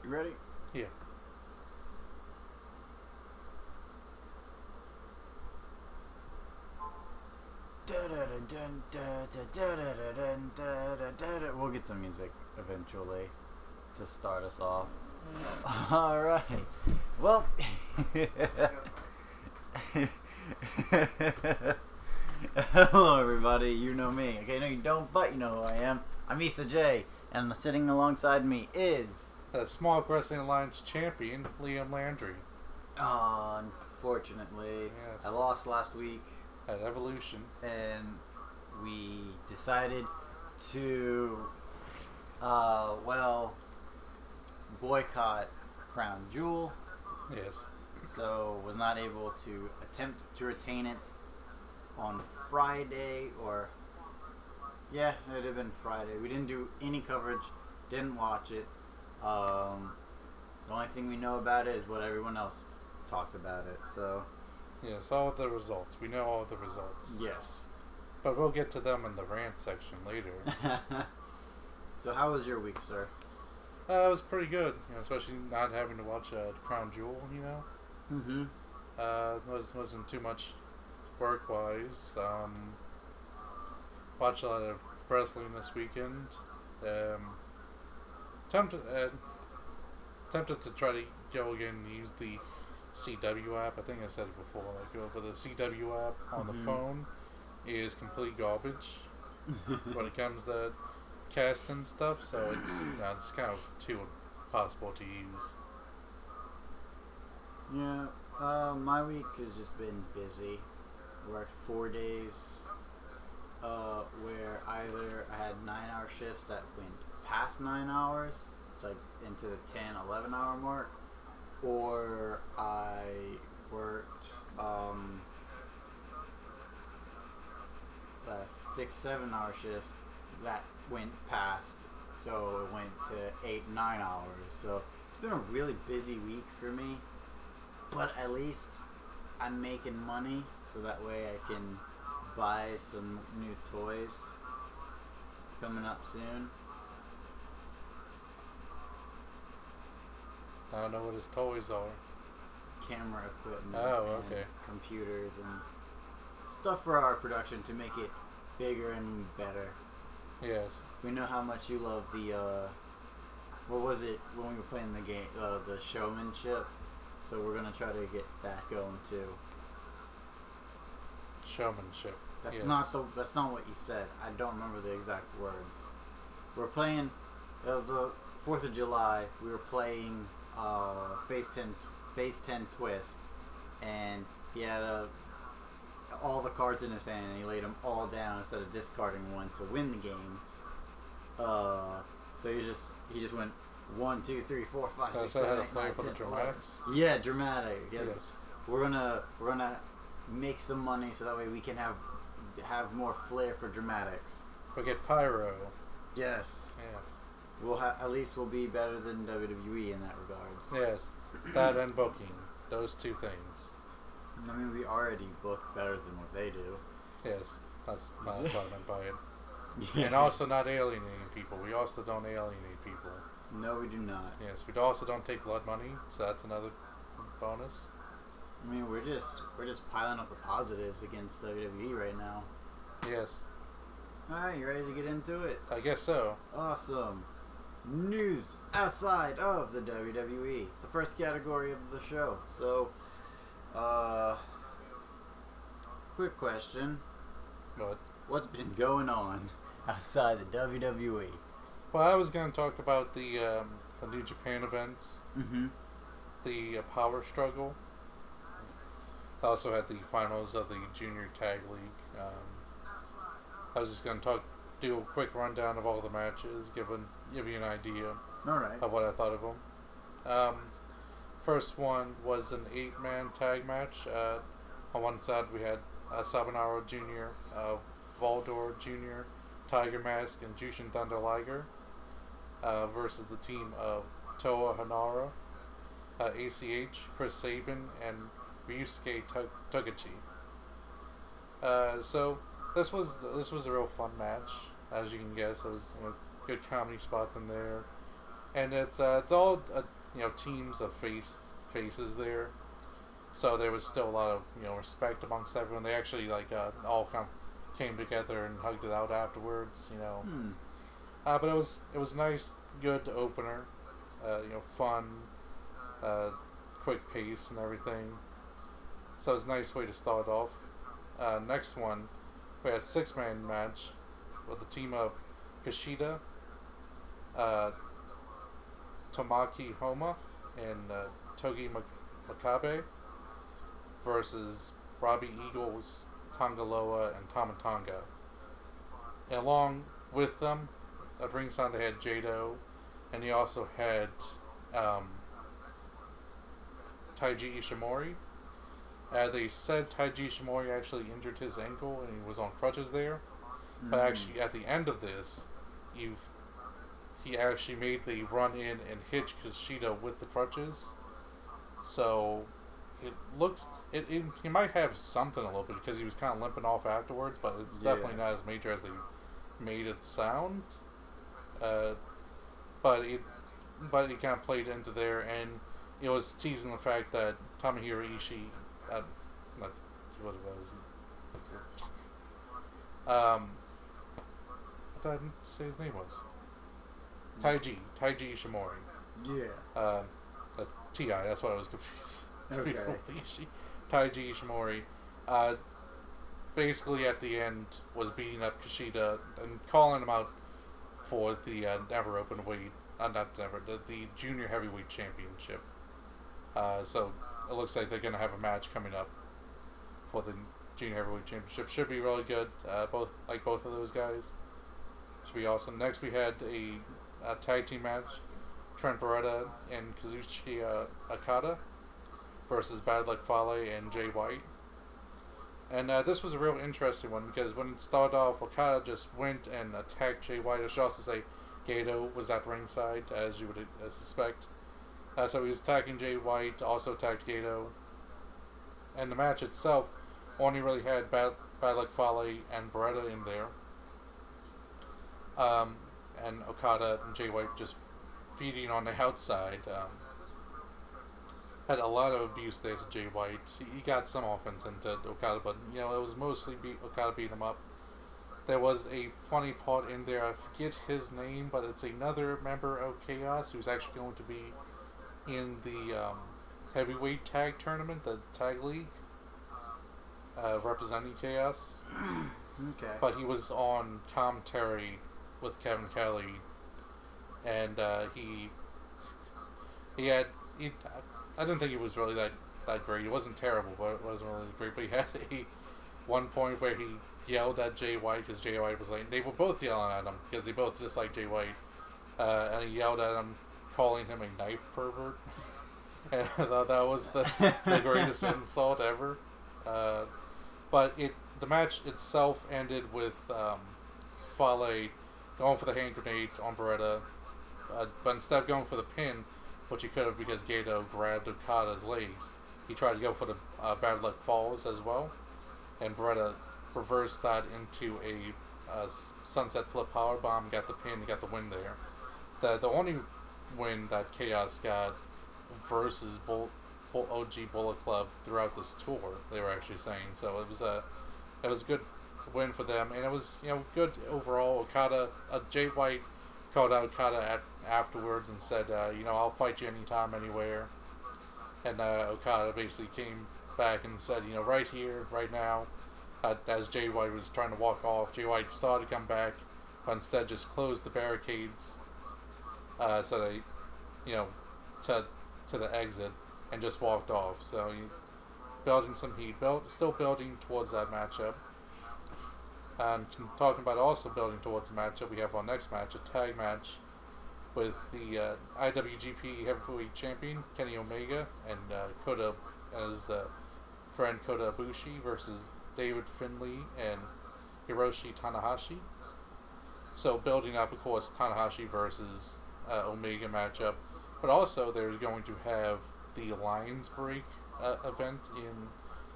You ready? Yeah. We'll get some music eventually to start us off. All right. Well, hello everybody. You know me. Okay, no you don't, but you know who I am. I'm Issa J, and sitting alongside me is The Small Wrestling Alliance champion, Liam Landry. Unfortunately, Yes. I lost last week. At Evolution. And we decided to, boycott Crown Jewel. Yes. So was not able to attempt to retain it on Friday, or yeah, it would have been Friday. We didn't do any coverage, didn't watch it. The only thing we know about it is what everyone else talked about it. So Yes, all the results. We know all the results. yes. But we'll get to them in the rant section later. So how was your week, sir? It was pretty good, especially not having to watch Crown Jewel, Mm-hmm. Wasn't too much work-wise. Watched a lot of wrestling this weekend. Tempted to try to go again and use the CW app. I think I said it before. But the CW app on the phone is complete garbage when it comes to casting stuff. So it's kind of too impossible to use. Yeah, my week has just been busy. Worked 4 days, where either I had 9-hour shifts that went past 9 hours, it's like into the 10, 11 hour mark, or I worked 6, 7 hour shifts that went past, so it went to 8, 9 hours. So it's been a really busy week for me. But at least I'm making money, so that way I can buy some new toys coming up soon. I don't know what his toys are. Camera equipment, Oh, okay. and computers and stuff for our production to make it bigger and better. Yes. We know how much you love the what was it when we were playing the game, the showmanship. So we're gonna try to get that going too. Showmanship. That's yes. That's not what you said. I don't remember the exact words. We're playing. It was the 4th of July. We were playing Phase 10 Twist, and he had all the cards in his hand, and he laid them all down instead of discarding one to win the game. So he just went 1, 2, 3, 4, 5, 6, 7, 8, 9, 10, 11. Dramatics? Yeah, dramatic. Yes. Yes. We're gonna make some money so that way we can have more flair for dramatics. We get pyro. Yes. Yes. At least we'll be better than WWE in that regards. Yes. That and booking. Those two things. I mean, we already book better than what they do. Yes. That's what I meant by it. Yeah. And also not alienating people. We also don't alienate people. No, we do not. Yes. We also don't take blood money, so that's another bonus. I mean, we're just piling up the positives against WWE right now. Yes. Alright, you ready to get into it? I guess so. Awesome. News outside of the WWE. It's the first category of the show. So, quick question. But What's been going on outside the WWE? well, I was going to talk about the New Japan events, Mm-hmm. the Power Struggle. I also had the finals of the Junior Tag League. I was just going to do a quick rundown of all the matches, give you an idea Alright. of what I thought of them. First one was an 8-man tag match. On one side we had Sabanaro Jr., Valdor Jr., Tiger Mask, and Jushin Thunder Liger versus the team of Toa Hanara, ACH, Chris Sabin, and Ryusuke Togachi. So this was a real fun match, as you can guess. There was good comedy spots in there. and it's all teams of faces there. So there was still a lot of respect amongst everyone. They actually all came together and hugged it out afterwards. But it was nice, good opener. Fun, quick pace and everything. So it was a nice way to start off. Next one, we had a 6-man match with the team of Kushida, Tomaki Homa, and Togi Makabe versus Robbie Eagles, Tangaloa, and Tamatanga. And along with them, at ringside they had Jado, and he also had Taiji Ishimori. They said Taiji Ishimori actually injured his ankle and he was on crutches there. But actually, at the end of this, he actually made the run in and hit Kushida with the crutches. So it looks he might have something a little bit because he was kind of limping off afterwards, but it's definitely not as major as they made it sound. But it kind of played into there, and it was teasing the fact that Tomohiro Ishii, not what it was, what did I say his name was? Taiji Ishimori. Yeah. T.I., that's what I was confused. Okay. Taiji Ishimori, basically at the end was beating up Kushida and calling him out for the never open weight, the junior heavyweight championship. So it looks like they're gonna have a match coming up for the junior heavyweight championship. Should be really good. Both of those guys should be awesome. Next we had a tag team match. Trent Beretta and Kazuchika Okada versus Bad Luck Fale and Jay White. And this was a real interesting one because when it started off, Okada just went and attacked Jay White. I should also say Gato was at ringside, as you would suspect. So he was attacking Jay White, also attacked Gato. And the match itself only really had Bad Luck Fale and Beretta in there. And Okada and Jay White just feeding on the outside. Had a lot of abuse there to Jay White. He got some offense into Okada, but it was mostly Okada beating him up. There was a funny part in there. I forget his name, but it's another member of Chaos who's actually going to be in the heavyweight tag tournament, the tag league, representing Chaos. Okay. But he was on commentary with Kevin Kelly, and I didn't think he was really that great. It wasn't terrible, but it wasn't really great. But he had one point where he yelled at Jay White because Jay White was they were both yelling at him because they both disliked Jay White, and he yelled at him, calling him a knife pervert. And I thought that was the greatest insult ever. But the match itself ended with Fale going for the hand grenade on Beretta, but instead of going for the pin, which he could have because Gato grabbed Okada's legs, he tried to go for the Bad Luck Falls as well, and Beretta reversed that into a sunset flip powerbomb, got the pin, got the win there. The only win that Chaos got versus OG Bullet Club throughout this tour, they were actually saying. So it was a good win for them, and it was good overall. Okada, Jay White called out Okada afterwards and said, I'll fight you anytime, anywhere. And Okada basically came back and said, right here, right now. As Jay White was trying to walk off, Jay White started to come back, but instead just closed the barricades, so they, to the exit, and just walked off. So building some heat, still building towards that matchup. And talking about also building towards the matchup, we have our next match, a tag match with the IWGP Heavyweight Champion Kenny Omega and his friend Kota Ibushi versus David Finlay and Hiroshi Tanahashi. So building up, of course, Tanahashi versus Omega matchup, but also they're going to have the Lions Break event in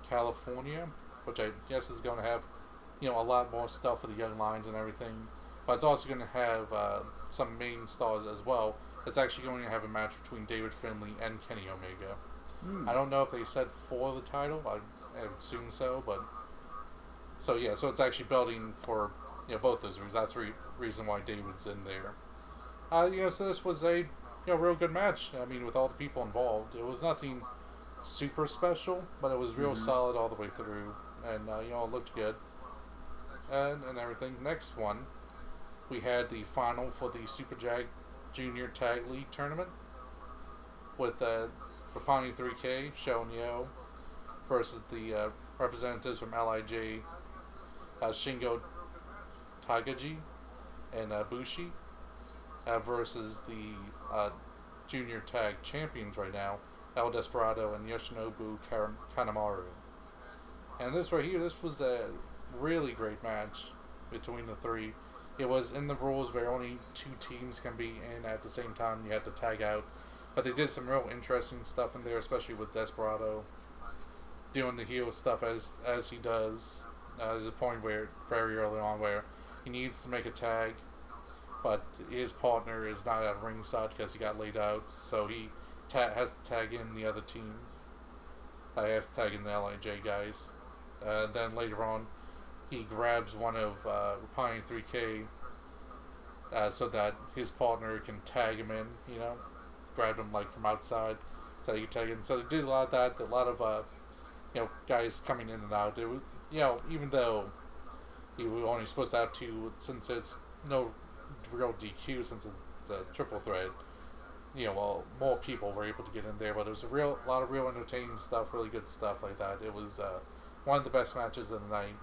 California, which I guess is going to have a lot more stuff for the young lions and everything. But it's also going to have some main stars as well. it's actually going to have a match between David Finlay and Kenny Omega. Hmm. I don't know if they said for the title. I would assume so, but so yeah, so it's actually building for both those reasons. That's the reason why David's in there. So this was a real good match. I mean, with all the people involved, it was nothing super special, but it was real solid all the way through, and it looked good and everything. Next one, we had the final for the Super Jag Junior Tag League Tournament with Rapani 3K, Show and Yo versus the representatives from LIJ, Shingo Takagi and Bushi, versus the Junior Tag Champions right now, El Desperado and Yoshinobu Kanemaru. And this right here, this was a really great match between the three. It was in the rules where only 2 teams can be in at the same time. You had to tag out. But they did some real interesting stuff in there, especially with Desperado doing the heel stuff as he does. There's a point where, very early on, where he needs to make a tag, but his partner is not at ringside because he got laid out, so he has to tag in the other team. He has to tag in the LIJ guys. Then later on, he grabs one of Rapani 3K so that his partner can tag him in, grab him like from outside so he can tag in. So they did a lot of that, a lot of guys coming in and out. It was, even though you were only supposed to have 2, since it's no real DQ, since it's a triple threat, more people were able to get in there, but it was a lot of real entertaining stuff, really good stuff like that. It was one of the best matches of the night,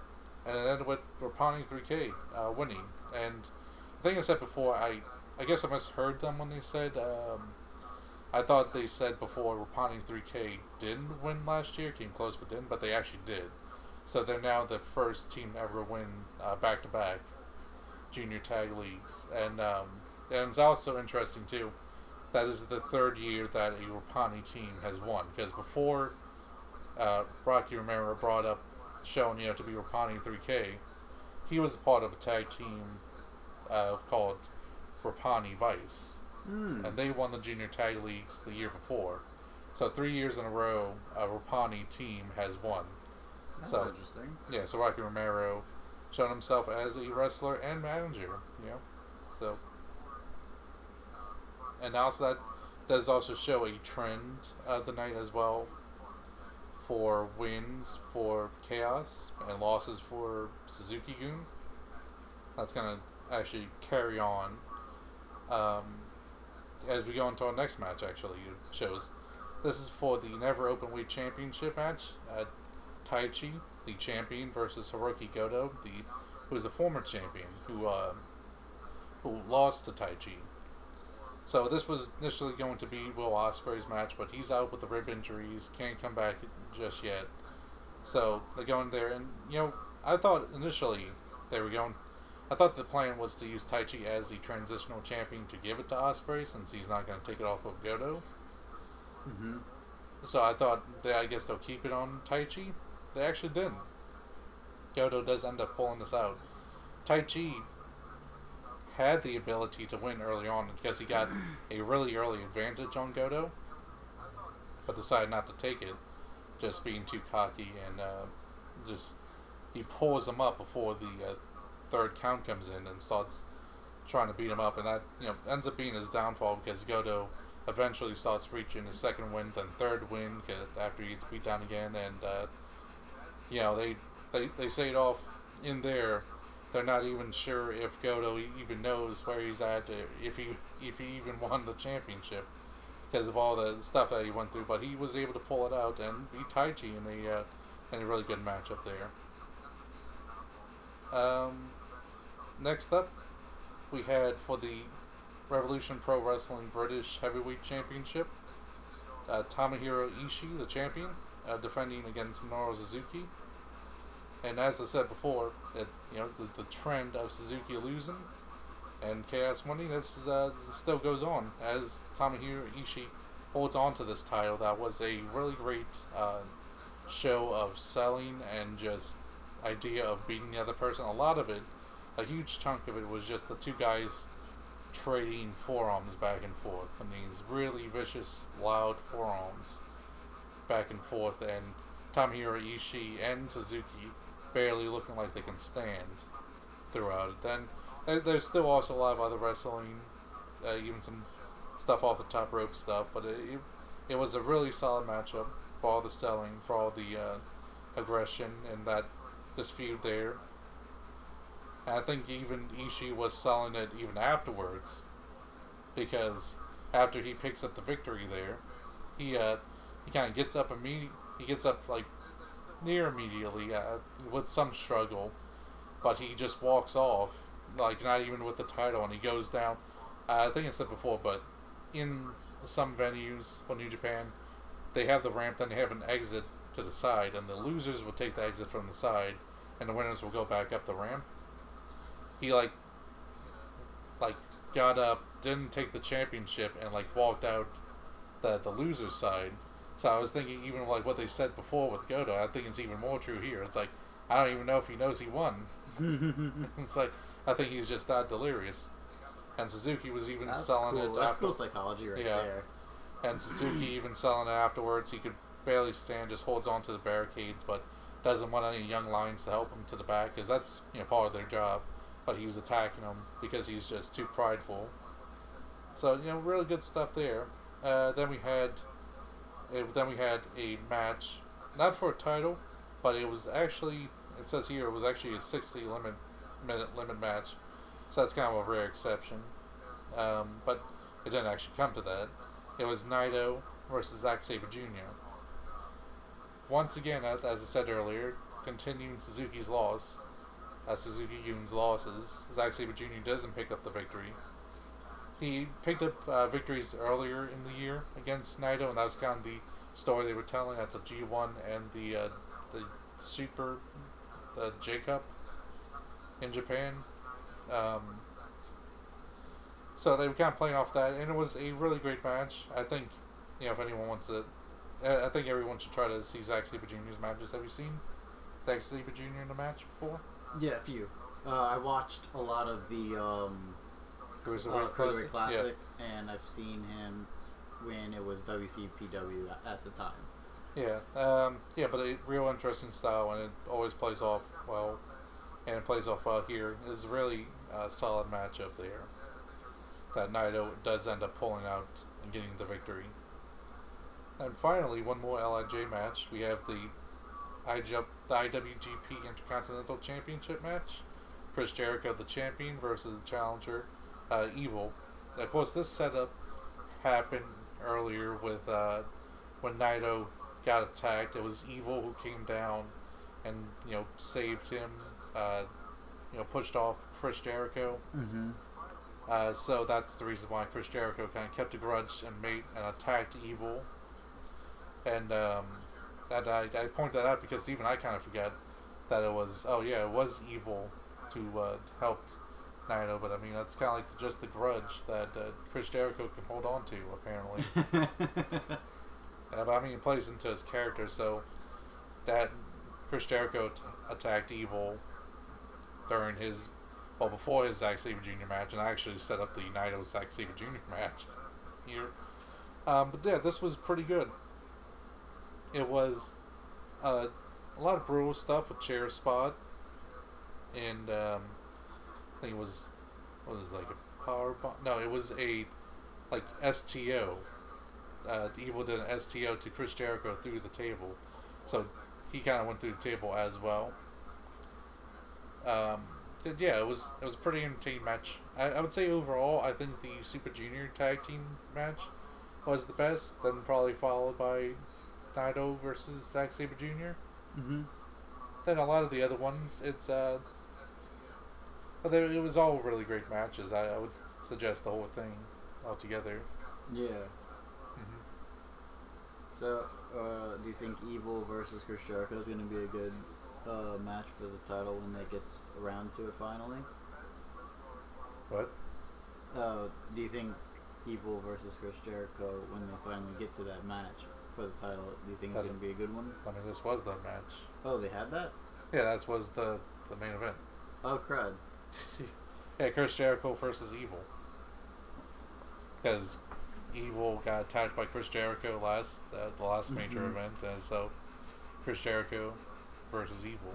and it ended with Rapani 3K winning. And I think I said before, I guess I misheard them when they said, I thought they said before Rapani 3K didn't win last year, came close but didn't, but they actually did. So they're now the first team to ever win back-to-back junior tag leagues. And it's also interesting, too, that is the 3rd year that a Rapani team has won. Because before Rocky Romero brought up Show and Yo to be Rapani 3K, he was a part of a tag team called Rapani Vice. And they won the junior tag leagues the year before. So 3 years in a row, a Rapani team has won. That's interesting. Yeah, so Rocky Romero shown himself as a wrestler and manager, So, and also that does also show a trend of the night as well, for wins for Chaos and losses for Suzuki-gun. That's going to actually carry on as we go into our next match. Actually, it shows this is for the Never Openweight Championship match. Taichi, the champion, versus Hiroki Goto, who is a former champion who lost to Taichi. So this was initially going to be Will Ospreay's match, but he's out with the rib injuries, can't come back just yet. So they go in there, and I thought initially I thought the plan was to use Taichi as the transitional champion to give it to Ospreay, since he's not going to take it off of Goto. So I thought I guess they'll keep it on Taichi. They actually didn't. Goto does end up pulling this out. Taichi had the ability to win early on because he got a really early advantage on Goto, but decided not to take it, just being too cocky, and he pulls him up before the 3rd count comes in and starts trying to beat him up, and that ends up being his downfall, because Goto eventually starts reaching his 2nd win, then 3rd win after he gets beat down again, and they say it off in there. They're not even sure if Goto even knows where he's at, if he even won the championship, because of all the stuff that he went through. But he was able to pull it out and beat Taichi in a really good matchup there. Next up, we had for the Revolution Pro Wrestling British Heavyweight Championship, Tomohiro Ishii, the champion, defending against Minoru Suzuki. And as I said before, the trend of Suzuki losing and Chaos winning, this still goes on as Tomohiro Ishii holds on to this title. That was a really great show of selling and just idea of beating the other person. A lot of it, a huge chunk of it, was just the 2 guys trading forearms back and forth, and these really vicious, loud forearms back and forth, and Tomohiro Ishii and Suzuki barely looking like they can stand throughout it. Then there's still also a lot of other wrestling, even some stuff off the top rope stuff, but it was a really solid matchup for all the selling, for all the aggression, and that this feud there. And I think even Ishii was selling it even afterwards, because after he picks up the victory there, he kind of gets up he gets up like near immediately with some struggle, but he just walks off, like not even with the title, and he goes down. I think I said before, but in some venues for New Japan, they have the ramp, then they have an exit to the side, and the losers will take the exit from the side, and the winners will go back up the ramp. He like got up, didn't take the championship, and like walked out the loser's side. So I was thinking, even like what they said before with Goto, I think it's even more true here. It's like, I don't even know if he knows he won. It's like, I think he's just that delirious. And Suzuki was even selling it. That's cool psychology right there. And Suzuki even selling it afterwards. He could barely stand, just holds on to the barricades, but doesn't want any young lions to help him to the back, because that's part of their job. But he's attacking them because he's just too prideful. So really good stuff there. Then we had a match, not for a title, but it was actually, it says here, it was actually a 60-minute limit match. So that's kind of a rare exception. But it didn't actually come to that. It was Naito versus Zack Sabre Jr. Once again, as I said earlier, continuing Suzuki's loss. Suzuki Gun's losses. Zack Sabre Jr. doesn't pick up the victory. He picked up victories earlier in the year against Naito, and that was kind of the story they were telling at the G1 and the J Cup in Japan. So they were kind of playing off that, and it was a really great match. I think, if anyone wants to, I think everyone should try to see Zack Sabre Jr.'s matches. Have you seen Zack Sabre Jr. in a match before? Yeah, a few. I watched a lot of the Cruiserweight Classic, and I've seen him when it was WCPW at the time. Yeah, but a real interesting style, and it always plays off well, and it plays off well here. It's really a solid matchup there that Naito does end up pulling out and getting the victory. And finally, one more LIJ match. We have the IWGP Intercontinental Championship match. Chris Jericho, the champion, versus the challenger, Evil. Of course, this setup happened earlier with when Naito got attacked. It was Evil who came down and saved him. Pushed off Chris Jericho. Mm-hmm. So that's the reason why Chris Jericho kind of kept a grudge and attacked Evil. And I point that out because even I kind of forget that it was Evil who helped Naito, but I mean that's kind of like just the grudge that Chris Jericho can hold on to, apparently. But I mean it plays into his character, so that Chris Jericho attacked Evil during before his Zack Sabre Jr. match, and I actually set up the Naito Zack Sabre Jr. match here. But yeah, this was pretty good. It was a lot of brutal stuff with chair spot, and I think it was like a power bomb. No, it was a STO. Evil did an STO to Chris Jericho through the table, so he kind of went through the table as well. It was a pretty entertaining match. I would say overall, I think the Super Junior tag team match was the best. Then probably followed by Naito versus Zack Sabre Jr. Mm-hmm. Then a lot of the other ones, but it was all really great matches. I would suggest the whole thing altogether. Yeah. Mm-hmm. So, do you think Evil versus Chris Jericho is going to be a good match for the title when it gets around to it finally? What? Do you think Evil versus Chris Jericho, when they finally get to that match for the title, do you think it's going to be a good one? I mean, this was the match. Oh, they had that? Yeah, that was the main event. Oh, crud. Yeah, Chris Jericho versus Evil. because Evil got attacked by Chris Jericho the last major event, and so Chris Jericho versus Evil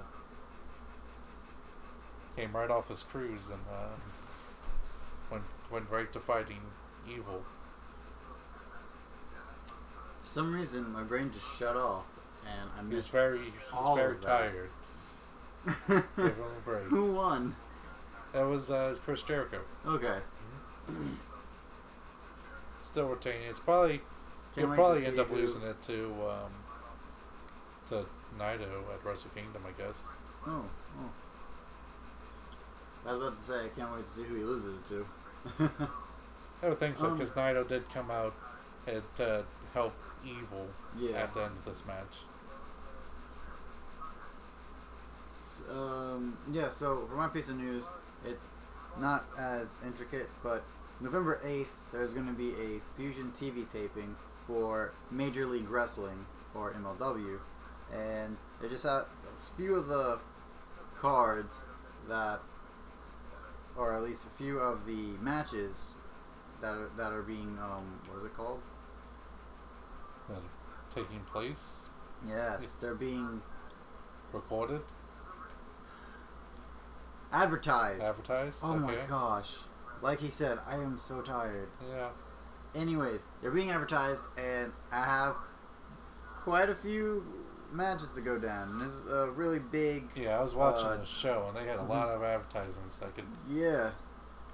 came right off his cruise and went right to fighting Evil. For some reason, my brain just shut off, and I missed He was very tired. Give him a break. Who won? That was Chris Jericho. Okay. Still retaining. It's probably he'll probably end up losing it to Naito at Wrestle Kingdom, I guess. Oh. I was about to say, I can't wait to see who he loses it to. I would think so, because Naito did come out and help Evil at the end of this match. So for my piece of news, it's not as intricate, but November 8th, there's going to be a Fusion TV taping for Major League Wrestling, or MLW, and they just have a few of the cards that, or at least a few of the matches that are being, what is it called? Taking place? Yes, they're being recorded? Advertised. Oh my gosh. Like he said, I am so tired. Yeah. Anyways, they're being advertised, and I have quite a few matches to go down. And this is a really big... Yeah, I was watching the show, and they had a lot of advertisements. Yeah.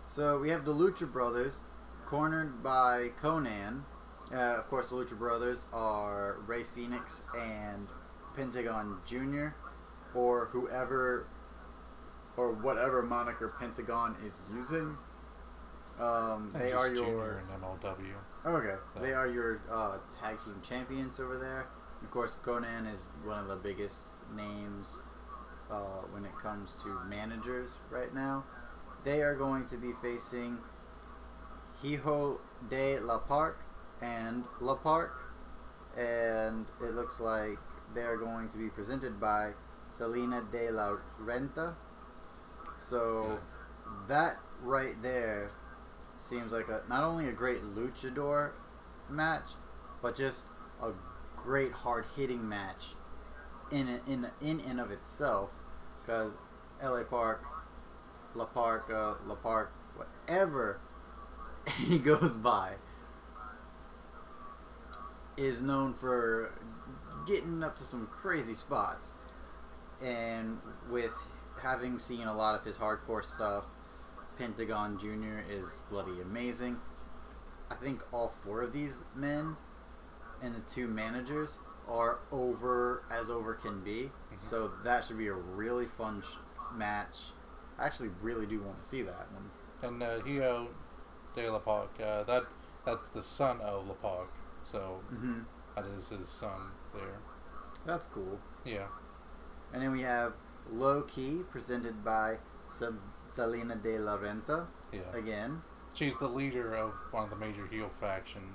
So we have the Lucha Brothers, cornered by Conan. Of course, the Lucha Brothers are Rey Fenix and Pentagon Jr., or whoever... or whatever moniker Pentagon is using. They are your in MLW. Okay, so. They are your tag team champions over there. Of course, Conan is one of the biggest names when it comes to managers right now. They are going to be facing Hijo de la Park and La Park, and it looks like they are going to be presented by Salina de la Renta. So that right there seems like not only a great luchador match, but just a great hard hitting match in and of itself. Because La Park, whatever he goes by, is known for getting up to some crazy spots, and with having seen a lot of his hardcore stuff, Pentagon Jr. is bloody amazing. I think all four of these men and the two managers are over as over can be. So that should be a really fun match. I actually really do want to see that one. And Hijo de la Park, that's the son of La Park. So that is his son there. That's cool. Yeah. And then we have Low Key, presented by Salina de la Renta. Yeah. Again. She's the leader of one of the major heel factions.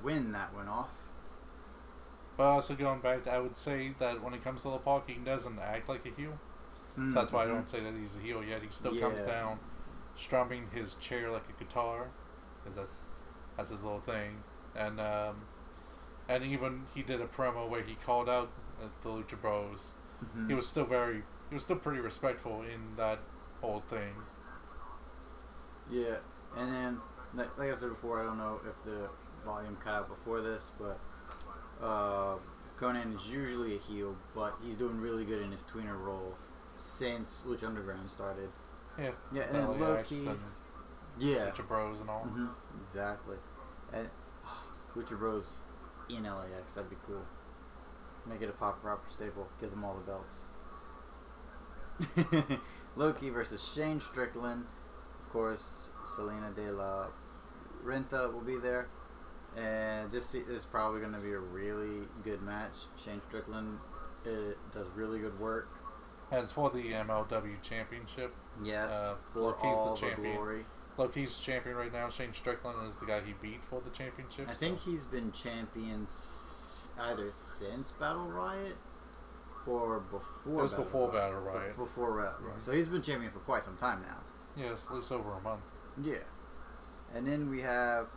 When that went off. But also going back, I would say that when it comes to La Park, he doesn't act like a heel. So that's why I don't say that he's a heel yet. He still comes down, strumming his chair like a guitar, because that's his little thing. And even he did a promo where he called out the Lucha Bros. He was still pretty respectful in that whole thing. Yeah, and then like I said before, I don't know if the volume cut out before this, but Conan is usually a heel, but he's doing really good in his tweener role since Lucha Underground started. Yeah. Yeah, and then Low Key. Yeah. Lucha Bros and all. Mm-hmm. Exactly. And Lucha Bros in LAX, that'd be cool. Make it a proper staple. Give them all the belts. Loki versus Shane Strickland. Of course, Selena de la Renta will be there. And this is probably going to be a really good match. Shane Strickland does really good work. And it's for the MLW Championship. Yes, for Loki's all the champion. glory. Loki's champion right now. Shane Strickland is the guy he beat for the championship. I think he's been champion either since Battle Riot or before. It was before Battle Riot. Before Riot. So he's been champion for quite some time now. Yes, at least over a month. Yeah. And then we have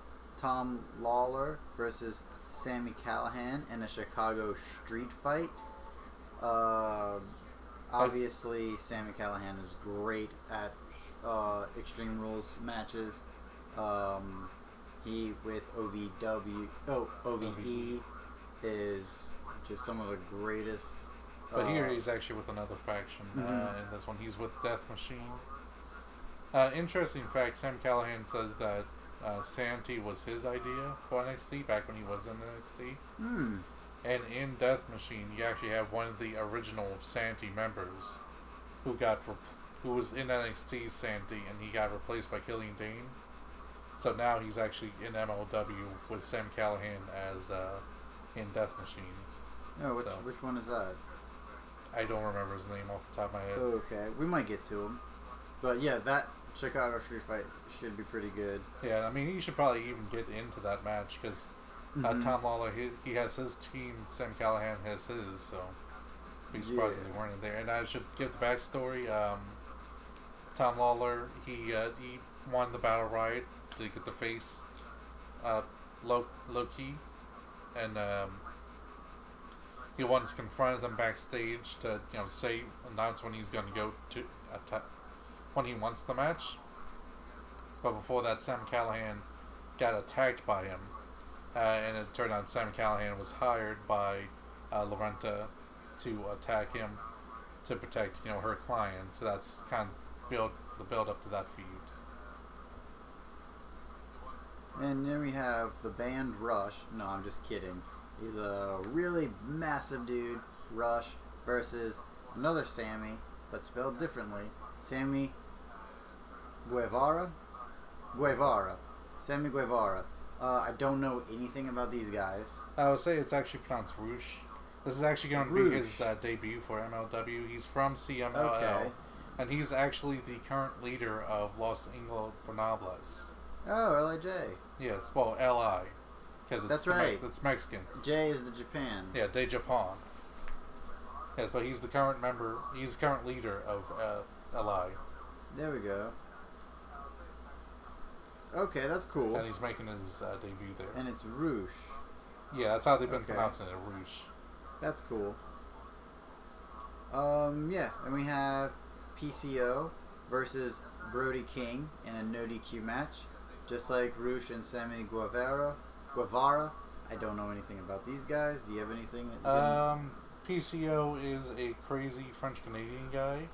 Tom Lawler versus Sami Callihan in a Chicago street fight. Obviously, Sami Callihan is great at Extreme Rules matches. He with OVE is just some of the greatest. But here he's actually with another faction. In this one, he's with Death Machine. Interesting fact: Sam Callahan says that Santy was his idea for NXT back when he was in NXT. And in Death Machine, you actually have one of the original Santy members who was in NXT Santy, and he got replaced by Killian Dane. So now he's actually in MLW with Sam Callahan as in Death Machines. Oh, which one is that? I don't remember his name off the top of my head. Okay, we might get to him. But yeah, that Chicago street fight should be pretty good. Yeah, I mean, he should probably even get into that match because Tom Lawler, he has his team, Sam Callahan has his, so be surprised if they weren't in there. And I should give the backstory. Tom Lawler, he won the Battle Riot to get the face Loki, and he once confronted him backstage to announce when he's going to go to attack when he wants the match. But before that, Sam Callahan got attacked by him, and it turned out Sam Callahan was hired by Lorenta to attack him to protect her client. So that's kind of the build up to that feud. And then we have the band Rush. No, I'm just kidding. He's a really massive dude, Rush, versus another Sammy, but spelled differently. Sammy Guevara? Sammy Guevara. I don't know anything about these guys. I would say it's actually pronounced Roosh. This is actually going to be his debut for MLW. He's from CMLL, and he's actually the current leader of Los Ingobernables. Oh, LIJ. Yes, well, LI. Because that's right. It's Mexican. J is the Japan. Yeah, de Japan. Yes, but he's the current member. He's the current leader of LI. There we go. Okay, that's cool. And he's making his debut there. And it's Roosh. Yeah, that's how they've been pronouncing it, Roosh. That's cool. Yeah, and we have PCO versus Brody King in a no DQ match. Just like Roosh and Sammy Guevara. I don't know anything about these guys. Do you have anything? PCO is a crazy French Canadian guy.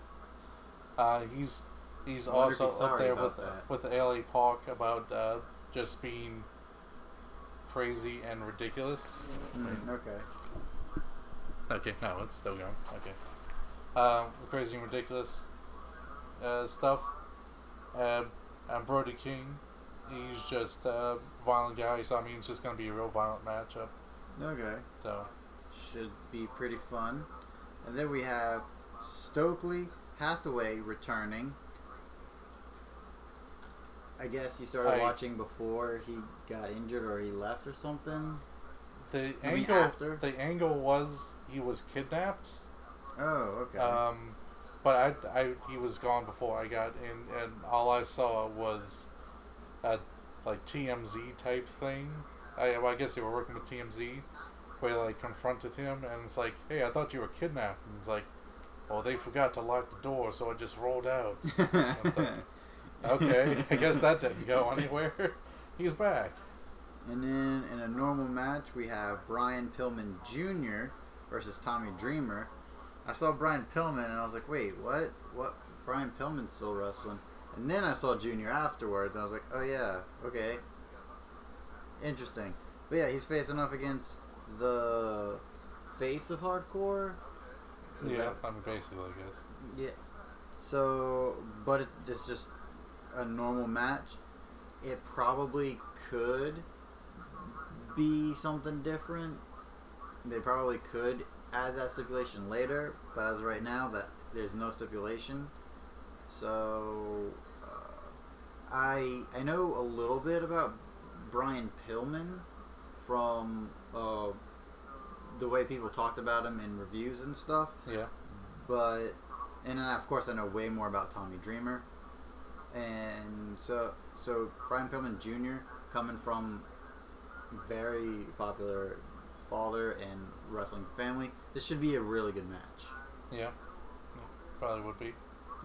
He's also up there with LA Park about just being crazy and ridiculous. Okay, no, it's still going. Okay. Crazy and ridiculous stuff. And Brody King, he's just a violent guy, so I mean, it's just going to be a real violent matchup. Okay. So. Should be pretty fun. And then we have Stokely Hathaway returning. I guess you started watching before he got injured or he left or something? The angle was he was kidnapped. Oh, okay. But he was gone before I got in, and all I saw was a like TMZ type thing. I guess they were working with TMZ, where they confronted him, and it's like, hey, I thought you were kidnapped, and it's like, well, they forgot to lock the door, so I just rolled out. It's like, okay, I guess that didn't go anywhere. He's back. And then in a normal match, we have Brian Pillman Jr. versus Tommy Dreamer. I saw Brian Pillman, and I was like, wait, what? What? Brian Pillman's still wrestling. And then I saw Junior afterwards, and I was like, oh yeah, okay. Interesting. But yeah, he's facing off against the face of hardcore. I mean, basically, I guess. Yeah. So, but it's just a normal match. It probably could be something different. They probably could add that stipulation later, but as of right now, that there's no stipulation. So, I know a little bit about Brian Pillman from the way people talked about him in reviews and stuff. Yeah. But, and then of course I know way more about Tommy Dreamer. And so Brian Pillman Jr. coming from very popular father and wrestling family, this should be a really good match. Yeah. Probably would be.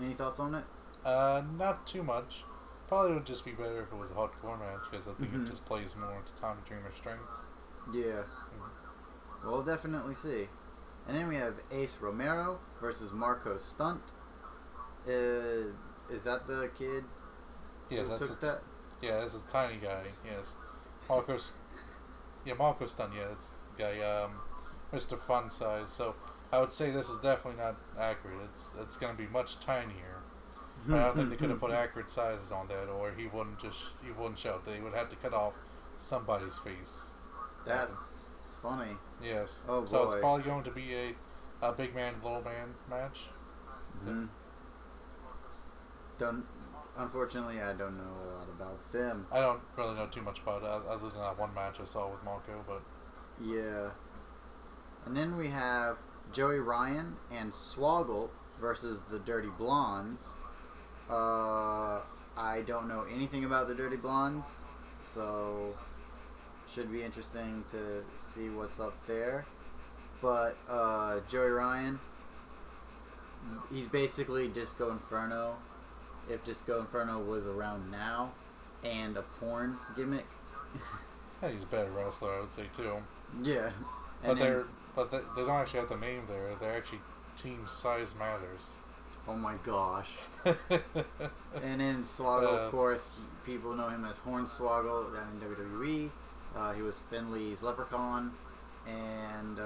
Any thoughts on it? Not too much. Probably would just be better if it was a hardcore match, because I think it just plays more into Tommy Dreamer's strengths. Yeah. We'll definitely see. And then we have Ace Romero versus Marco Stunt. Is that the kid? Yeah, who took that? Yeah, this is tiny guy. Yes, Marco Stunt. Yeah, it's the guy, Mr. Fun Size. So I would say this is definitely not accurate. It's going to be much tinier. But I don't think they could have put accurate sizes on that, or he wouldn't show up. They would have to cut off somebody's face. That's funny. Yes. Oh boy. So it's probably going to be a big man, little man match. Mm-hmm. Unfortunately, I don't know a lot about them. I don't really know too much about it, other than that one match I saw with Marco, but... Yeah. And then we have Joey Ryan and Swoggle versus the Dirty Blondes. I don't know anything about the Dirty Blondes, so should be interesting to see what's up there. But Joey Ryan, he's basically Disco Inferno, if Disco Inferno was around now, and a porn gimmick. Yeah, he's a better wrestler, I would say, too. Yeah. But they don't actually have the name there. They're actually Team Size Matters. Oh my gosh. And then Swoggle, of course, people know him as Hornswoggle down in WWE. He was Finley's Leprechaun. And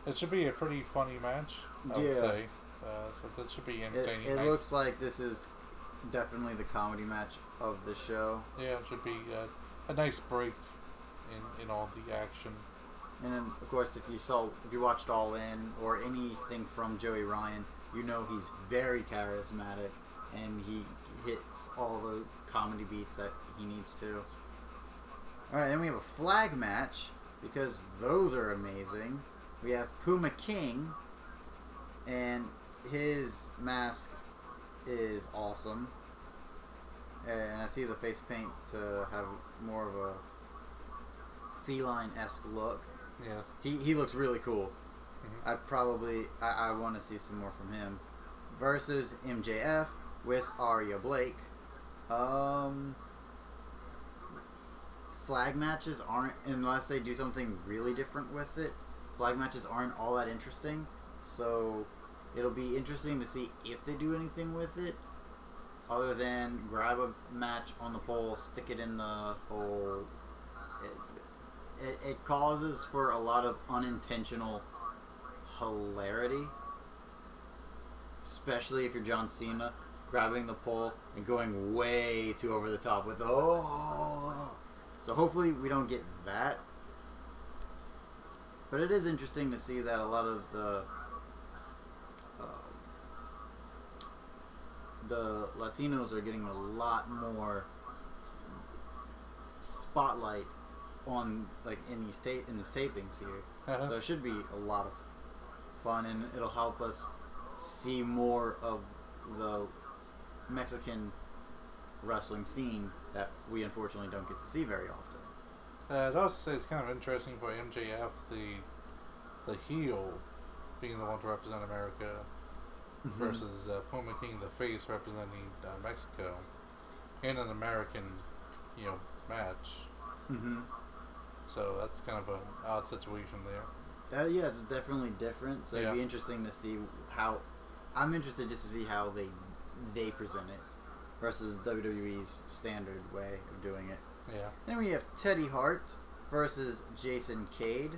it should be a pretty funny match, I would say. So that should be entertaining. It looks like this is definitely the comedy match of the show. Yeah, it should be a nice break in all the action. And then, of course, if you watched All In or anything from Joey Ryan, you know he's very charismatic and he hits all the comedy beats that he needs to. Alright, then we have a flag match, because those are amazing. We have Puma King, and his mask is awesome. And I see the face paint to have more of a feline-esque look. Yes. He looks really cool. Mm-hmm. I want to see some more from him. Versus MJF with Arya Blake. Flag matches aren't, unless they do something really different with it, flag matches aren't all that interesting. So it'll be interesting to see if they do anything with it, other than grab a match on the pole, stick it in the hole. It causes for a lot of unintentional hilarity, especially if you're John Cena grabbing the pole and going way too over the top with the oh. So hopefully we don't get that. But it is interesting to see that a lot of the Latinos are getting a lot more spotlight on, like, in this tapings here. So it should be a lot of fun, and it'll help us see more of the Mexican wrestling scene that we unfortunately don't get to see very often. I'd also say it's kind of interesting for MJF, the heel, being the one to represent America, versus Puma King, the face, representing Mexico, in an American, match. So that's kind of an odd situation there. Yeah, it's definitely different. So it'd be interesting to see how. I'm interested just to see how they present it. versus WWE's standard way of doing it. Yeah. Then we have Teddy Hart versus Jason Cade.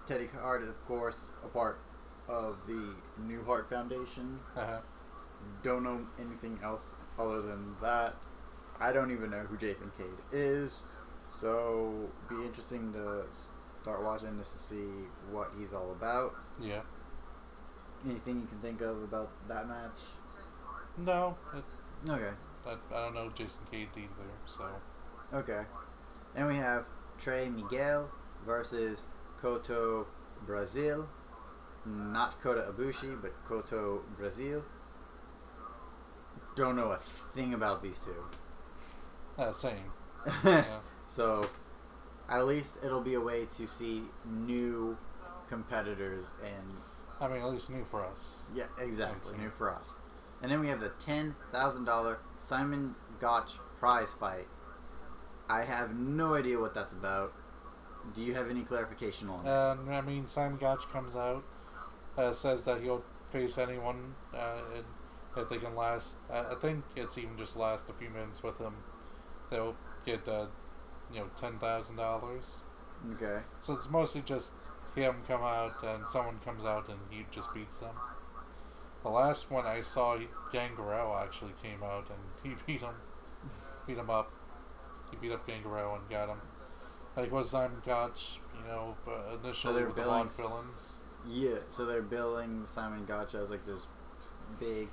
Teddy Hart, of course, a part of the New Hart Foundation. Uh-huh. Don't know anything else other than that. I don't even know who Jason Cade is, so be interesting to start watching just to see what he's all about. Yeah. Anything you can think of about that match? No. Okay. I don't know Jason Cade either, so. Okay. Then we have Trey Miguel versus Koto Brazil. Not Kota Ibushi, but Koto Brazil. Don't know a thing about these two. Same. Yeah. So, at least it'll be a way to see new competitors and... I mean, at least new for us. Yeah, exactly. New for us. And then we have the $10,000 Simon Gotch prize fight. I have no idea what that's about. Do you have any clarification on it? I mean, Simon Gotch comes out, says that he'll face anyone, and if they can last, I think it's even just last a few minutes with him, they'll get, $10,000. Okay. So it's mostly just him come out and someone comes out and he just beats them. The last one I saw, Gangrel actually came out and he beat him up. He beat up Gangrel and got him. Like was Simon Gotch, initially so with the Vaughn villains. Yeah, so they're billing Simon Gotch as like this big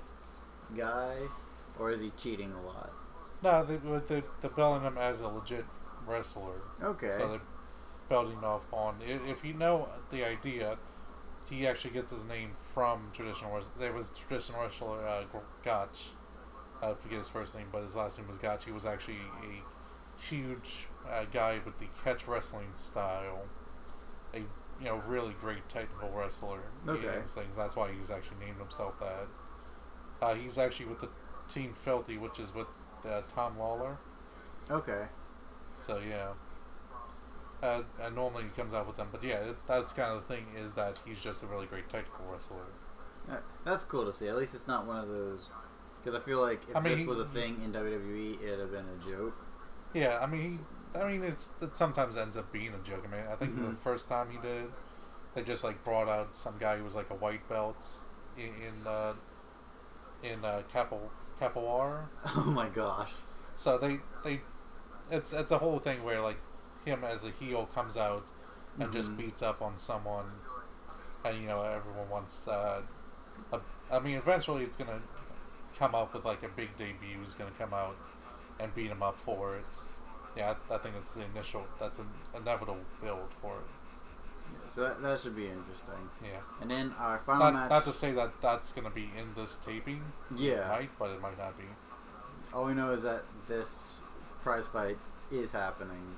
guy, or is he cheating a lot? No, they're billing him as a legit wrestler. Okay. So they're building off on. If you know the idea, he actually gets his name from traditional wrestling. There was traditional wrestler Gotch. I forget his first name, but his last name was Gotch. He was actually a huge guy with the catch wrestling style. A really great technical wrestler. Okay. In these things. That's why he's actually named himself that. He's actually with the Team Filthy, which is with Tom Lawler. Okay. So yeah. And normally he comes out with them, but yeah, that's kind of the thing, is that he's just a really great technical wrestler. That's cool to see. At least it's not one of those, because I feel like if this was a thing in WWE, it'd have been a joke. Yeah, I mean, it sometimes ends up being a joke. I mean, I think the first time he did, they just like brought out some guy who was like a white belt in Capoeira. Oh my gosh! So it's a whole thing where like him as a heel comes out and just beats up on someone, and everyone wants. I mean, eventually it's gonna come up with like a big debut who's gonna come out and beat him up for it. Yeah, I think it's that's an inevitable build for it. Yeah, so that should be interesting. Yeah. And then our final match. Not to say that that's gonna be in this taping. Yeah. It might, but it might not be. All we know is that this prize fight is happening,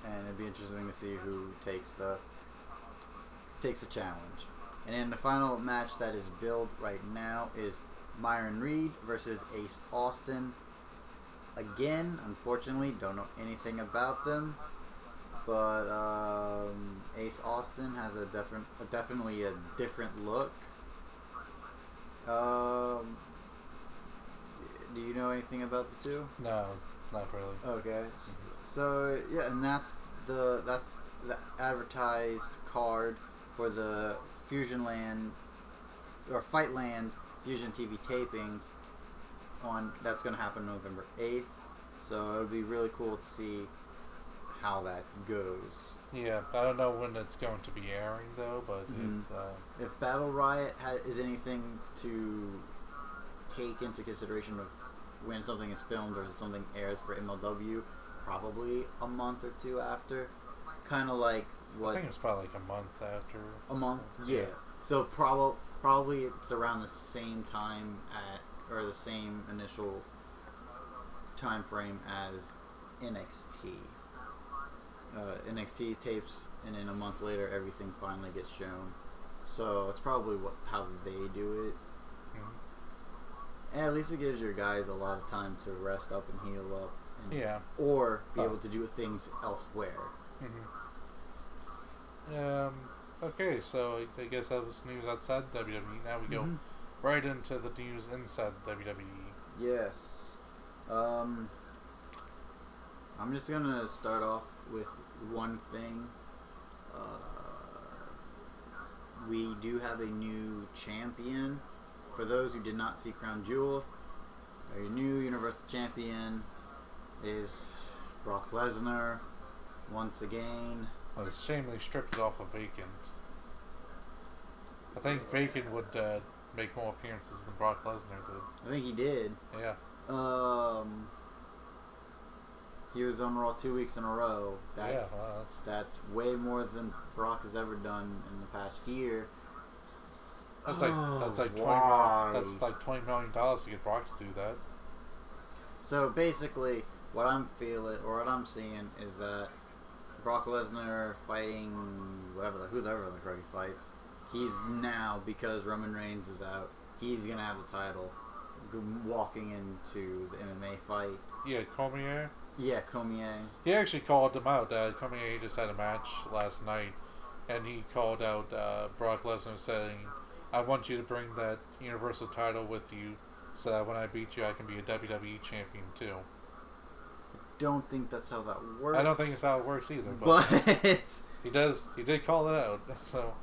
and it'd be interesting to see who takes the challenge. And then the final match that is billed right now is Myron Reed versus Ace Austin. Again, unfortunately, don't know anything about them, but Ace Austin has definitely a different look. Do you know anything about the two? No, not really. Okay, so yeah, and that's the advertised card for the Fusionland or Fightland Fusion TV tapings that's going to happen November 8th. So it would be really cool to see how that goes. Yeah, I don't know when it's going to be airing though, but it's if Battle Riot is anything to take into consideration of when something is filmed or something airs for MLW, probably a month or two after. Kind of like what... I think it's probably like a month after. A month? Yeah. So probably it's around the same time or the same initial time frame as NXT. NXT tapes, and then a month later everything finally gets shown. So it's probably how they do it. And at least it gives your guys a lot of time to rest up and heal up. And, or be able to do things elsewhere. Okay, so I guess that was news outside WWE. Now we go right into the news inside WWE. Yes. I'm just gonna start off with one thing. We do have a new champion. For those who did not see Crown Jewel, our new Universal Champion is Brock Lesnar. Once again. Well, it's a shame they stripped it off of Vacant. I think Vacant would make more appearances than Brock Lesnar did. I think he did. Yeah. He was on Raw 2 weeks in a row. Well, that's way more than Brock has ever done in the past year. That's like $20 million to get Brock to do that. So basically, what I'm feeling or what I'm seeing is that Brock Lesnar fighting whoever the crap he fights. He's now, because Roman Reigns is out, he's gonna have the title walking into the MMA fight. Yeah, Cormier. Yeah, Cormier. He actually called him out. Cormier just had a match last night, and he called out Brock Lesnar saying, I want you to bring that Universal title with you so that when I beat you, I can be a WWE champion too. Don't think that's how that works. I don't think it's how it works either. But he did call it out. So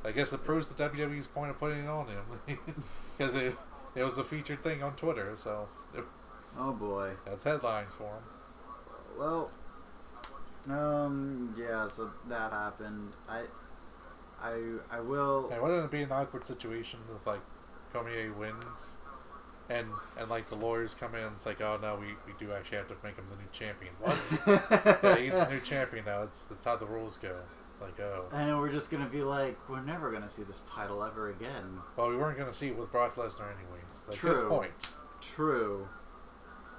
I guess it proves the WWE's point of putting it on him. Because it was a featured thing on Twitter. So oh boy. That's headlines for him. Well, yeah, so that happened. I will. Hey, wouldn't it be an awkward situation if like Cormier wins, and like the lawyers come in? It's like, oh no, we do actually have to make him the new champion. What? Yeah, he's the new champion now. That's how the rules go. It's like, oh. And we're just gonna be like, we're never gonna see this title ever again. Well, we weren't gonna see it with Brock Lesnar anyways. Like, True. Good point. True.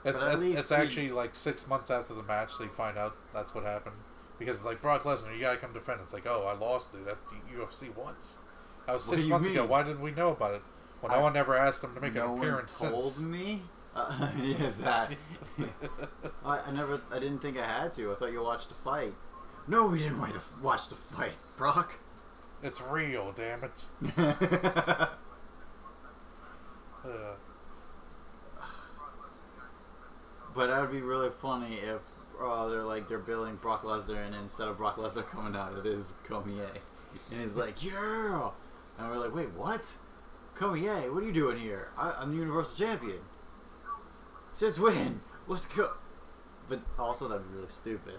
It's actually like 6 months after the match they find out that's what happened. Because like Brock Lesnar, you gotta come defend. It's like, oh, I lost it at the UFC once. That was 6 months ago. Why didn't we know about it? Well, no one ever asked him to make an appearance no one told since. me. Yeah, that. I didn't think I had to. I thought you watched the fight. No, we didn't watch the fight, Brock. It's real, damn it. But that would be really funny if they're billing Brock Lesnar, and instead of Brock Lesnar coming out, it is Cormier, and he's like, yeah, and we're like, wait, what? Cormier, what are you doing here? I'm the Universal Champion. Since when? What's go? But also that'd be really stupid.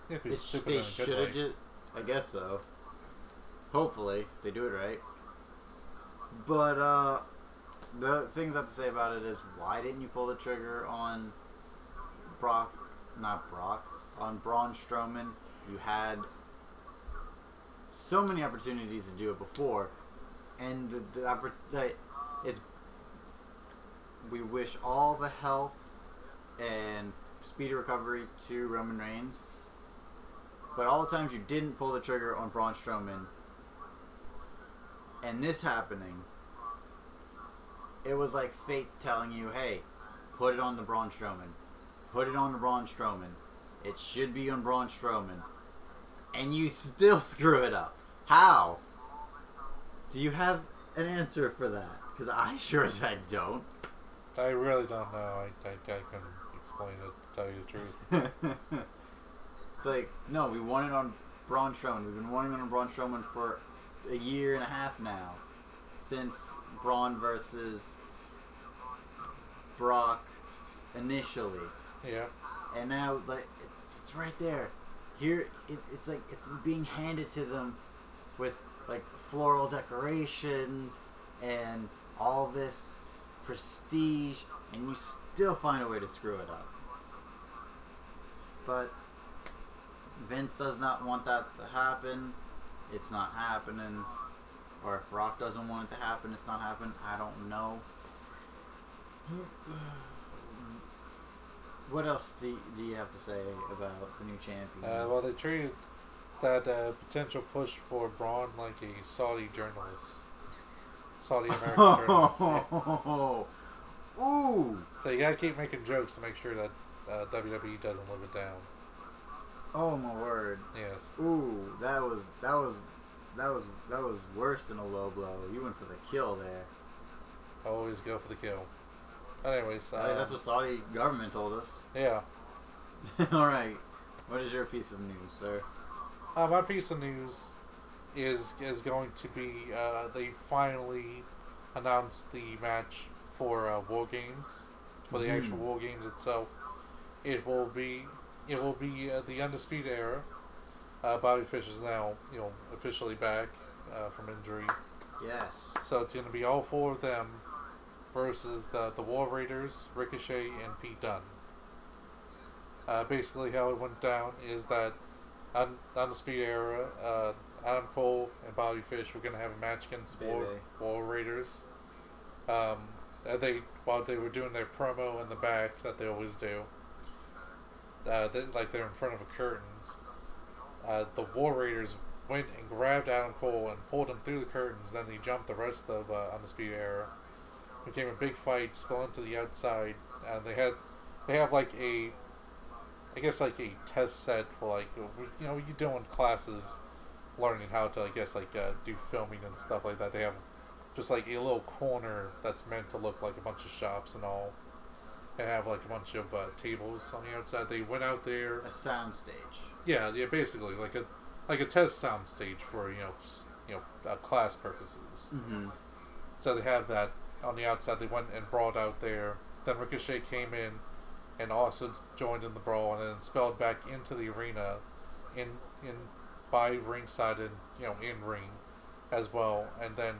It'd be stupid they in a good should way. have just. I guess so. Hopefully they do it right. But the things I have to say about it is, why didn't you pull the trigger on on Braun Strowman? You had so many opportunities to do it before, and we wish all the health and speedy recovery to Roman Reigns, but all the times you didn't pull the trigger on Braun Strowman, and this happening, it was like fate telling you, hey, put it on the Braun Strowman. Put it on the Braun Strowman. It should be on Braun Strowman. And you still screw it up. How? Do you have an answer for that? Because I sure as heck don't. I really don't know. I couldn't explain it, to tell you the truth. It's like, no, we want it on Braun Strowman. We've been wanting it on Braun Strowman for a year and a half now. Since Braun versus Brock initially. Yeah. And now, like, it's right there. Here, it's like it's being handed to them with like floral decorations and all this prestige, and you still find a way to screw it up. But Vince does not want that to happen. It's not happening. Or if Brock doesn't want it to happen, it's not happening. I don't know. What else do you have to say about the new champion? Well, they treated that potential push for Braun like a Saudi journalist. Saudi American journalist. Yeah. Ooh! So you gotta keep making jokes to make sure that WWE doesn't live it down. Oh my word! Yes. Ooh, that was that was worse than a low blow. You went for the kill there. Always go for the kill. Anyways, that's what Saudi government told us. Yeah. All right. What is your piece of news, sir? My piece of news is going to be they finally announced the match for War Games, for the actual War Games itself. It will be the Undisputed Era. Bobby Fish is now officially back from injury. Yes. So it's going to be all four of them versus the War Raiders, Ricochet, and Pete Dunne. Basically, how it went down is that on the Speed Era, Adam Cole and Bobby Fish were going to have a match against War Raiders. While they were doing their promo in the back that they always do, they're in front of a curtains. The War Raiders went and grabbed Adam Cole and pulled him through the curtains. Then he jumped the rest of Undisputed Era. It became a big fight, spilled into the outside, and they have like a test set for you doing classes, learning how to do filming and stuff like that. They have just like a little corner that's meant to look like a bunch of shops and all. They have like a bunch of tables on the outside. They went out there. A sound stage. Yeah, basically like a test sound stage for class purposes. Mm-hmm. So they have that on the outside. They went and brawled out there. Then Ricochet came in and also joined in the brawl, and then spelled back into the arena, by ringside and in ring as well. And then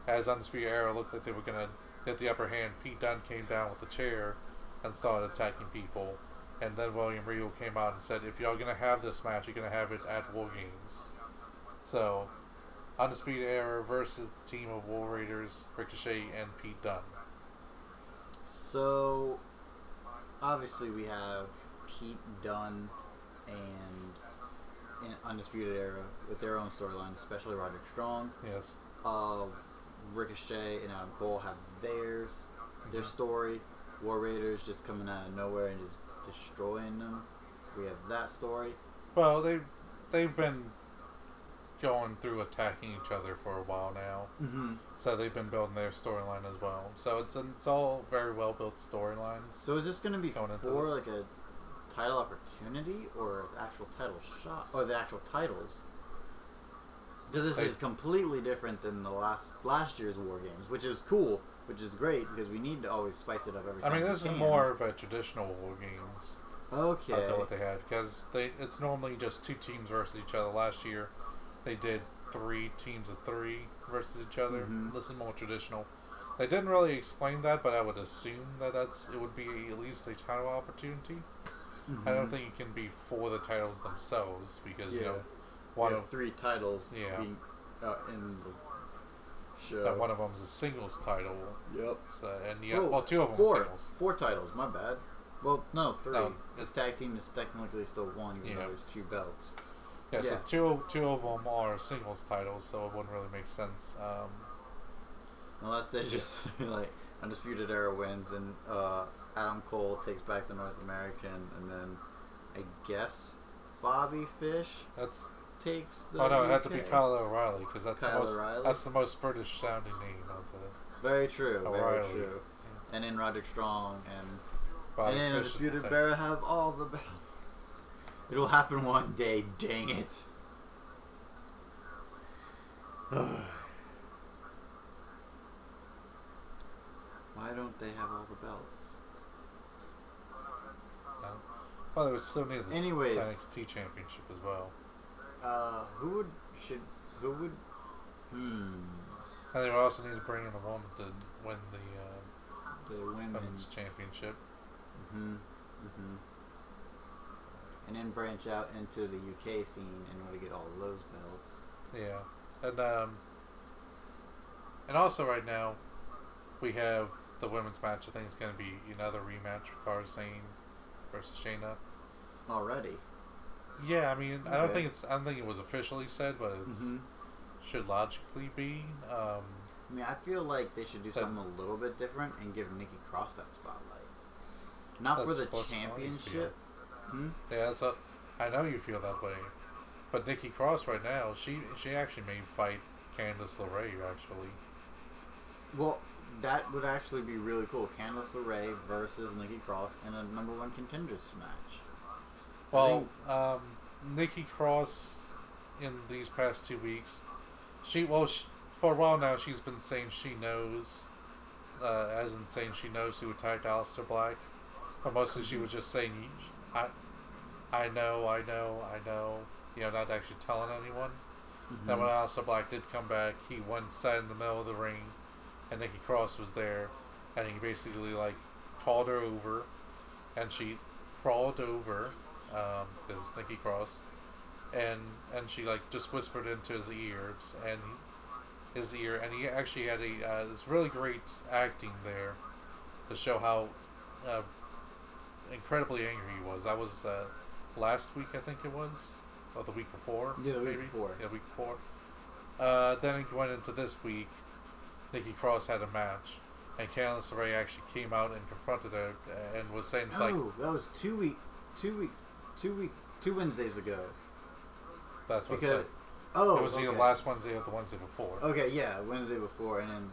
as Undisputed Era looked like they were gonna get the upper hand, Pete Dunne came down with the chair and started attacking people. And then William Regal came out and said, if y'all gonna have this match, you're gonna have it at War Games. So, Undisputed Era versus the team of War Raiders, Ricochet, and Pete Dunne. So, obviously we have Pete Dunne and Undisputed Era with their own storylines, especially Roderick Strong. Yes. Ricochet and Adam Cole have their story. War Raiders just coming out of nowhere and just destroying them. We have that story. Well, they've been going through attacking each other for a while now. Mm-hmm. So they've been building their storyline as well. So it's all very well built storylines. So is this going to be for this. like a title opportunity or an actual title shot, or the actual titles? Because this is completely different than the last year's War Games, which is cool, which is great because we need to always spice it up every time. I mean, this is more of a traditional War Games. Okay. That's what they had, because it's normally just two teams versus each other. Last year, they did 3 teams of 3 versus each other. Mm-hmm. This is more traditional. They didn't really explain that, but I would assume that it would be at least a title opportunity. Mm-hmm. I don't think it can be for the titles themselves because one of 3 titles. Yeah. Being, in the show. That one of them is a singles title. Yep. So, 2 of them are singles. 4 titles. My bad. Well, no, 3. No, this tag team is technically still 1, even though there's 2 belts. Yeah, so two of them are singles titles, so it wouldn't really make sense. Unless they just like Undisputed Era wins and Adam Cole takes back the North American, and then I guess Bobby Fish takes the. Oh no, it had UK. to be Kyle O'Reilly because that's O'Reilly? that's the most British sounding name of the. Very true. O'Reilly. Very true. Yes. And then Roderick Strong Bobby and then Fish Undisputed Era have all the belts. It'll happen one day. Dang it. Why don't they have all the belts? No. Well, they would still need the Anyways, NXT championship as well. who would? And they would also need to bring in a woman to win the women's championship. And then branch out into the UK scene in order to get all of those belts. Yeah, and also right now we have the women's match. I think it's going to be another rematch for Kairi Sane versus Shayna. Already. Yeah, I mean, Okay. I don't think it was officially said, but it should logically be. I mean, I feel like they should do something a little bit different and give Nikki Cross that spotlight. Not for the championship. Yeah, I know you feel that way. But Nikki Cross right now, she actually may fight Candice LeRae actually. Well, that would actually be really cool. Candice LeRae versus Nikki Cross in a #1 contenders match. Well, Nikki Cross in these past 2 weeks, for a while now she's been saying she knows, as in saying she knows who attacked Aleister Black, but mostly she was just saying, I know, not actually telling anyone. Then when Aleister Black did come back, he went sat in the middle of the ring, and Nikki Cross was there, and he basically called her over, and she crawled over, because Nikki Cross, and she just whispered into his ears, and he actually had this really great acting there to show how incredibly angry he was. That was last week, I think it was, or the week before. Yeah, the week before. Yeah, the week before. Then it went into this week. Nikki Cross had a match, and Candice LeRae actually came out and confronted her and was saying, that was 2 Wednesdays ago. That's what because, it said. Oh, it was either last Wednesday or the Wednesday before. Okay, yeah, Wednesday before, and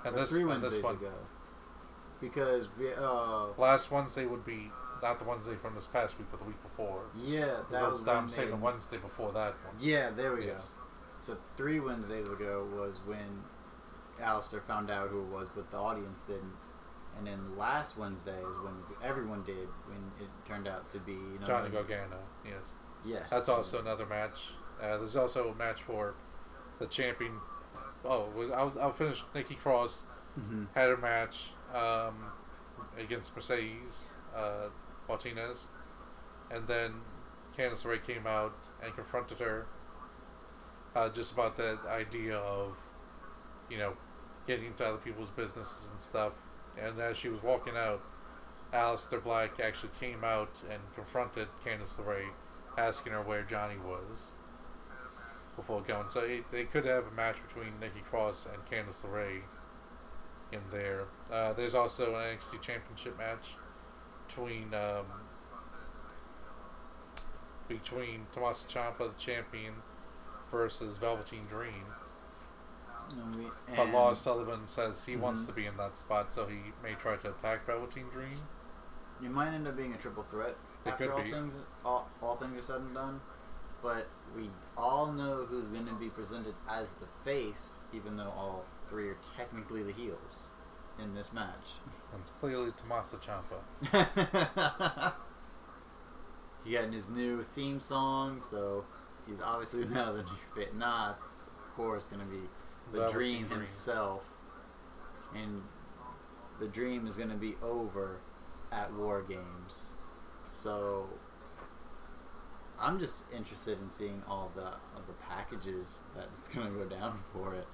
then 3 Wednesdays ago. Because last Wednesday would be not the Wednesday from this past week, but the week before. Yeah, that was. I'm saying the Wednesday before that one. Yeah, there we go. So 3 Wednesdays ago was when Aleister found out who it was, but the audience didn't. And then last Wednesday is when everyone did, when it turned out to be Johnny Gargano. Yes. Yes. That's also another match. There's also a match for the champion. Oh, I'll finish. Nikki Cross had a match against Mercedes Martinez, and then Candice LeRae came out and confronted her just about that idea of, getting into other people's businesses and stuff. And as she was walking out, Aleister Black actually came out and confronted Candice LeRae, asking her where Johnny was before going. So they could have a match between Nikki Cross and Candice LeRae in there. There's also an NXT Championship match between Tommaso Ciampa, the champion, versus Velveteen Dream. But Lars Sullivan says he wants to be in that spot, so he may try to attack Velveteen Dream. It might end up being a triple threat after all things are said and done. But we all know who's going to be presented as the face, even though all 3 are technically the heels in this match. And it's clearly Tommaso Ciampa. He got his new theme song, so he's obviously now the new face. It's of course going to be the Dream himself, and the Dream is going to be over at War Games. So I'm just interested in seeing all of the packages that's going to go down for it.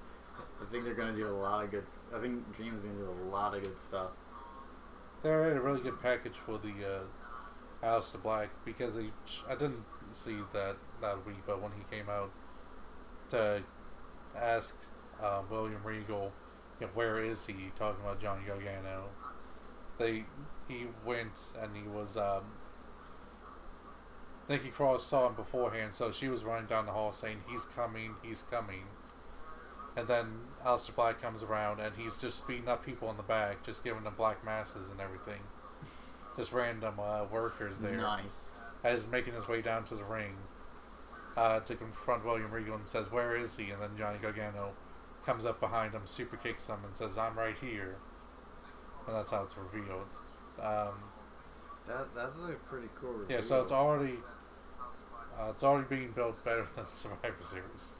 I think they're going to do a lot of good. I think Dream is going to do a lot of good stuff. They had a really good package for the Aleister Black, because I didn't see that week, but when he came out to ask William Regal, where is he, talking about Johnny Gargano, he went and he was Nikki Cross saw him beforehand, so she was running down the hall saying, he's coming, and then Aleister Black comes around and he's just beating up people in the back, just giving them black masses and everything, just random workers there. Nice. As making his way down to the ring to confront William Regal and says, where is he? And then Johnny Gargano comes up behind him, super kicks him, and says, I'm right here. And that's how it's revealed. That's a pretty cool reveal. Yeah, so it's already being built better than Survivor Series.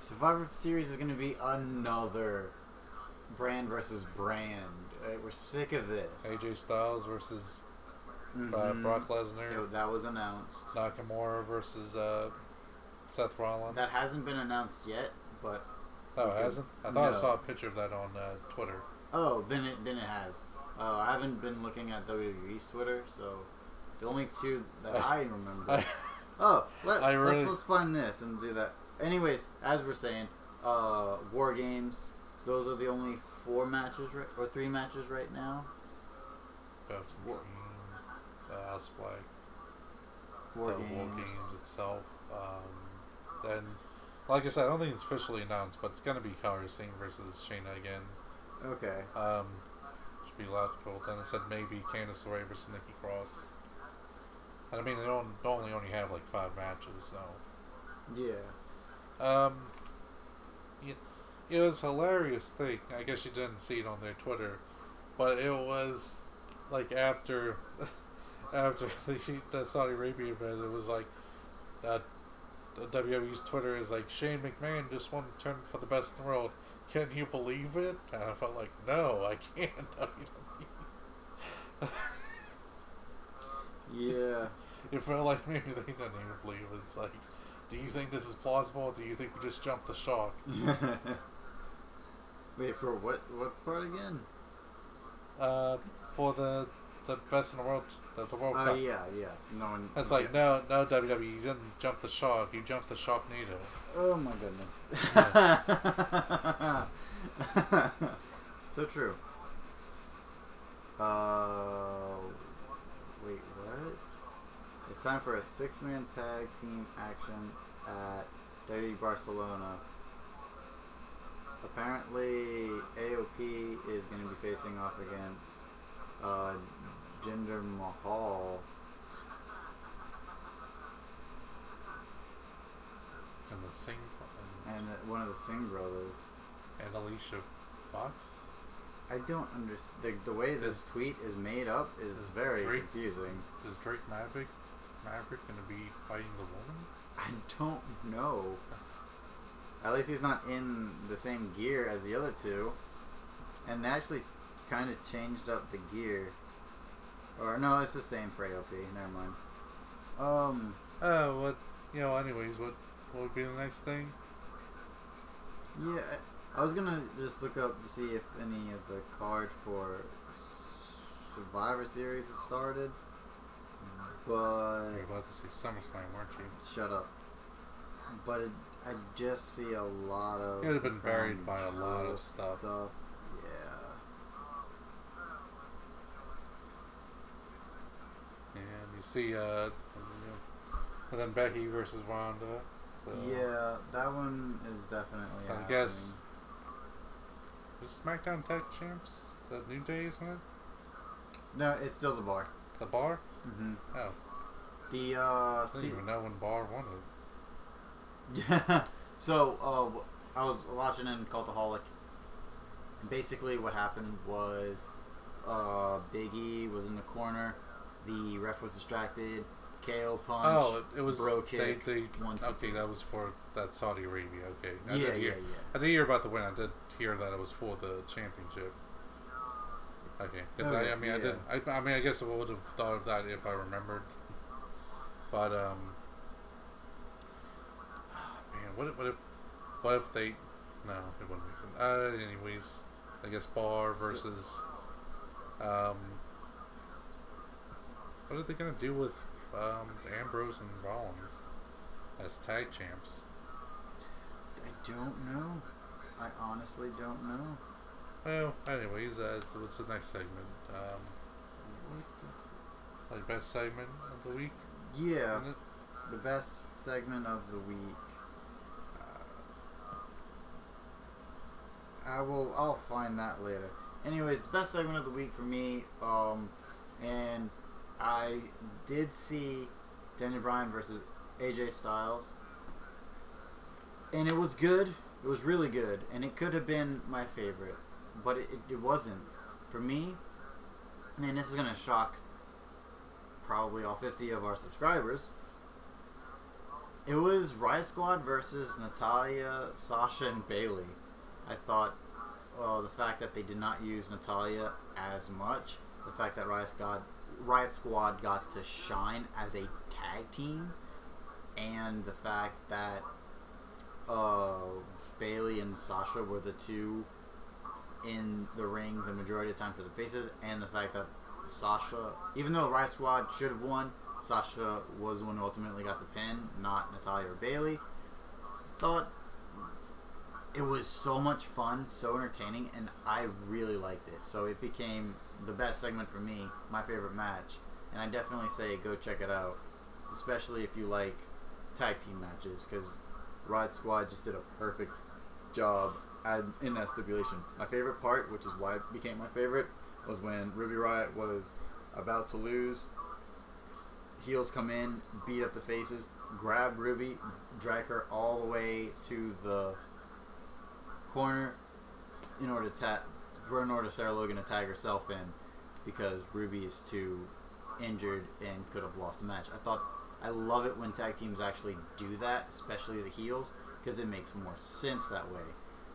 Survivor Series is going to be another brand versus brand. We're sick of this. AJ Styles versus Brock Lesnar. Yeah, that was announced. Nakamura versus Seth Rollins. That hasn't been announced yet, but... Oh, it hasn't? I thought I saw a picture of that on Twitter. Oh, then it has. I haven't been looking at WWE's Twitter, so the only 2 that I remember... let's find this and do that. Anyways, as we're saying, War Games, so those are the only 4 matches, or 3 matches right now. Aleister Black. War Games itself. Then, like I said, I don't think it's officially announced, but it's gonna be Kairi Sane versus Shayna again. Okay. Should be logical. Then it said maybe Candice LeRae versus Nikki Cross. And I mean, they only have like 5 matches, so. Yeah. It was a hilarious thing. I guess you didn't see it on their Twitter, but it was like after the Saudi Arabia event, it was like the WWE's Twitter is like, Shane McMahon just won the tournament for the best in the world. Can you believe it? And I felt like, no, I can't. WWE. Yeah. It felt like maybe they didn't even believe it. It's like, do you think this is plausible? Or do you think we just jumped the shark? Wait, for what part again? For the best in the world, the World Cup. Yeah. No one. It's like, no, WWE, you didn't jump the shark. You jumped the Sharknado. Oh my goodness. So true. Wait, what? It's time for a 6-man tag team action at WWE Barcelona. Apparently, AOP is going to be facing off against Jinder Mahal. And the Singh. And one of the Singh brothers. And Alicia Fox? I don't understand. The way this tweet is made up is very confusing. Is Drake Maverick going to be fighting the woman? I don't know. At least he's not in the same gear as the other two. And they actually kind of changed up the gear. Or, no, it's the same for AOP. Never mind. Anyways, what would be the next thing? Yeah, I was gonna just look up to see if any of the card for Survivor Series has started. But... You were about to say SummerSlam, weren't you? Shut up. But I just see a lot of... It would have been buried by a lot of stuff. Yeah. And you see, and then Becky versus Ronda. So Yeah, that one is definitely I happening. guess... Was SmackDown Tag Champs the New Day, isn't it? No, it's still the Bar. The Bar? Mm-hmm. Oh. The, I didn't even know when Bar won it. Yeah. So, I was watching in Cultaholic. Basically, what happened was, Big E was in the corner. The ref was distracted. KO punch. Oh, it was bro kick. Okay, that was for that Saudi Arabia. Okay. Yeah. I did hear about the win. I did hear that it was for the championship. Okay. I guess I would have thought of that if I remembered. But man, what if they? No, it wouldn't make sense. Anyways, I guess Bar versus what are they gonna do with Ambrose and Rollins as tag champs? I don't know. I honestly don't know. Well, anyways, so what's the next segment? Like best segment of the week? Yeah, the best segment of the week. I'll find that later. Anyways, the best segment of the week for me, and I did see Daniel Bryan versus AJ Styles, and it was good. It was really good, and it could have been my favorite, but it wasn't for me. And this is gonna shock probably all 50 of our subscribers. It was Riot Squad versus Natalya, Sasha, and Bayley. I thought, the fact that they did not use Natalya as much, the fact that Riot Squad got to shine as a tag team, and the fact that Bayley and Sasha were the two in the ring the majority of the time for the faces, and the fact that Sasha, even though Riot Squad should have won, Sasha was the one who ultimately got the pin, not Natalya or Bayley. I thought it was so much fun, so entertaining, and I really liked it. So it became the best segment for me, my favorite match, and I definitely say go check it out. especially if you like tag team matches, because Riot Squad just did a perfect job in that stipulation. My favorite part, which is why it became my favorite, was when Ruby Riot was about to lose. Heels come in, beat up the faces, grab Ruby, drag her all the way to the corner in order to Sarah Logan to tag herself in, because Ruby is too injured and could have lost the match. I love it when tag teams actually do that, especially the heels, because it makes more sense that way.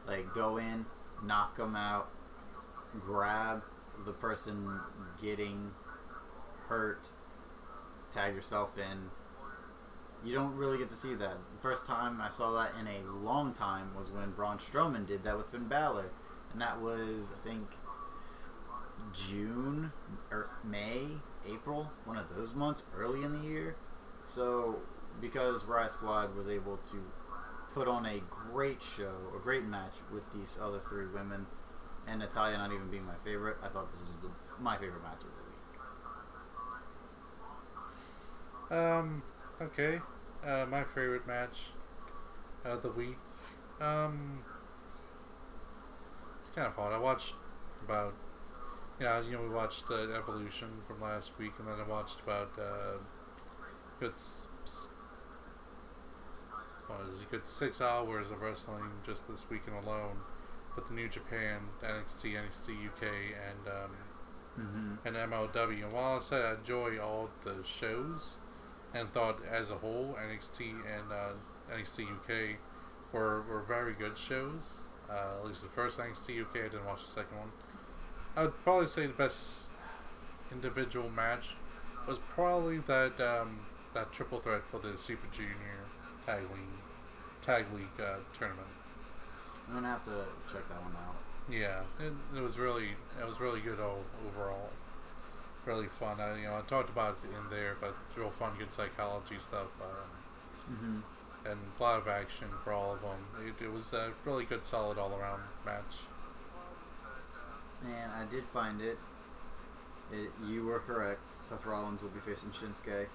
Like, go in, knock them out, grab the person getting hurt, tag yourself in. You don't really get to see that. The first time I saw that in a long time was when Braun Strowman did that with Finn Balor. And that was, I think, June or May, April, one of those months early in the year. So, because Riot Squad was able to put on a great show, a great match with these other three women, and Natalya not even being my favorite, I thought this was my favorite match of the week. Okay. My favorite match of the week. It's kind of hard. I watched about, we watched Evolution from last week, and then I watched about good 6 hours of wrestling just this weekend alone with the New Japan, NXT, NXT UK, and MLW. And while I said I enjoy all the shows, and thought as a whole NXT and NXT UK were very good shows. At least the first NXT UK, I didn't watch the second one. I would probably say the best individual match was probably that triple threat for the Super Junior Tag League tournament. I'm gonna have to check that one out. Yeah, it was really good overall. Really fun. I talked about it in there, but it's real fun, good psychology stuff, and a lot of action for all of them. It was a really good, solid all-around match. And I did find it. You were correct. Seth Rollins will be facing Shinsuke.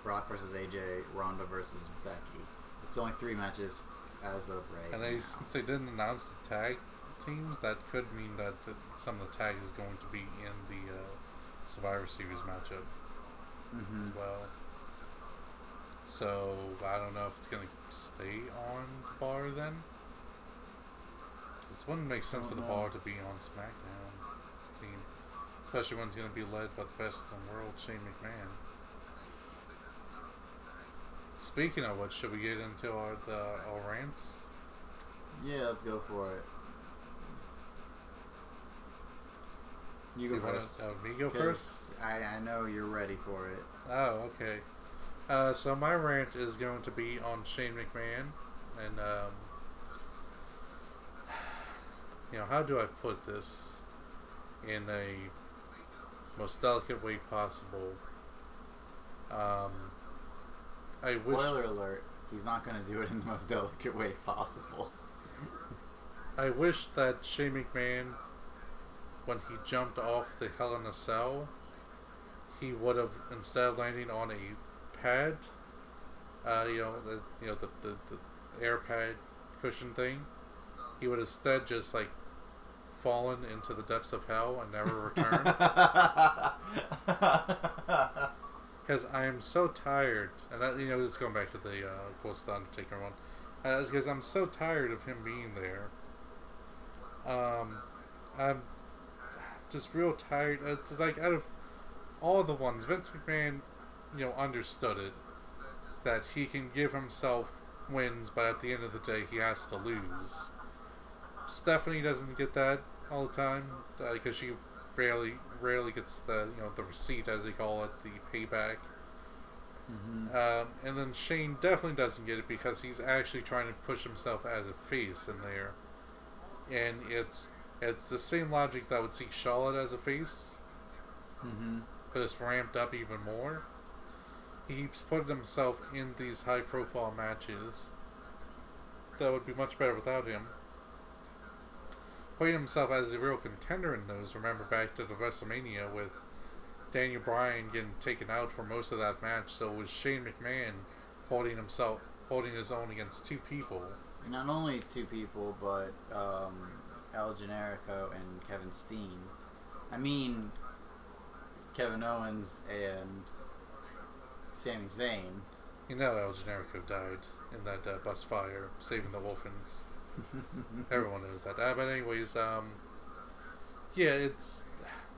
Brock versus AJ. Ronda versus Becky. It's only 3 matches as of right now. Since they didn't announce the tag teams, that could mean that some of the tag is going to be in the Survivor Series matchup as well. So I don't know if it's going to stay on the bar then. This wouldn't make sense for the bar to be on SmackDown, this team, especially when it's going to be led by the best in the world, Shane McMahon. Speaking of which, should we get into our rants? Yeah, let's go for it. You go first. Me go first? I know you're ready for it. Oh, okay. So my rant is going to be on Shane McMahon, and how do I put this in a most delicate way possible? Spoiler alert, he's not going to do it in the most delicate way possible. I wish that Shane McMahon, when he jumped off the Hell in a Cell, he would have, instead of landing on a pad, the air pad cushion thing, he would instead just fallen into the depths of hell and never returned. Because I am so tired, and this is going back to the of course the Undertaker one. Because I'm so tired of him being there. I'm just real tired. It's like out of all the ones, Vince McMahon, understood it, that he can give himself wins, but at the end of the day, he has to lose. Stephanie doesn't get that all the time, because she rarely gets the the receipt, as they call it, the payback. And then Shane definitely doesn't get it because he's actually trying to push himself as a face in there, and it's the same logic that would see Charlotte as a face, but it's ramped up even more. He's putting himself in these high-profile matches that would be much better without him. Putting himself as a real contender in those. Remember back to the WrestleMania with Daniel Bryan getting taken out for most of that match, so it was Shane McMahon holding his own against two people. Not only two people, but El Generico and Kevin Steen. I mean, Kevin Owens and Sami Zayn. You know El Generico died in that bus fire, saving the Wolfens. Everyone knows that. But anyways, yeah, it's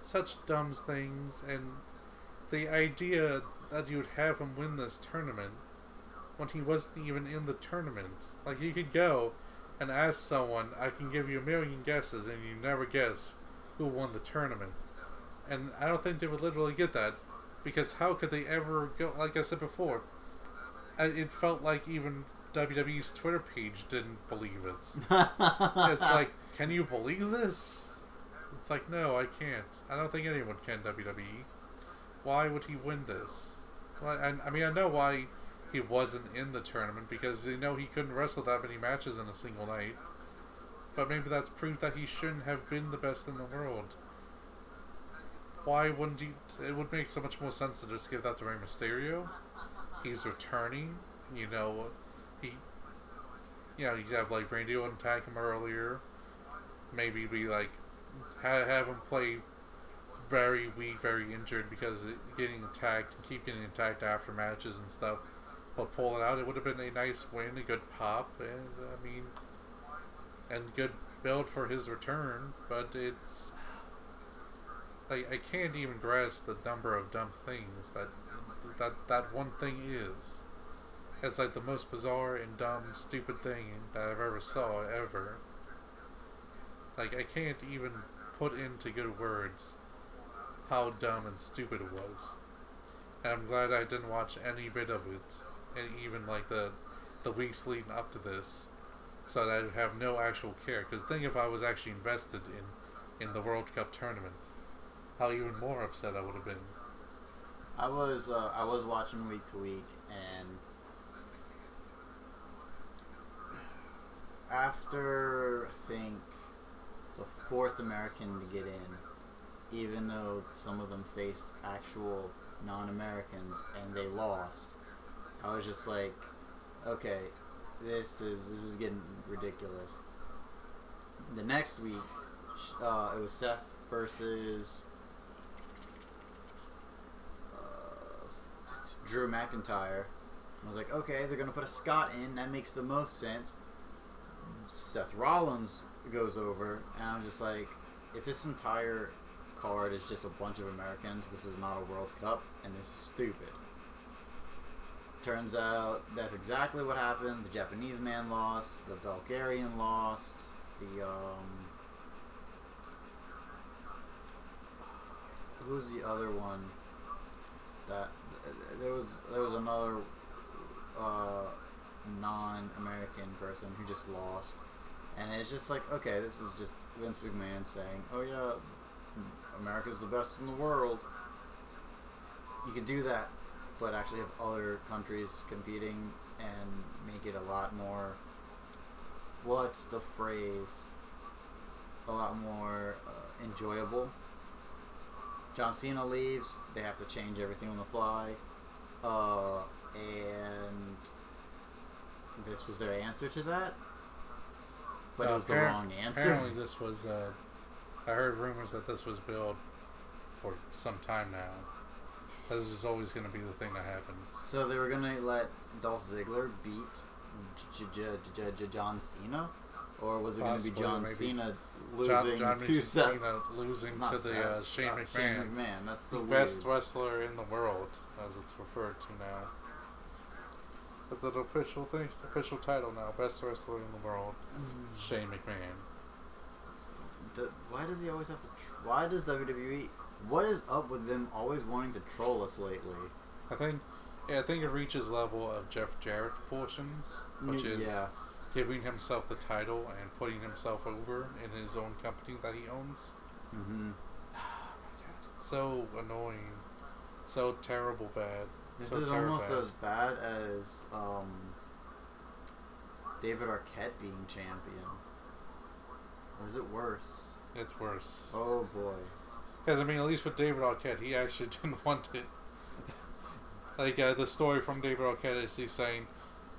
such dumb things, and the idea that you would have him win this tournament when he wasn't even in the tournament. Like, you could go and ask someone, I can give you a million guesses, and you never guess who won the tournament. And I don't think they would literally get that, because how could they ever go, like I said before, it felt like even WWE's Twitter page didn't believe it. It's like, can you believe this? It's like, no, I can't. I don't think anyone can, WWE. Why would he win this? Well, I mean, I know why he wasn't in the tournament, because they know he couldn't wrestle that many matches in a single night. But maybe that's proof that he shouldn't have been the best in the world. Why wouldn't you? It would make so much more sense to just give that to Rey Mysterio. He's returning, you know. You have like Randy Orton tag him earlier. Maybe be like, have him play very weak, very injured, because getting attacked and keep getting attacked after matches and stuff. But pull it out, it would have been a nice win, a good pop, and and good build for his return. But it's like, I can't even grasp the number of dumb things that one thing is. It's like the most bizarre and dumb, stupid thing that I've ever saw, ever. Like, I can't even put into good words how dumb and stupid it was. And I'm glad I didn't watch any bit of it, and even like the weeks leading up to this, so that I would have no actual care. Because think if I was actually invested in the World Cup tournament, how even more upset I would have been. I was watching week to week, and after, I think, the fourth American to get in, even though some of them faced actual non-Americans and they lost, I was just like, okay, this is getting ridiculous. The next week, it was Seth versus Drew McIntyre. I was like, okay, they're gonna put a Scot in. That makes the most sense. Seth Rollins goes over, and I'm just like, if this entire card is just a bunch of Americans, this is not a World Cup, and this is stupid. Turns out that's exactly what happened. The Japanese man lost, the Bulgarian lost, who's the other one? That there was another non-American person who just lost, and it's just like, okay, this is just Vince McMahon saying, oh yeah, America's the best in the world. You could do that, but actually have other countries competing and make it a lot more, what's the phrase, a lot more enjoyable. John Cena leaves, they have to change everything on the fly, and this was their answer to that, but it was the wrong answer. Apparently this was, I heard rumors that this was billed for some time now. This was always going to be the thing that happens. So they were going to let Dolph Ziggler beat John Cena? Or was it going to be John Cena losing to Cena losing to the Shane McMahon. Shane McMahon. That's the best wrestler in the world, as it's referred to now. It's an official thing, official title now. Best wrestler in the world, Shane McMahon. Why does he always have to? Why does WWE? What is up with them always wanting to troll us lately? I think it reaches level of Jeff Jarrett proportions, which is giving himself the title and putting himself over in his own company that he owns. Mm-hmm. Oh my god, it's so annoying, so terrible bad. This is almost as bad as David Arquette being champion. Or is it worse? It's worse. Oh boy. Because, I mean, at least with David Arquette, he actually didn't want it. Like, the story from David Arquette is he's saying,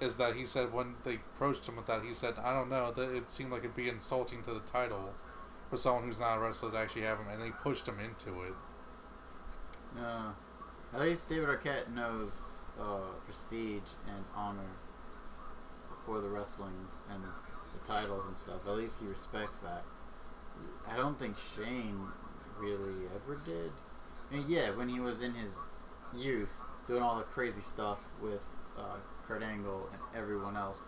is that he said when they approached him with that, he said, I don't know, that it seemed like it'd be insulting to the title for someone who's not a wrestler to actually have him, and they pushed him into it. At least David Arquette knows prestige and honor for the wrestlings and the titles and stuff. At least he respects that. I don't think Shane really ever did. I mean, yeah, when he was in his youth doing all the crazy stuff with Kurt Angle and everyone else,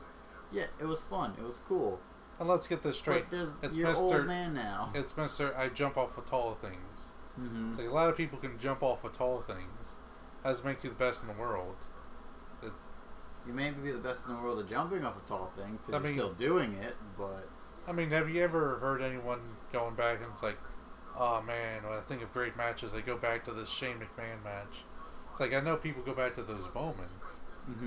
yeah, it was fun. It was cool. And let's get this straight. It's you're Mr. old man now. It's Mr. I jump off of tall things. Mm-hmm. So a lot of people can jump off of tall things. That doesn't make you the best in the world. You may be the best in the world at jumping off a tall thing because you're still doing it, but... I mean, have you ever heard anyone going back and it's like, oh man, when I think of great matches, I go back to this Shane McMahon match. It's like, I know people go back to those moments,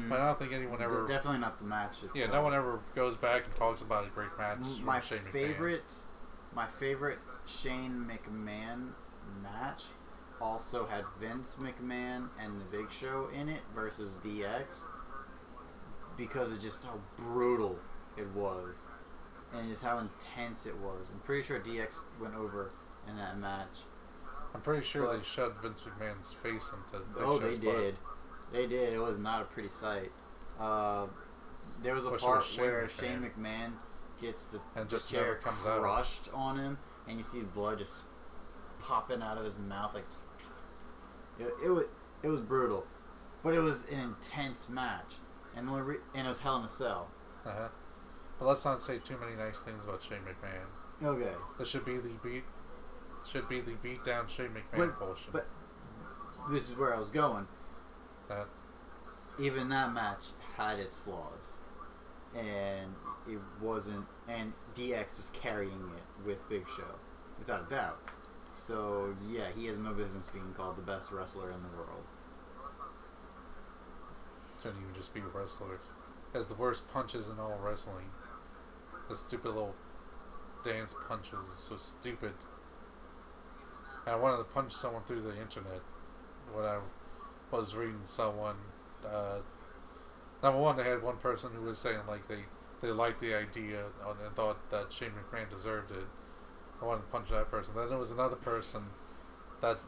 but I don't think anyone ever... Definitely not the match itself. Yeah, no one ever goes back and talks about a great match from Shane McMahon. My favorite Shane McMahon match also had Vince McMahon and the Big Show in it versus DX, because of just how brutal it was and just how intense it was. I'm pretty sure DX went over in that match. I'm pretty sure they shoved Vince McMahon's face into Big Show's they did. They did. It was not a pretty sight. There was a part where Shane McMahon gets the chair crushed on him, and you see blood just popping out of his mouth. Like it was brutal, but it was an intense match, and it was Hell in a Cell. But let's not say too many nice things about Shane McMahon. Okay. This should be the beat down Shane McMahon portion. But this is where I was going. Even that match had its flaws, and it wasn't. And DX was carrying it with Big Show, without a doubt. So yeah, he has no business being called the best wrestler in the world. Shouldn't even just be a wrestler. Has the worst punches in all wrestling. The stupid little dance punches is so stupid. And I wanted to punch someone through the internet when I was reading someone. Number one, they had one person who was saying like they liked the idea and thought that Shane McMahon deserved it. I wanted to punch that person. Then there was another person that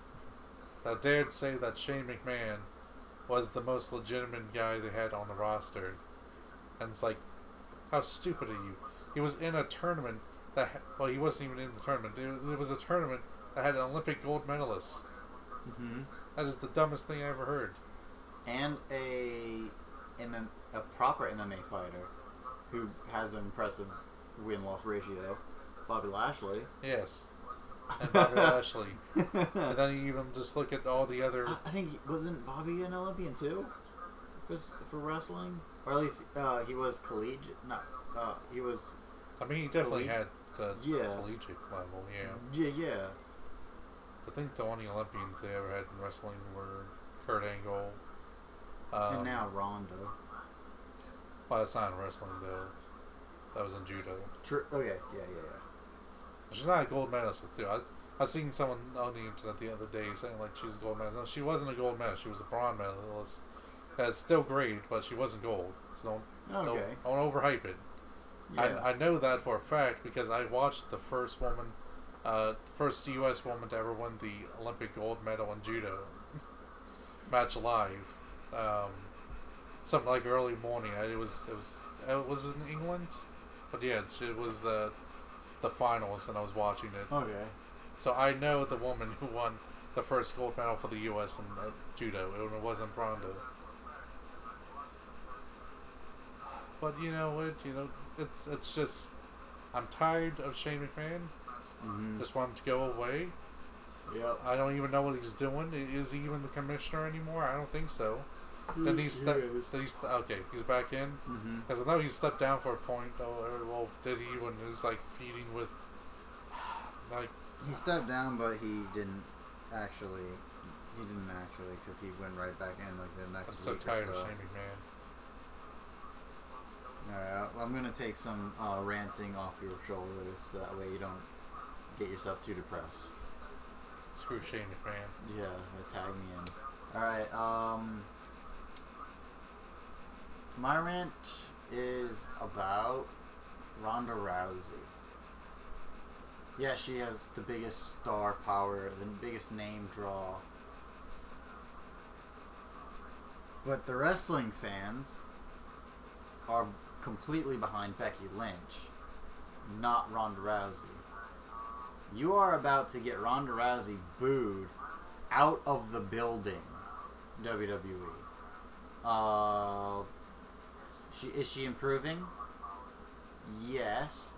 dared say that Shane McMahon was the most legitimate guy they had on the roster. And it's like, how stupid are you? He was in a tournament well, he wasn't even in the tournament. There was a tournament that had an Olympic gold medalist. Mm-hmm. That is the dumbest thing I ever heard. And a proper MMA fighter who has an impressive win-loss ratio, Bobby Lashley. Yes. And Bobby Lashley. And then you even just look at all the other... I think, wasn't Bobby an Olympian too? For wrestling? Or at least he was collegiate. He was... I mean, he definitely had the collegiate level, yeah. Yeah. I think the only Olympians they ever had in wrestling were Kurt Angle. And now Ronda. Well, that's not in wrestling, though. That was in judo. True. Okay, yeah. She's not a gold medalist, too. I seen someone on the internet the other day saying, like, she's a gold medalist. No, she wasn't a gold medalist. She was a bronze medalist. That's still great, but she wasn't gold. So don't overhype it. Yeah. I know that for a fact because I watched the first U.S. woman to ever win the Olympic gold medal in judo match live. Something like early morning. It was in England, but yeah, it was the finals, and I was watching it. Okay. So I know the woman who won the first gold medal for the U.S. in judo. It wasn't Ronda. But you know what? It's just I'm tired of Shane McMahon. Mm-hmm. Just want him to go away. Yep. I don't even know what he's doing. Is he even the commissioner anymore? I don't think so. Then he's okay. He's back in because I know he stepped down for a point. Well, did he when he was like feeding with like? He stepped down, but he didn't actually because he went right back in like the next week. I'm so tired of Shane McMahon. Alright, I'm going to take some ranting off your shoulders so that way you don't get yourself too depressed. Screw Shane McMahon. Yeah, tag me in. Alright, my rant is about Ronda Rousey. Yeah, she has the biggest star power, the biggest name draw. But the wrestling fans are completely behind Becky Lynch, not Ronda Rousey. You are about to get Ronda Rousey booed out of the building, WWE. Is she improving? Yes.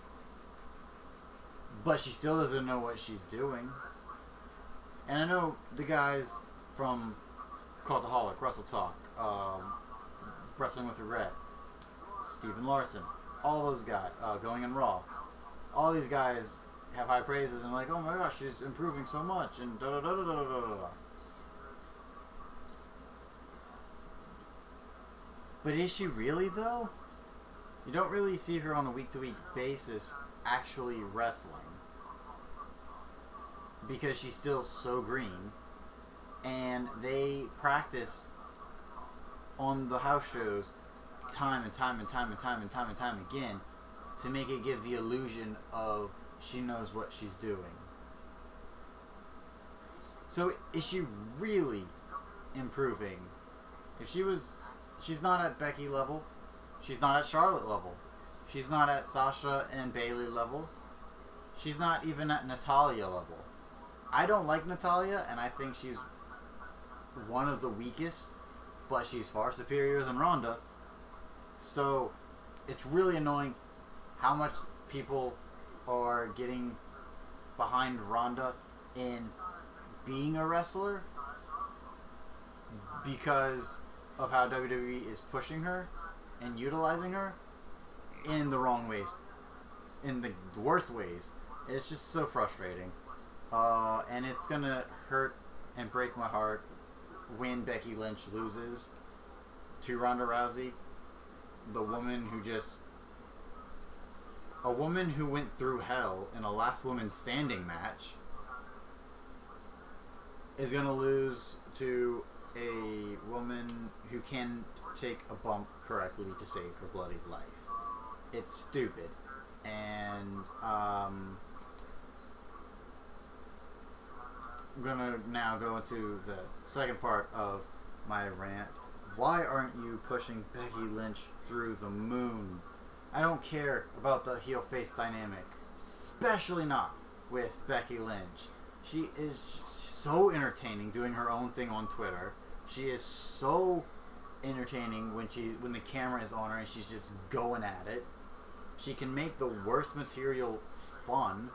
But she still doesn't know what she's doing. And I know the guys from Cultaholic, Russell Talk, Wrestling with Regret, Steven Larson, all those guys, Going in Raw, all these guys have high praises and like, oh my gosh, she's improving so much, and da da da da da da da. But is she really though? You don't really see her on a week-to-week basis actually wrestling because she's still so green, and they practice on the house shows time and time again to make it give the illusion of she knows what she's doing. So is she really improving? If she's not at Becky level, she's not at Charlotte level, she's not at Sasha and Bayley level, she's not even at Natalya level. I don't like Natalya, and I think she's one of the weakest, but she's far superior than Ronda. So it's really annoying how much people are getting behind Ronda in being a wrestler because of how WWE is pushing her and utilizing her in the wrong ways, in the worst ways. It's just so frustrating, and it's gonna hurt and break my heart when Becky Lynch loses to Ronda Rousey, the woman who a woman who went through hell in a last woman standing match is gonna lose to a woman who can take a bump correctly to save her bloody life. It's stupid. And I'm gonna now go into the second part of my rant. Why aren't you pushing Becky Lynch through the moon? I don't care about the heel-face dynamic, especially not with Becky Lynch. She is so entertaining doing her own thing on Twitter. She is so entertaining when the camera is on her and she's just going at it. She can make the worst material fun,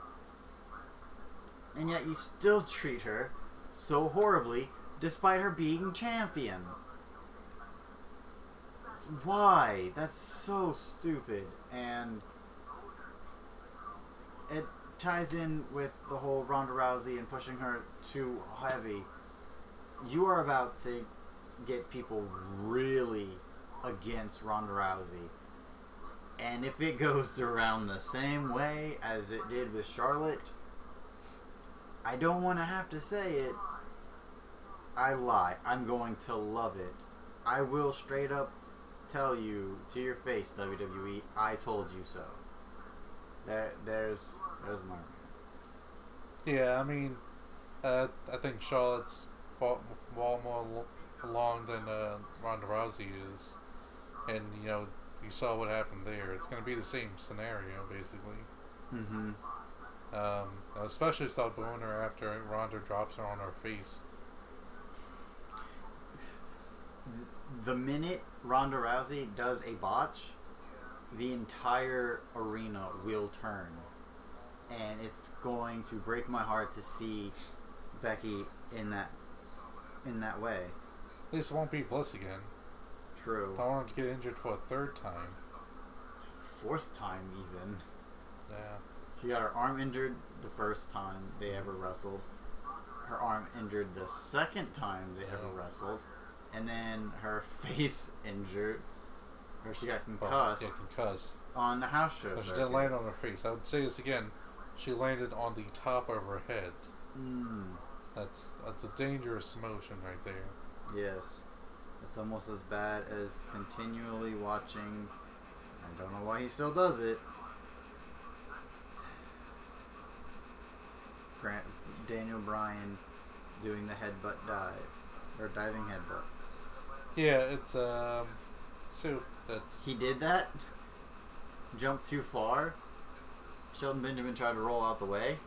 and yet you still treat her so horribly despite her being champion. Why? That's so stupid, and it ties in with the whole Ronda Rousey and pushing her too heavy. You are about to get people really against Ronda Rousey, and if it goes around the same way as it did with Charlotte, I don't want to have to say it. I lie. I'm going to love it. I will straight up tell you to your face, WWE, I told you so. There's my... Yeah, I mean, I think Charlotte's far more along than Ronda Rousey is, and you saw what happened there. It's going to be the same scenario, basically. Mm-hmm. Especially start booing her after Ronda drops her on her face. The minute Ronda Rousey does a botch, the entire arena will turn, and it's going to break my heart to see Becky in that way. At least it won't be Bliss again. True. I don't want her to get injured for a third time. Fourth time even. Yeah. She got her arm injured the first time they ever wrestled. Her arm injured the second time they ever wrestled. And then her face injured, or she got concussed, on the house show. She didn't land on her face. I would say this again. She landed on the top of her head. That's a dangerous motion right there. Yes. It's almost as bad as continually watching. I don't know why he still does it. Daniel Bryan doing the headbutt dive or diving headbutt. Yeah, it's so that's He did that. Jumped too far. Shelton Benjamin tried to roll out the way.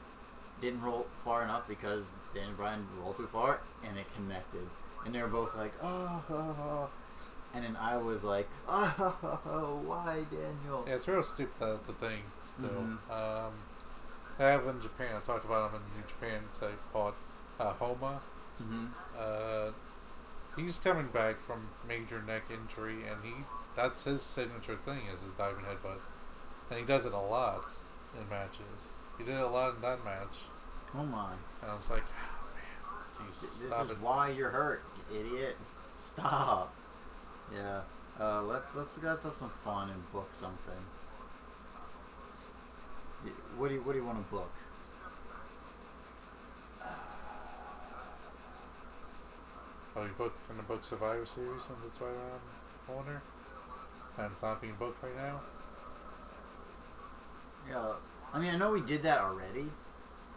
Didn't roll far enough because Daniel Bryan rolled too far and it connected. And they were both like, oh. And then I was like, oh, why, Daniel? yeah, it's real stupid that it's a thing still. Mm-hmm. I have in Japan. I talked about him in New Japan. So called Homa. Mm-hmm. He's coming back from major neck injury, and that's his signature thing is his diving headbutt, and he does it a lot in matches. He did it a lot in that match. Oh my! And I was like, oh, man, geez, This is why you're hurt, you idiot. Stop. Yeah. Let's have some fun and book something. What do you want to book? Oh, you booked in the book Survivor Series since it's right around the corner, and it's not being booked right now. Yeah. I mean, I know we did that already.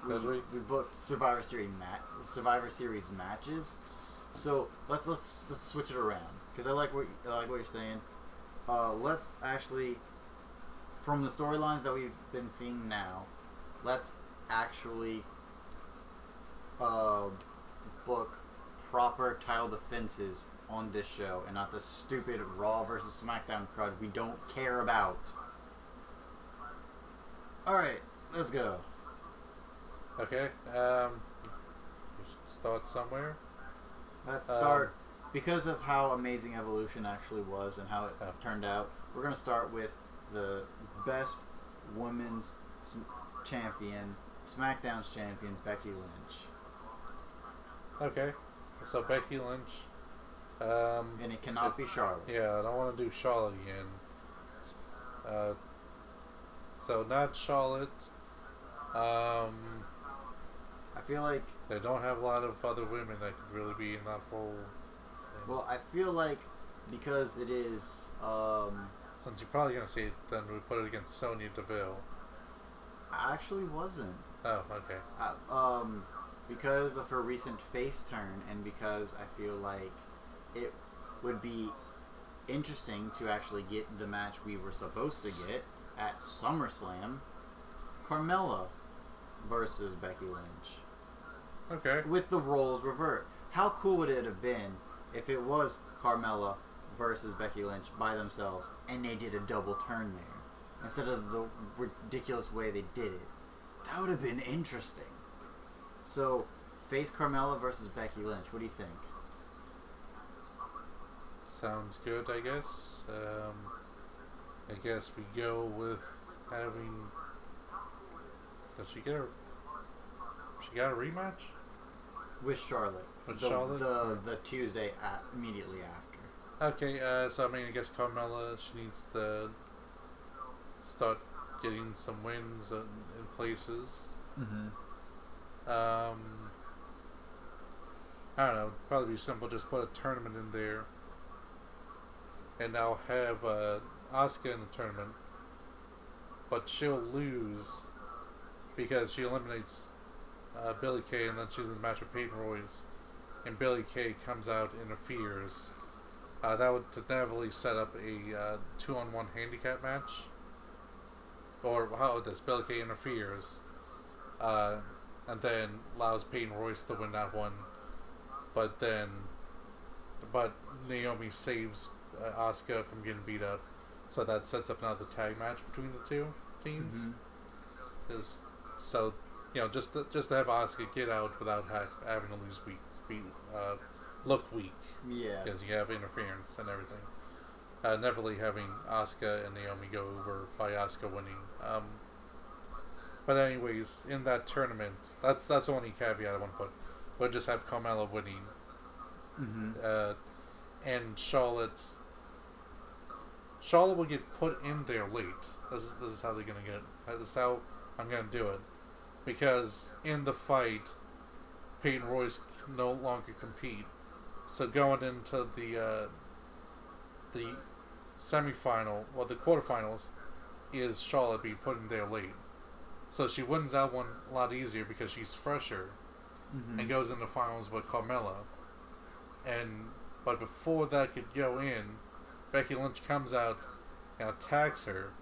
Did we? We booked Survivor Series matches. So let's switch it around because I like what you're saying. Let's actually, from the storylines that we've been seeing now, let's actually book proper title defenses on this show and not the stupid Raw versus SmackDown crud we don't care about. Alright, let's go. Okay, we should start somewhere. Let's start, because of how amazing Evolution actually was and how it turned out, we're going to start with the best women's champion, SmackDown's champion, Becky Lynch. Okay, so Becky Lynch. And it cannot be Charlotte. Yeah, I don't want to do Charlotte again. So not Charlotte. I feel like they don't have a lot of other women that could really be in that whole thing. Well, I feel like because it is since you're probably gonna see it, then we put it against Sonya Deville. I actually wasn't. Oh, okay. Because of her recent face turn, and because I feel like it would be interesting to actually get the match we were supposed to get at SummerSlam, Carmella versus Becky Lynch. Okay. With the roles revert. How cool would it have been if it was Carmella versus Becky Lynch by themselves and they did a double turn there instead of the ridiculous way they did it? That would have been interesting. So, face Carmella versus Becky Lynch. What do you think? Sounds good, I guess. I guess we go with having. Does she get a? She got a rematch with Charlotte. Charlotte. The Tuesday immediately after. Okay. So I mean, I guess Carmella, she needs to start getting some wins in places. Mm-hmm. I don't know. Probably be simple. Just put a tournament in there, and I'll have Asuka in the tournament, but she'll lose because she eliminates Billie Kay, and then she's in the match with Peyton Royce, and Billie Kay comes out, interferes. That would definitely set up a 2-on-1 handicap match. Or how about this? Billie Kay interferes, and then allows Peyton Royce to win that one. But Naomi saves Asuka from getting beat up, so that sets up another tag match between the two teams. So just to have Asuka get out without having to lose look weak. Yeah. Because you have interference and everything. Never really having Asuka and Naomi go over by Asuka winning. But anyways, in that tournament, that's the only caveat I want to put. We'll just have Carmella winning. Mm-hmm. And Charlotte will get put in there late. This is how they're gonna get it. This is how I'm gonna do it. Because in the fight, Peyton Royce no longer compete. So going into the semifinal, well, the quarterfinals, is Charlotte being put in there late. So she wins that one a lot easier because she's fresher and goes into finals with Carmella. But before that could go in, Becky Lynch comes out and attacks her,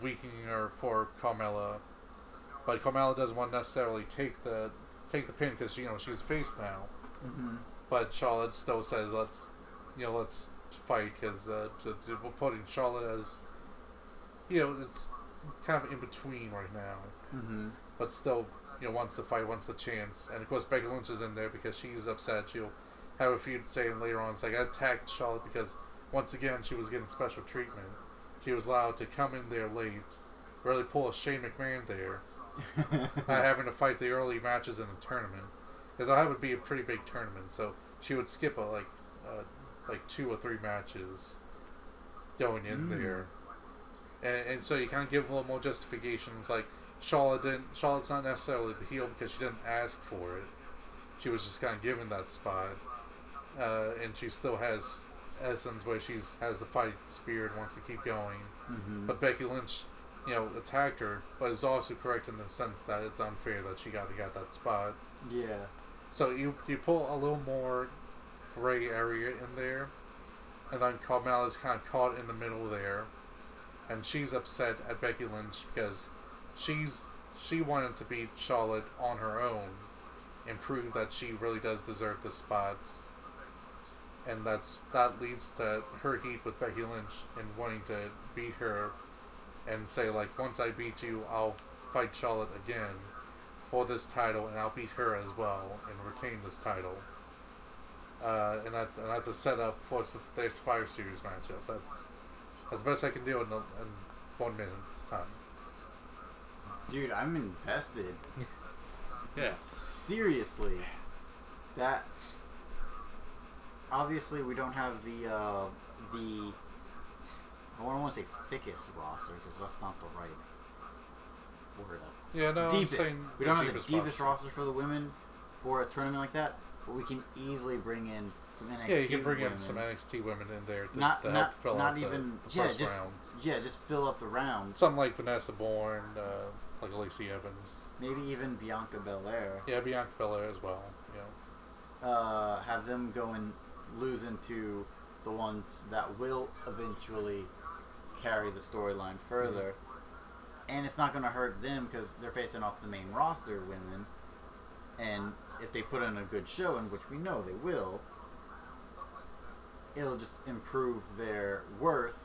weakening her for Carmella. But Carmella doesn't want to necessarily take the pin because she's face now. But Charlotte still says let's fight because we're putting Charlotte as it's kind of in between right now. But still wants to fight, wants the chance, and of course Becky Lynch is in there because she's upset. She'll have a feud saying later on, it's like I attacked Charlotte because once again she was getting special treatment. She was allowed to come in there late, really pull a Shane McMahon there, not having to fight the early matches in the tournament, because I have it be a pretty big tournament, so she would skip like 2 or 3 matches going in there, and so you kind of give a little more justifications. Like Charlotte's not necessarily the heel because she didn't ask for it; she was just kind of given that spot, and she still has essence where she has the fight spirit, wants to keep going. But Becky Lynch, attacked her, but is also correct in the sense that it's unfair that she got that spot. Yeah. So you pull a little more gray area in there, and then Carmella is kind of caught in the middle there, and she's upset at Becky Lynch because she wanted to beat Charlotte on her own and prove that she really does deserve the spot. And that leads to her heat with Becky Lynch and wanting to beat her and say, like, once I beat you, I'll fight Charlotte again for this title, and I'll beat her as well and retain this title. And that's a setup for their Survivor Series matchup. That's the best I can do in 1 minute's time. Dude, I'm invested. Yeah. Seriously. That... Obviously, we don't have the I don't want to say thickest roster because that's not the right word. Yeah, no, deepest. I'm saying We don't have the deepest roster for the women for a tournament like that, but we can easily bring in some NXT. Yeah, you can bring women. in some NXT women in there to not help fill not out even the first round. just fill up the round. Something like Vanessa Bourne, like Lacey Evans. Maybe even Bianca Belair. Yeah, Bianca Belair as well. Yeah. Have them go and lose into the ones that will eventually carry the storyline further. And it's not going to hurt them because they're facing off the main roster women. And if they put in a good show, in which we know they will, it'll just improve their worth.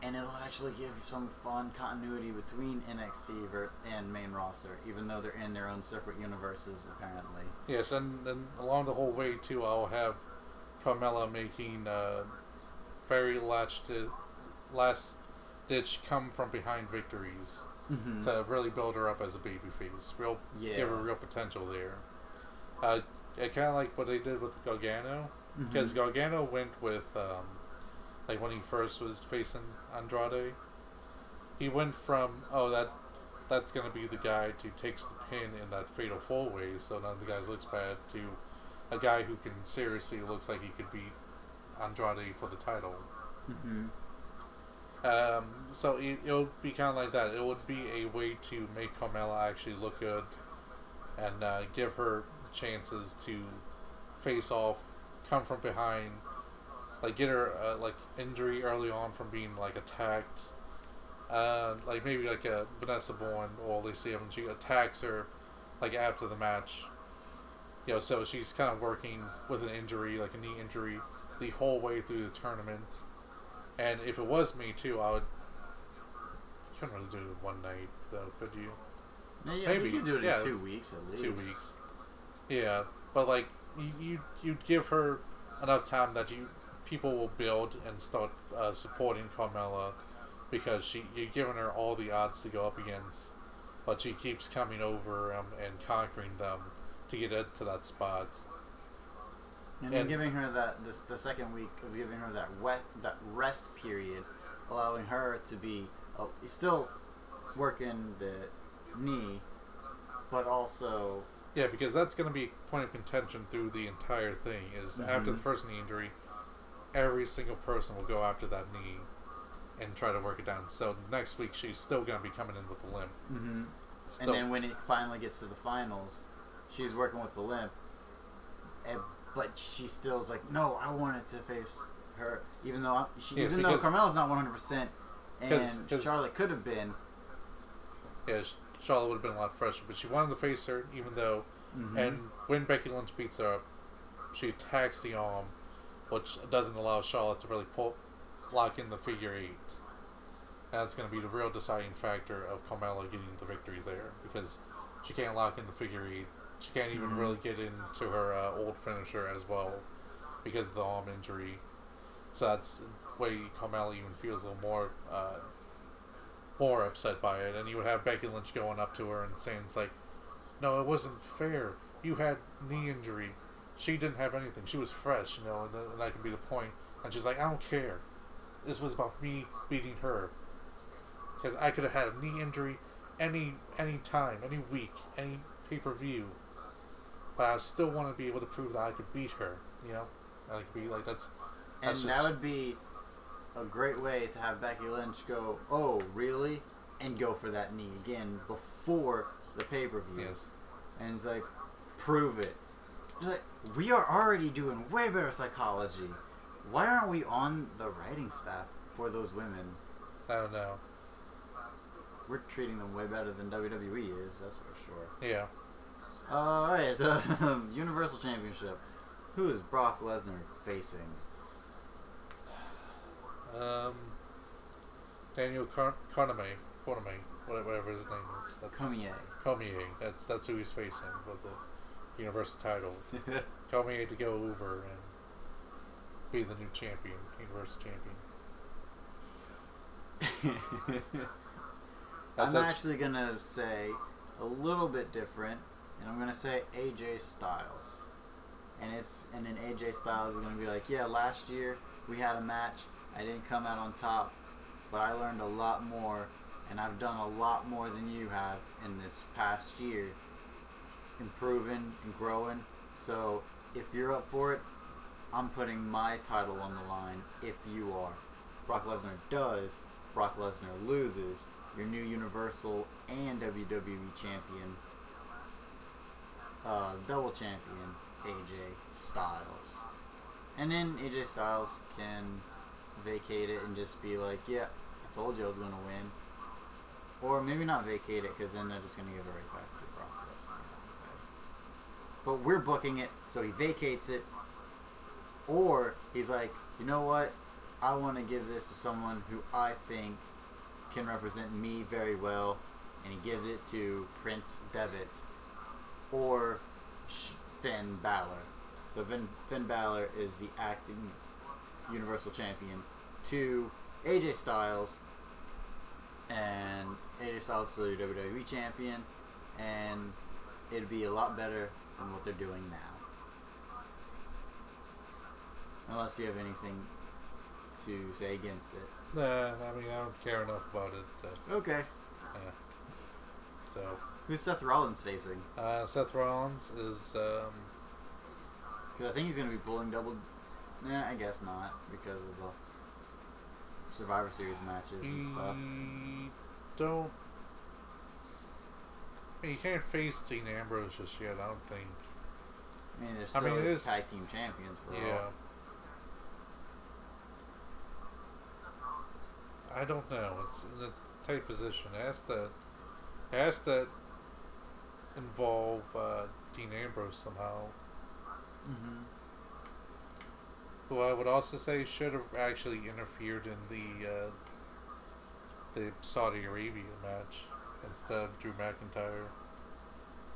And it'll actually give some fun continuity between NXT and main roster, even though they're in their own separate universes, apparently. Yes, and along the whole way, too, I'll have Carmella making very last-ditch come-from-behind victories to really build her up as a babyface. Give her real potential there. I kind of like what they did with Gargano, because Gargano went with, like when he first was facing Andrade, he went from, that's going to be the guy who takes the pin in that fatal 4-way, so none of the guys looks bad, to a guy who can seriously looks like he could beat Andrade for the title. So it would be kind of like that. It would be a way to make Carmella actually look good and give her chances to face off, come from behind, like get her like injury early on from being like attacked. Like maybe like a Vanessa Bourne or Lacey Evans, she attacks her like after the match. So she's kind of working with an injury, like a knee injury, the whole way through the tournament. And if it was me too, I would. You couldn't really do it one night, though, could you? Yeah, maybe you could do it in 2 weeks at least. 2 weeks. Yeah, but like you'd give her enough time that people will build and start supporting Carmella, because you're giving her all the odds to go up against, but she keeps coming over and conquering them to get into that spot. And then giving her the second week of giving her that rest period, allowing her to be still working the knee, but also Yeah, because that's going to be a point of contention through the entire thing. Is after the first knee injury, every single person will go after that knee and try to work it down. So next week she's still going to be coming in with a limp. Mm-hmm. And then when it finally gets to the finals, she's working with the limp, but she still's like, no, I wanted to face her, even though Carmella's not 100%, and Charlotte could have been. Yeah, Charlotte would have been a lot fresher, but she wanted to face her, even though. And when Becky Lynch beats her up, she attacks the arm, which doesn't allow Charlotte to really lock in the figure 8. And that's going to be the real deciding factor of Carmella getting the victory there, because she can't lock in the figure 8. She can't even really get into her old finisher as well because of the arm injury. So that's the way Carmella even feels a little more upset by it. And you would have Becky Lynch going up to her and saying, it's like, no, it wasn't fair. You had knee injury. She didn't have anything. She was fresh, and that could be the point. And she's like, I don't care. This was about me beating her. Because I could have had a knee injury any time, any week, any pay-per-view. But I still want to be able to prove that I could beat her, I could be like, that's that would be a great way to have Becky Lynch go, oh, really? And go for that knee again before the pay-per-view. Yes. And it's like, prove it. It's like, we are already doing way better psychology. Why aren't we on the writing staff for those women? I don't know. We're treating them way better than WWE is, that's for sure. Yeah. Alright, so Universal Championship. Who is Brock Lesnar facing? Daniel Cormier, whatever his name is. That's Cormier. That's who he's facing for the Universal title. Cormier to go over and be the new champion, Universal champion. I'm actually gonna say a little bit different, and I'm gonna say AJ Styles. And then AJ Styles is gonna be like, yeah, last year we had a match. I didn't come out on top, but I learned a lot more, and I've done a lot more than you have in this past year, improving and growing. So if you're up for it, I'm putting my title on the line if you are. Brock Lesnar does. Brock Lesnar loses. Your new Universal and WWE champion, double champion, AJ Styles. And then AJ Styles can vacate it and just be like, yeah, I told you I was going to win. Or maybe not vacate it, because then they're just going to give it right back to Brock Lesnar. But we're booking it, so he vacates it. Or he's like, you know what? I want to give this to someone who I think can represent me very well, and he gives it to Prince Devitt or Finn Balor. So Finn Balor is the acting Universal Champion to AJ Styles, and AJ Styles is the WWE Champion, and it'd be a lot better than what they're doing now. Unless you have anything to say against it. Nah, I mean, I don't care enough about it. Okay. Yeah. So. Who's Seth Rollins facing? Seth Rollins is. Because I think he's going to be pulling double. Nah, I guess not, because of the Survivor Series matches and stuff. Don't. I mean, you can't face Dean Ambrose just yet, I don't think. I mean, they're still tag team champions for all. I don't know. It's in a tight position. It has to involve Dean Ambrose somehow. Mm-hmm. Who I would also say should have actually interfered in the Saudi Arabia match instead of Drew McIntyre.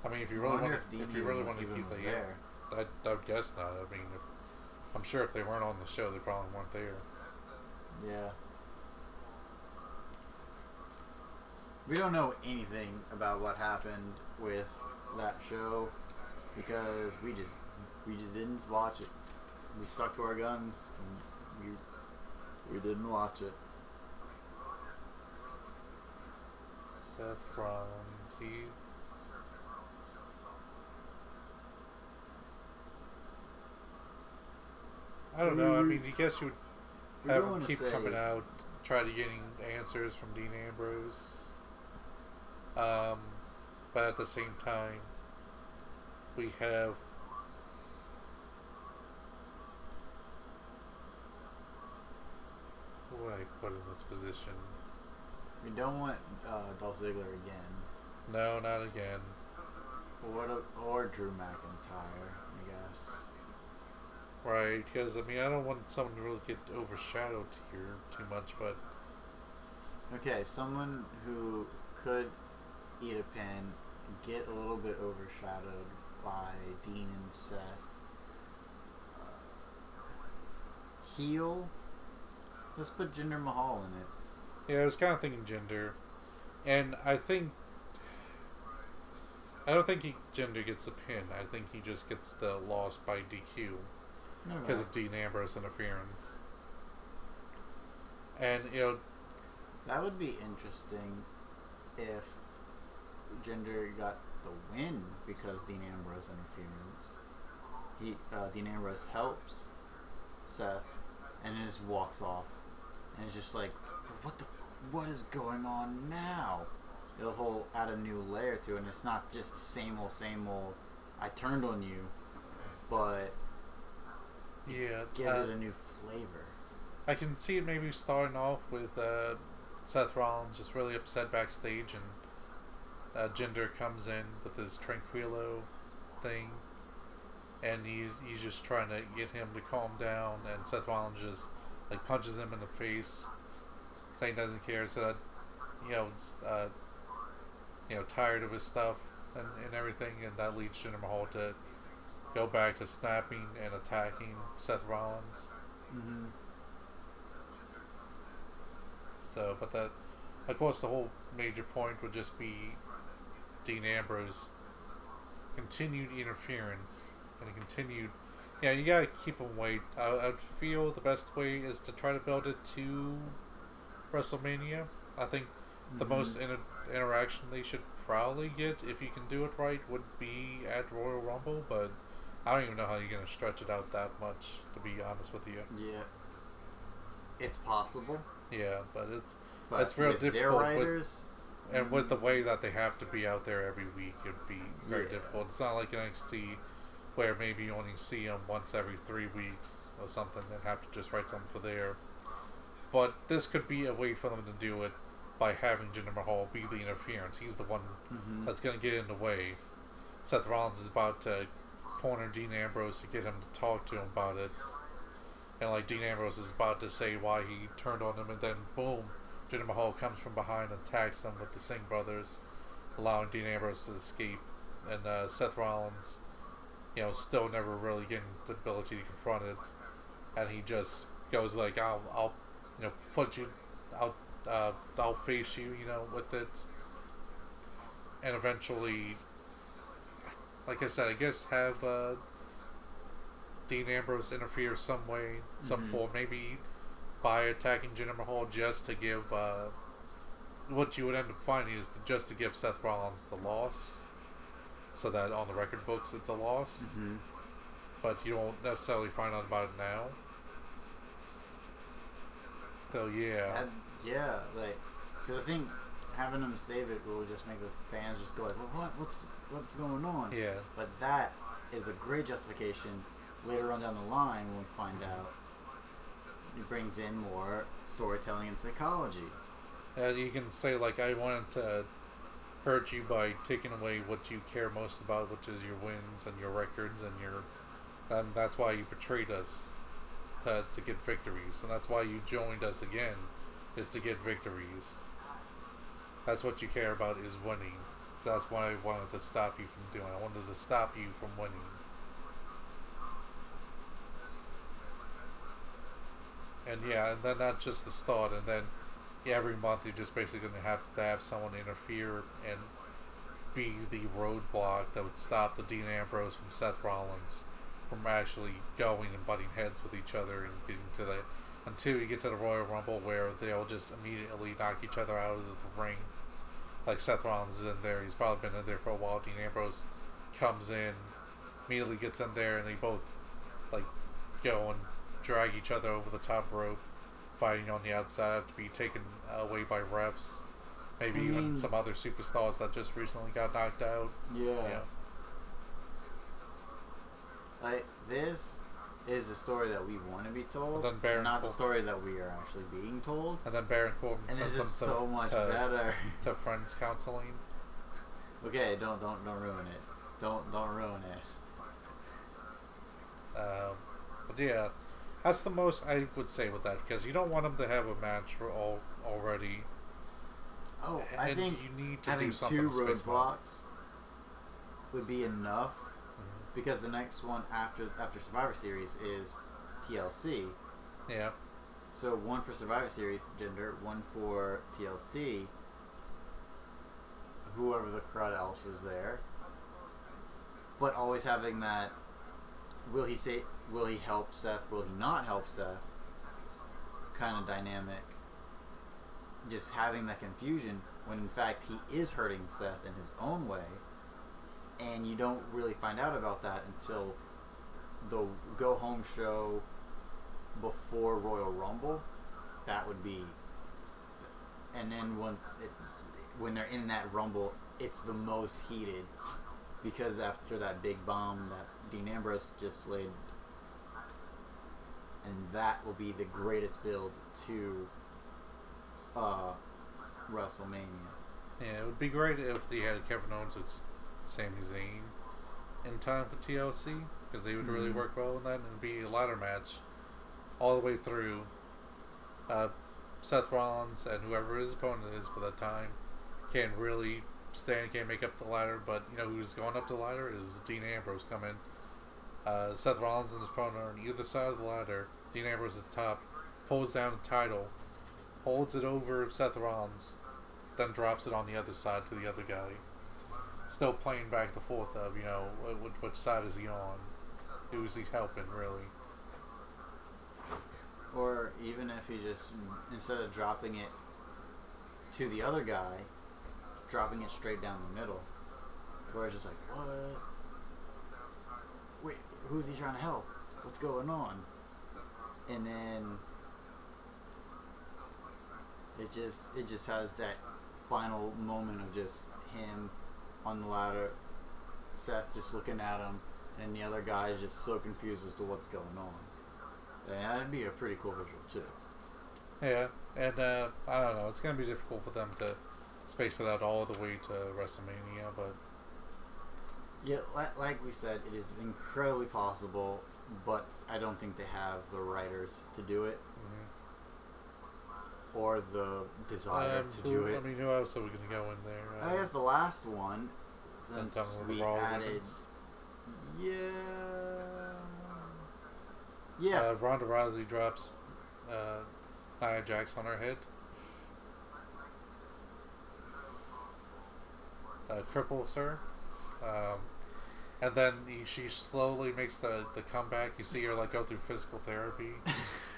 I mean, if you really want to keep that, yeah, I would guess not. I mean, I'm sure if they weren't on the show, they probably weren't there. Yeah. We don't know anything about what happened with that show because we just didn't watch it. We stuck to our guns and we didn't watch it. Seth Rollins, I don't know. I mean, I guess you would We have don't him wanna keep say- coming out, try to getting answers from Dean Ambrose. But at the same time, we have who would I put in this position? We don't want Dolph Ziggler again. No, not again. Or Drew McIntyre, I guess. Right, because I mean, I don't want someone to really get overshadowed here too much, but Okay, someone who could eat a pin, get a little bit overshadowed by Dean and Seth. Heel. Let's put Jinder Mahal in it. yeah, I was kind of thinking gender, and I don't think Jinder gets the pin. I think he just gets the loss by DQ because of Dean Ambrose interference. And that would be interesting if Jinder got the win because Dean Ambrose interference. Dean Ambrose helps Seth and then just walks off, and it's just like, what is going on now? It'll add a new layer to it, and it's not just the same old. I turned on you, but yeah, gives it a new flavor. I can see it maybe starting off with Seth Rollins just really upset backstage, and Jinder comes in with his Tranquilo thing, and he's just trying to get him to calm down, and Seth Rollins just like punches him in the face, saying he doesn't care, so that tired of his stuff and everything, and that leads Jinder Mahal to go back to snapping and attacking Seth Rollins. Mm-hmm. So, but that, of course, the whole major point would just be Dean Ambrose continued interference and continued. Yeah, you gotta keep him wait. I'd feel the best way is to try to build it to WrestleMania. I think the most interaction they should probably get, if you can do it right, would be at Royal Rumble, but I don't even know how you're going to stretch it out that much, to be honest with you. Yeah. It's possible. Yeah, but it's real with difficult. Their writers, with the way that they have to be out there every week, it'd be very difficult. It's not like NXT, where maybe you only see them once every 3 weeks or something and have to just write something for there. But this could be a way for them to do it by having Jinder Mahal be the interference. He's the one that's going to get in the way. Seth Rollins is about to corner Dean Ambrose to get him to talk to him about it. And like Dean Ambrose is about to say why he turned on him, and then boom, Jinder Mahal comes from behind and attacks him with the Singh brothers, allowing Dean Ambrose to escape. And Seth Rollins, still never really getting the ability to confront it, and he just goes like, I'll put you, I'll face you, with it, and eventually, like I said, I guess have Dean Ambrose interfere some way, some form, maybe by attacking Jinder Mahal just to give, what you would end up finding is just to give Seth Rollins the loss, so that on the record books it's a loss, but you won't necessarily find out about it now. So yeah. Because I think having them save it will just make the fans just go like, well, what's going on? Yeah. But that is a great justification later on down the line when we find out. It brings in more storytelling and psychology. You can say like, I wanted to hurt you by taking away what you care most about, which is your wins and your records and that's why you betrayed us. To get victories, and that's why you joined us again, is to get victories. That's what you care about, is winning. So that's why I wanted to stop you from doing it. I wanted to stop you from winning. And then that's just the start, and then every month you're just basically going to have someone interfere and be the roadblock that would stop the Dean Ambrose from Seth Rollins from actually going and butting heads with each other and getting to the, until you get to the Royal Rumble where they'll just immediately knock each other out of the ring. Like Seth Rollins is in there, he's probably been in there for a while. Dean Ambrose comes in, immediately gets in there, and they both like go and drag each other over the top rope, fighting on the outside, have to be taken away by refs. Maybe even some other superstars that just recently got knocked out. Yeah. Like, this is a story that we want to be told, not the story that we are actually being told. And then Baron Corbin sends them so much better to friends counseling. Okay, don't ruin it. Don't ruin it. But yeah, that's the most I would say with that, because you don't want them to have a match already. Oh, I think you need to having do something 2 roadblocks would be enough, because the next one after Survivor Series is TLC. Yeah. So 1 for Survivor Series gender, 1 for TLC. Whoever the crowd else is there, but always having that. Will he help Seth? Will he not help Seth? Kind of dynamic. Just having that confusion when in fact he is hurting Seth in his own way, and you don't really find out about that until the go home show before Royal Rumble. That would be, and then when they're in that Rumble, it's the most heated, because after that big bomb that Dean Ambrose just laid, and that will be the greatest build to WrestleMania. Yeah, it would be great if they had Kevin Owens with Sami Zayn in time for TLC, because they would really work well in that, and it'd be a ladder match all the way through. Seth Rollins and whoever his opponent is for that time can't really stand, can't make up the ladder, but you know who's going up the ladder is Dean Ambrose coming. Seth Rollins and his opponent are on either side of the ladder. Dean Ambrose is at the top, pulls down the title, holds it over Seth Rollins, then drops it on the other side to the other guy. Still playing back and forth of, you know, which side is he on? Who's he helping, really? Or even if he just, instead of dropping it to the other guy, dropping it straight down the middle. To where it's just like, what? Wait, who's he trying to help? What's going on? And then it just has that final moment of just him on the ladder, Seth just looking at him, and the other guy is just so confused as to what's going on. And that'd be a pretty cool visual too. Yeah, and I don't know, it's going to be difficult for them to space it out all the way to WrestleMania, but yeah, like we said, it is incredibly possible, but I don't think they have the writers to do it, or the desire to do it. I mean, who else are we going to go in there? I guess the last one, since we added, Ronda Rousey drops Nia Jax on her head. Cripples her. And then she slowly makes the comeback. You see her like go through physical therapy.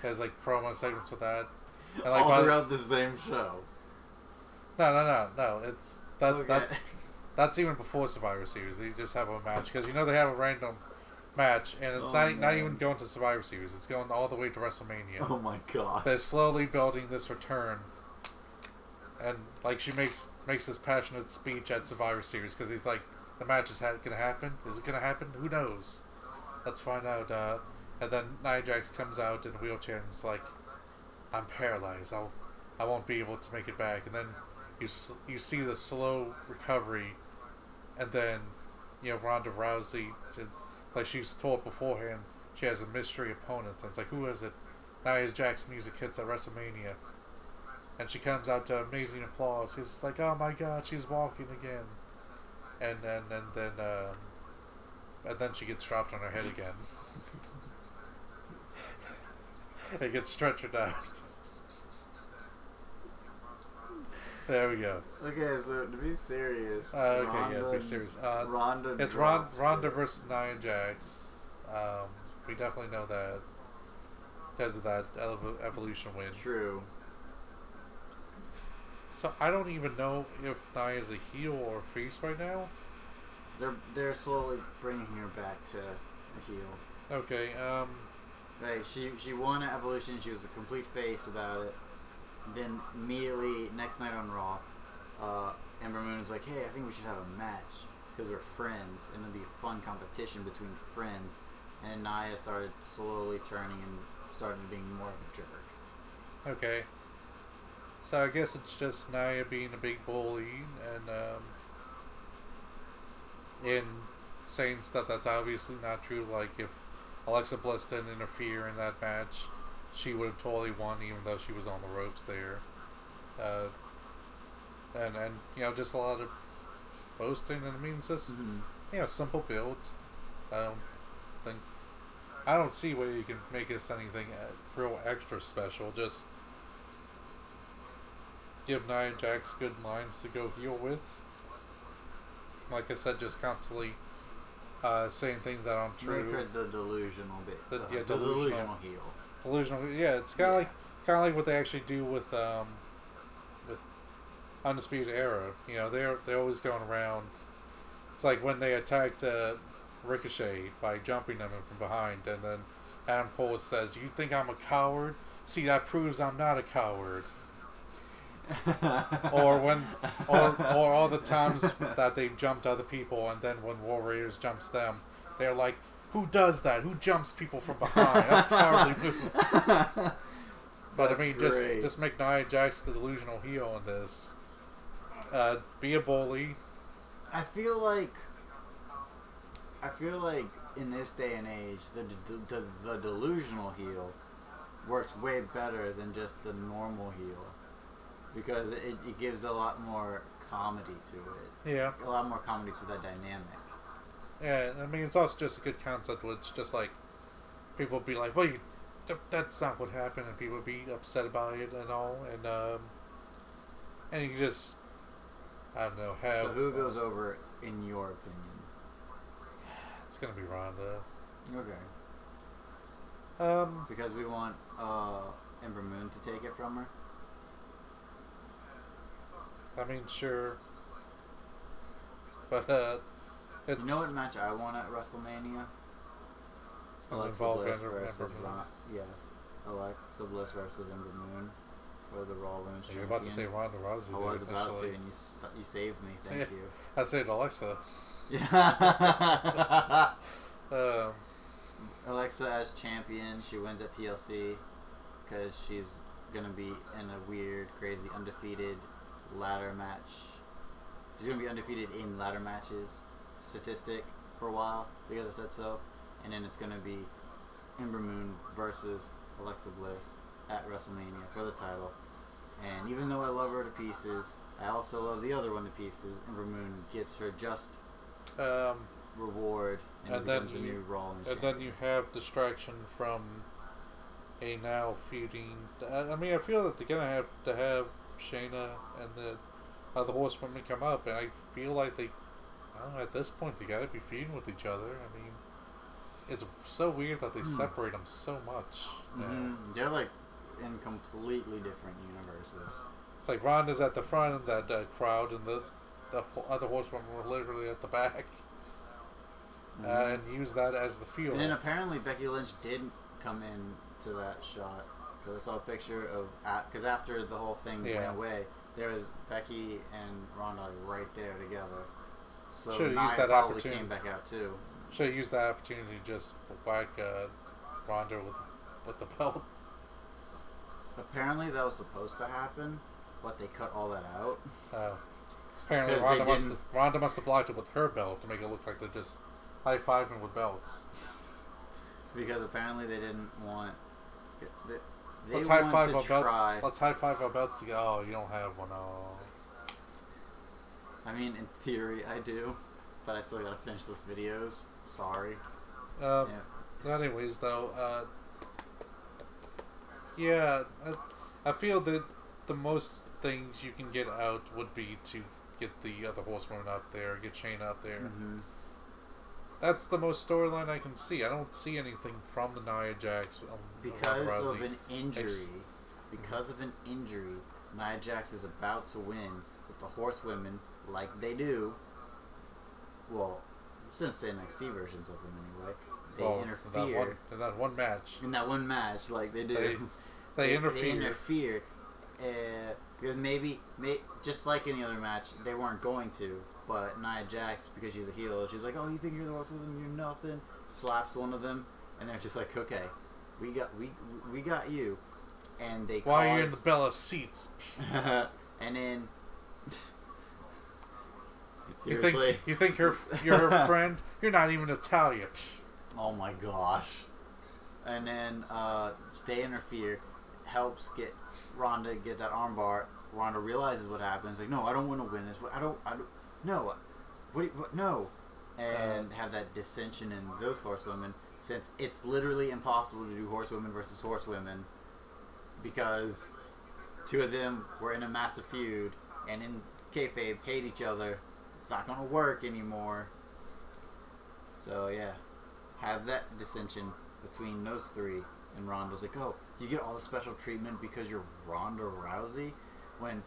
There's like promo segments with that. And, like, all throughout the same show. No. It's that's even before Survivor Series. They just have a match because you know they have a random match, and it's not even going to Survivor Series. It's going all the way to WrestleMania. Oh my god! They're slowly building this return, and like she makes this passionate speech at Survivor Series because he's like, the match is gonna happen. Is it gonna happen? Who knows? Let's find out. And then Nia Jax comes out in a wheelchair and it's like, I'm paralyzed. I won't be able to make it back. And then you see the slow recovery, and then Ronda Rousey, like she's told beforehand, she has a mystery opponent. And it's like, who is it? Nia Jax music hits at WrestleMania, and she comes out to amazing applause. It's like, oh my God, she's walking again. And then she gets dropped on her head again. It gets stretchered out. There we go. Okay, so to be serious. Be serious. Ronda. It's Ronda versus Nia Jax. We definitely know that because of that Evolution win. True. So I don't even know if Nia is a heel or a face right now. They're slowly bringing her back to a heel. Okay. Right, she won at Evolution. She was a complete face about it. Then immediately next night on Raw, Ember Moon was like, "Hey, I think we should have a match because we're friends, and it'll be a fun competition between friends." And Nia started slowly turning and started being more of a jerk. Okay. So I guess it's just Nia being a big bully and saying stuff that's obviously not true. Like if Alexa Bliss didn't interfere in that match, she would have totally won, even though she was on the ropes there. And you know, just a lot of boasting. And I mean, it's just simple builds. I don't see where you can make this anything real extra special. Just give Nia Jax good lines to go heel with. Like I said, just constantly saying things that aren't true. Make her the delusional bit. The delusional heel. Delusional. Yeah, it's kind of like what they actually do with Undisputed Era. You know, they're always going around. It's like when they attacked Ricochet by jumping him from behind, and then Adam Cole says, "You think I'm a coward? See, that proves I'm not a coward." or all the times that they've jumped other people, and then when War Raiders jumps them, they're like, "Who does that? Who jumps people from behind? That's a cowardly move." But I mean, just make Nia Jax the delusional heel in this. Be a bully. I feel like in this day and age, the delusional heel works way better than just the normal heel, because it gives a lot more comedy to it. Yeah. A lot more comedy to that dynamic. Yeah, I mean, it's also just a good concept where it's just like, people be like, well, that's not what happened, and people be upset about it and all, and you just, I don't know, have... So who goes over in your opinion? It's gonna be Ronda. Okay. Because we want Ember Moon to take it from her? I mean, sure. But, it's... You know what match I want at WrestleMania? Alexa Bliss versus Ronda. Yes. Alexa Bliss versus Ember Moon for the Raw Women's Champion. You're about to say Ronda Rousey. I was about to, and you saved me. Thank you. I said Alexa. Yeah. Alexa as champion, she wins at TLC because she's gonna be in a weird, crazy, undefeated ladder match. She's gonna be undefeated in ladder matches statistic for a while because I said so, and then it's gonna be Ember Moon versus Alexa Bliss at WrestleMania for the title. And even though I love her to pieces, I also love the other one to pieces. Ember Moon gets her just reward and becomes a new Raw champion. And then you have distraction from a now feuding. I mean, I feel that they're gonna have to have Shayna and the Horsewomen come up, and I feel like I don't know, at this point they gotta be feuding with each other. I mean, it's so weird that they separate them so much. They're like in completely different universes. It's like Ronda's at the front of that crowd, and the other Horsewomen were literally at the back. And use that as the fuel. And then apparently Becky Lynch did come in to that shot, because I saw a picture of, because after the whole thing went away, there was Becky and Ronda right there together. So Should've Nia used that probably opportunity. came back out too. Should have used that opportunity to just whack Ronda with the belt. Apparently that was supposed to happen, but they cut all that out. Apparently Ronda must have blocked it with her belt to make it look like they're just high-fiving with belts. Because apparently they didn't want... Let's high-five our belts. Let's high-five our belts to go, oh, you don't have one, oh. I mean, in theory, I do. But I still gotta finish those videos. Sorry. Anyways, though, yeah, I feel that the most things you can get out would be to get the other Horsewoman out there, get Shayna out there. That's the most storyline I can see. I don't see anything from the Nia Jax. Because of an injury, Nia Jax is about to win with the Horsewomen, like they do. Well, since the NXT versions of them anyway. they interfere in that one match. In that one match, like they do, they interfere. They interfere. Because maybe, just like in the other match, they weren't going to. But Nia Jax, because she's a heel, she's like, "Oh, you think you're the worst with them? You're nothing." Slaps one of them, and they're just like, "Okay, we got you." And they why are you in the Bella seats? And then seriously, you think you're her friend? You're not even Italian. Oh my gosh! And then they interfere, helps get Ronda get that armbar. Ronda realizes what happens. Like, no, I don't want to win this. I don't. No. No. And have that dissension in those horsewomen, since it's literally impossible to do horsewomen versus horsewomen, because two of them were in a massive feud and in kayfabe hate each other. It's not going to work anymore. So yeah, have that dissension between those three. And Ronda's like, "Oh, you get all the special treatment because you're Ronda Rousey, when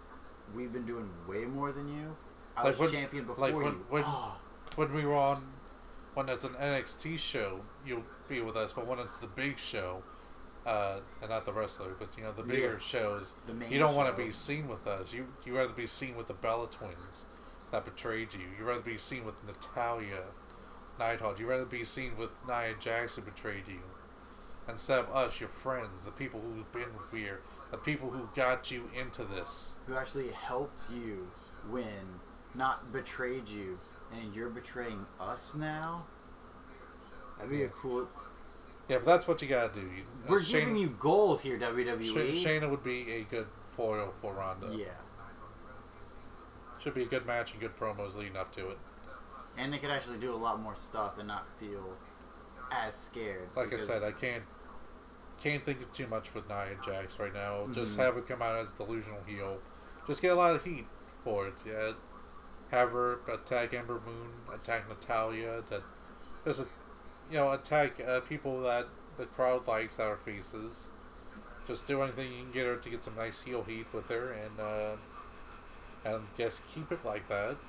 we've been doing way more than you. I was champion before you." When we were on, when it's an NXT show, you'll be with us. But when it's the big show, and not the wrestler, but the bigger shows, you don't want to be seen with us. You rather be seen with the Bella Twins that betrayed you. You rather be seen with Natalya Neidhart. You rather be seen with Nia Jax who betrayed you, instead of us, your friends, the people who've been here, the people who got you into this, who actually helped you win, not betrayed you, and you're betraying us now. That'd be a cool. Yeah, but that's what you gotta do. We're giving you gold here, WWE. Shayna would be a good foil for Ronda. Yeah. Should be a good match and good promos leading up to it. And they could actually do a lot more stuff and not feel as scared. Like I said, I can't think of too much with Nia Jax right now. Mm-hmm. Just have her come out as delusional heel. Just get a lot of heat for it. Yeah. Have her attack Ember Moon, attack Natalya, attack people that the crowd likes that are faces. Just do anything you can get her to get some nice heel heat with her, and just keep it like that.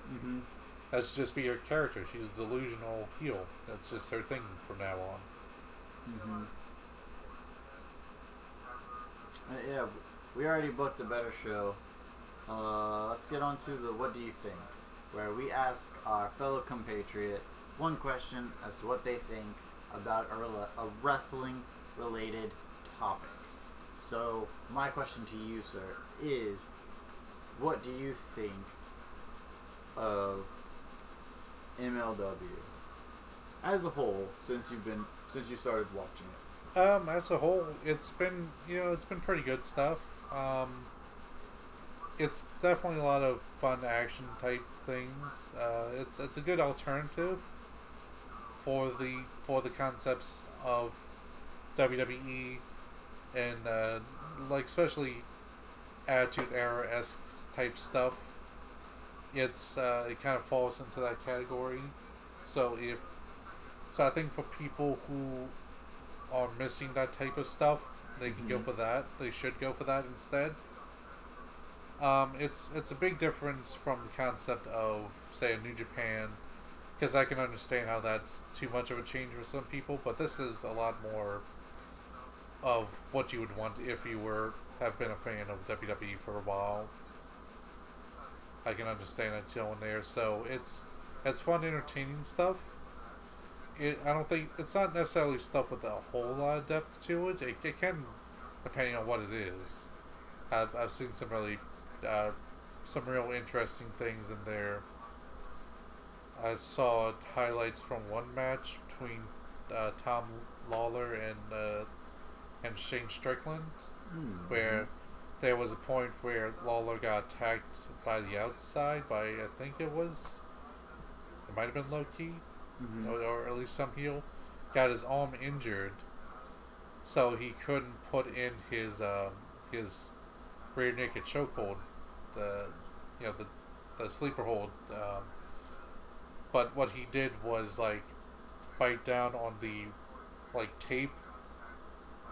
Mm-hmm. That's just be her character. She's a delusional heel. That's just her thing from now on. Mm-hmm. Yeah, we already booked a better show. Let's get on to the what do you think, where we ask our fellow compatriot one question as to what they think about a wrestling-related topic. So, my question to you, sir, is what do you think of MLW as a whole since you started watching it? As a whole, it's been pretty good stuff. It's definitely a lot of fun action type things. It's a good alternative for the concepts of WWE and especially Attitude Era-esque type stuff. It kind of falls into that category. So I think for people who are missing that type of stuff, they can go for that. They should go for that instead. It's a big difference from the concept of, say, a New Japan, because I can understand how that's too much of a change for some people, but this is a lot more of what you would want if you have been a fan of WWE for a while. I can understand that going there. So it's fun, entertaining stuff. I don't think it's not necessarily stuff with a whole lot of depth to it. It can, depending on what it is. I've seen some real interesting things in there. I saw highlights from one match between Tom Lawler and Shane Strickland, where there was a point where Lawler got attacked by the outside by, I think it might have been Low Key, or at least some heel, got his arm injured, so he couldn't put in his rear naked chokehold, the sleeper hold. But what he did was bite down on the tape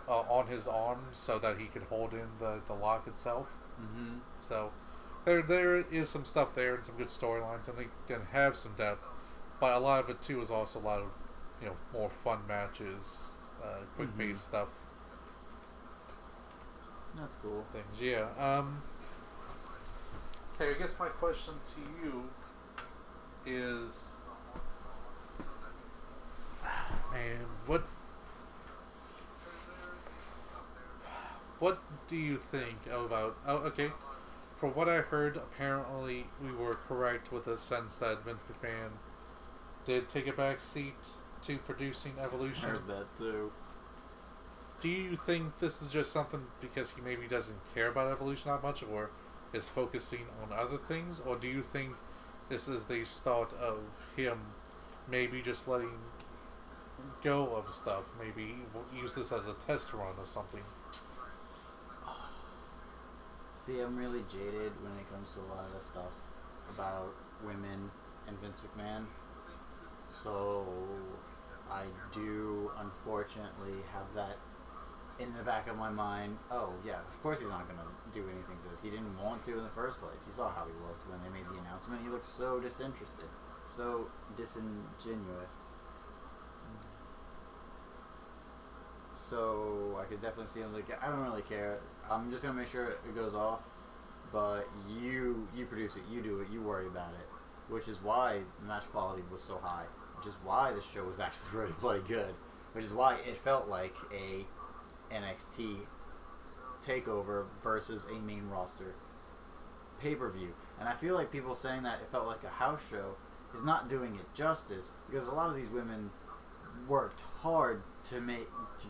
on his arm so that he could hold in the lock itself. Mm-hmm. So there is some stuff there and some good storylines, and they can have some depth. But a lot of it too is also a lot of more fun matches, quick-paced stuff. That's cool. Things, yeah. Okay, I guess my question to you is, man, what do you think about? Oh, okay. From what I heard, apparently we were correct with the sense that Vince McMahon did take a back seat to producing Evolution. I heard that too. Do you think this is just something because he maybe doesn't care about Evolution that much, or is focusing on other things, or do you think this is the start of him maybe just letting go of stuff, maybe use this as a test run or something? See, I'm really jaded when it comes to a lot of stuff about women and Vince McMahon. So I do unfortunately have that in the back of my mind. Oh yeah, of course he's not going to do anything for this. He didn't want to in the first place. You saw how he looked when they made the announcement. He looked so disinterested, so disingenuous. So I could definitely see him like, I don't really care. I'm just gonna make sure it goes off, but you produce it, you do it, you worry about it. Which is why the match quality was so high. Which is why the show was actually really, really good. Which is why it felt like a NXT takeover versus a main roster pay-per-view. And I feel like people saying that it felt like a house show is not doing it justice, because a lot of these women worked hard to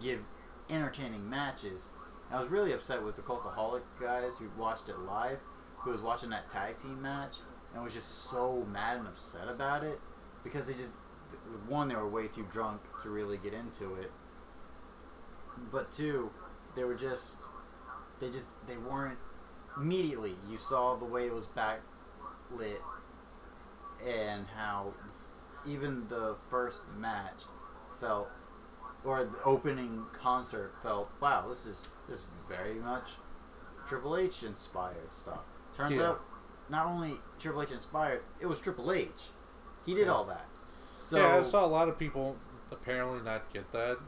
give entertaining matches. And I was really upset with the Cultaholic guys who watched it live, who was watching that tag team match and was just so mad and upset about it, because they were way too drunk to really get into it, but two, they weren't immediately. You saw the way it was backlit and how even the first match felt, or the opening concert felt, wow, this is very much Triple H inspired stuff. Turns out, not only Triple H inspired, it was Triple H. He did all that. So yeah, I saw a lot of people apparently not get that.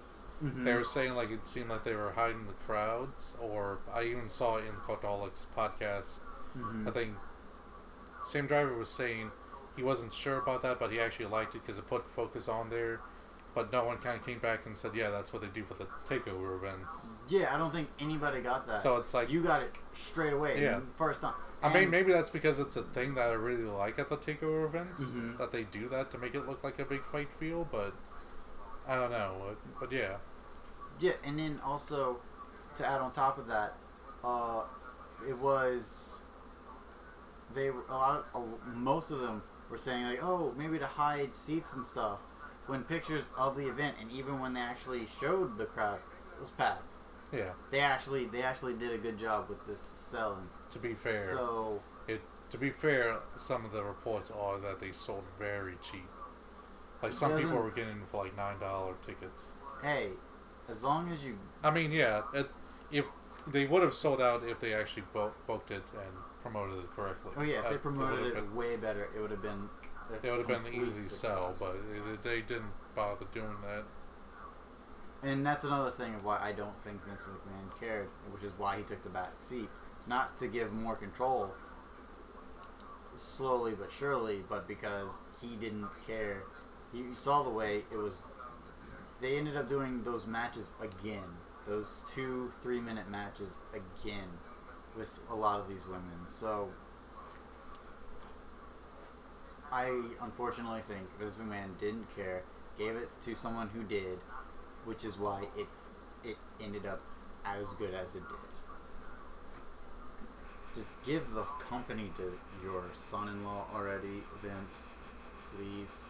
Mm-hmm. They were saying like it seemed like they were hiding the crowds, or I even saw it in Cultaholic's podcast. Mm-hmm. I think Sam Driver was saying he wasn't sure about that, but he actually liked it because it put focus on there. But no one kind of came back and said, yeah, that's what they do for the takeover events. Yeah, I don't think anybody got that. So it's like, you got it straight away. Yeah. First time. I mean, maybe that's because it's a thing that I really like at the takeover events, mm-hmm. that they do that to make it look like a big fight feel, but I don't know. But yeah. Yeah, and then also, to add on top of that, it was, most of them were saying like, oh, maybe to hide seats and stuff, when pictures of the event, and even when they actually showed the crowd, it was packed. Yeah. They actually did a good job with this selling. To be fair, some of the reports are that they sold very cheap. Like some people were getting for like $9 tickets. Hey, as long as you. I mean, yeah, if they would have sold out if they actually booked it and promoted it correctly. Oh yeah, if they promoted it way better, it would have been. It would have been an easy sell, but they didn't bother doing that. And that's another thing of why I don't think Vince McMahon cared, which is why he took the back seat. Not to give more control, slowly but surely, but because he didn't care. You saw the way it was. They ended up doing those matches again. Those 2-3 minute matches again with a lot of these women. So I unfortunately think Vince McMahon didn't care, gave it to someone who did, which is why it ended up as good as it did. Just give the company to your son-in-law already, Vince, please.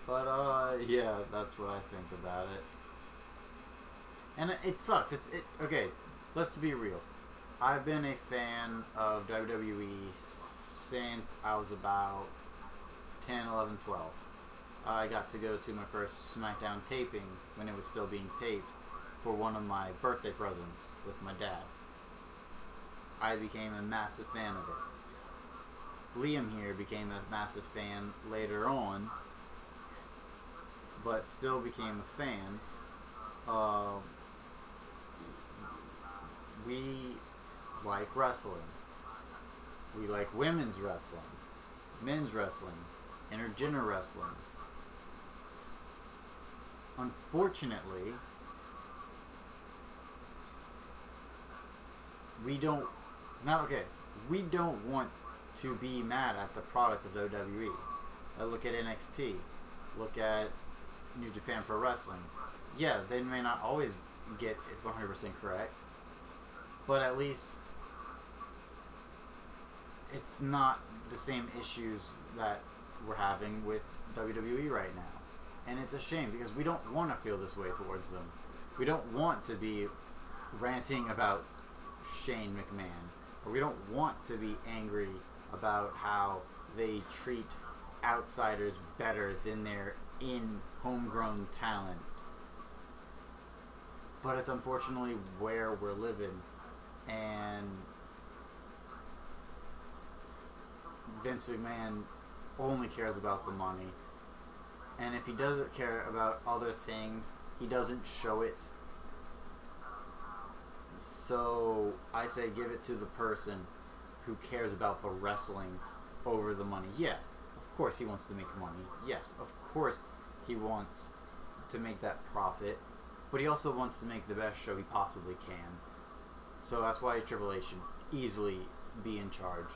But yeah, that's what I think about it. And it sucks. Okay, let's be real. I've been a fan of WWE since I was about 10, 11, 12. I got to go to my first SmackDown taping when it was still being taped for one of my birthday presents with my dad. I became a massive fan of it. Liam here became a massive fan later on but still became a fan. We like wrestling. We like women's wrestling, men's wrestling, intergender wrestling. Unfortunately, we don't want to be mad at the product of WWE. Look at NXT. Look at New Japan Pro Wrestling. Yeah, they may not always get it 100% correct, but at least it's not the same issues that we're having with WWE right now. And it's a shame because we don't want to feel this way towards them. We don't want to be ranting about Shane McMahon, or we don't want to be angry about how they treat outsiders better than their homegrown talent. But it's unfortunately where we're living, and Vince McMahon only cares about the money. And if he doesn't care about other things, he doesn't show it. So I say give it to the person who cares about the wrestling over the money. Yeah, of course he wants to make money. Yes, of course he wants to make that profit. But he also wants to make the best show he possibly can. So that's why Triple H should easily be in charge,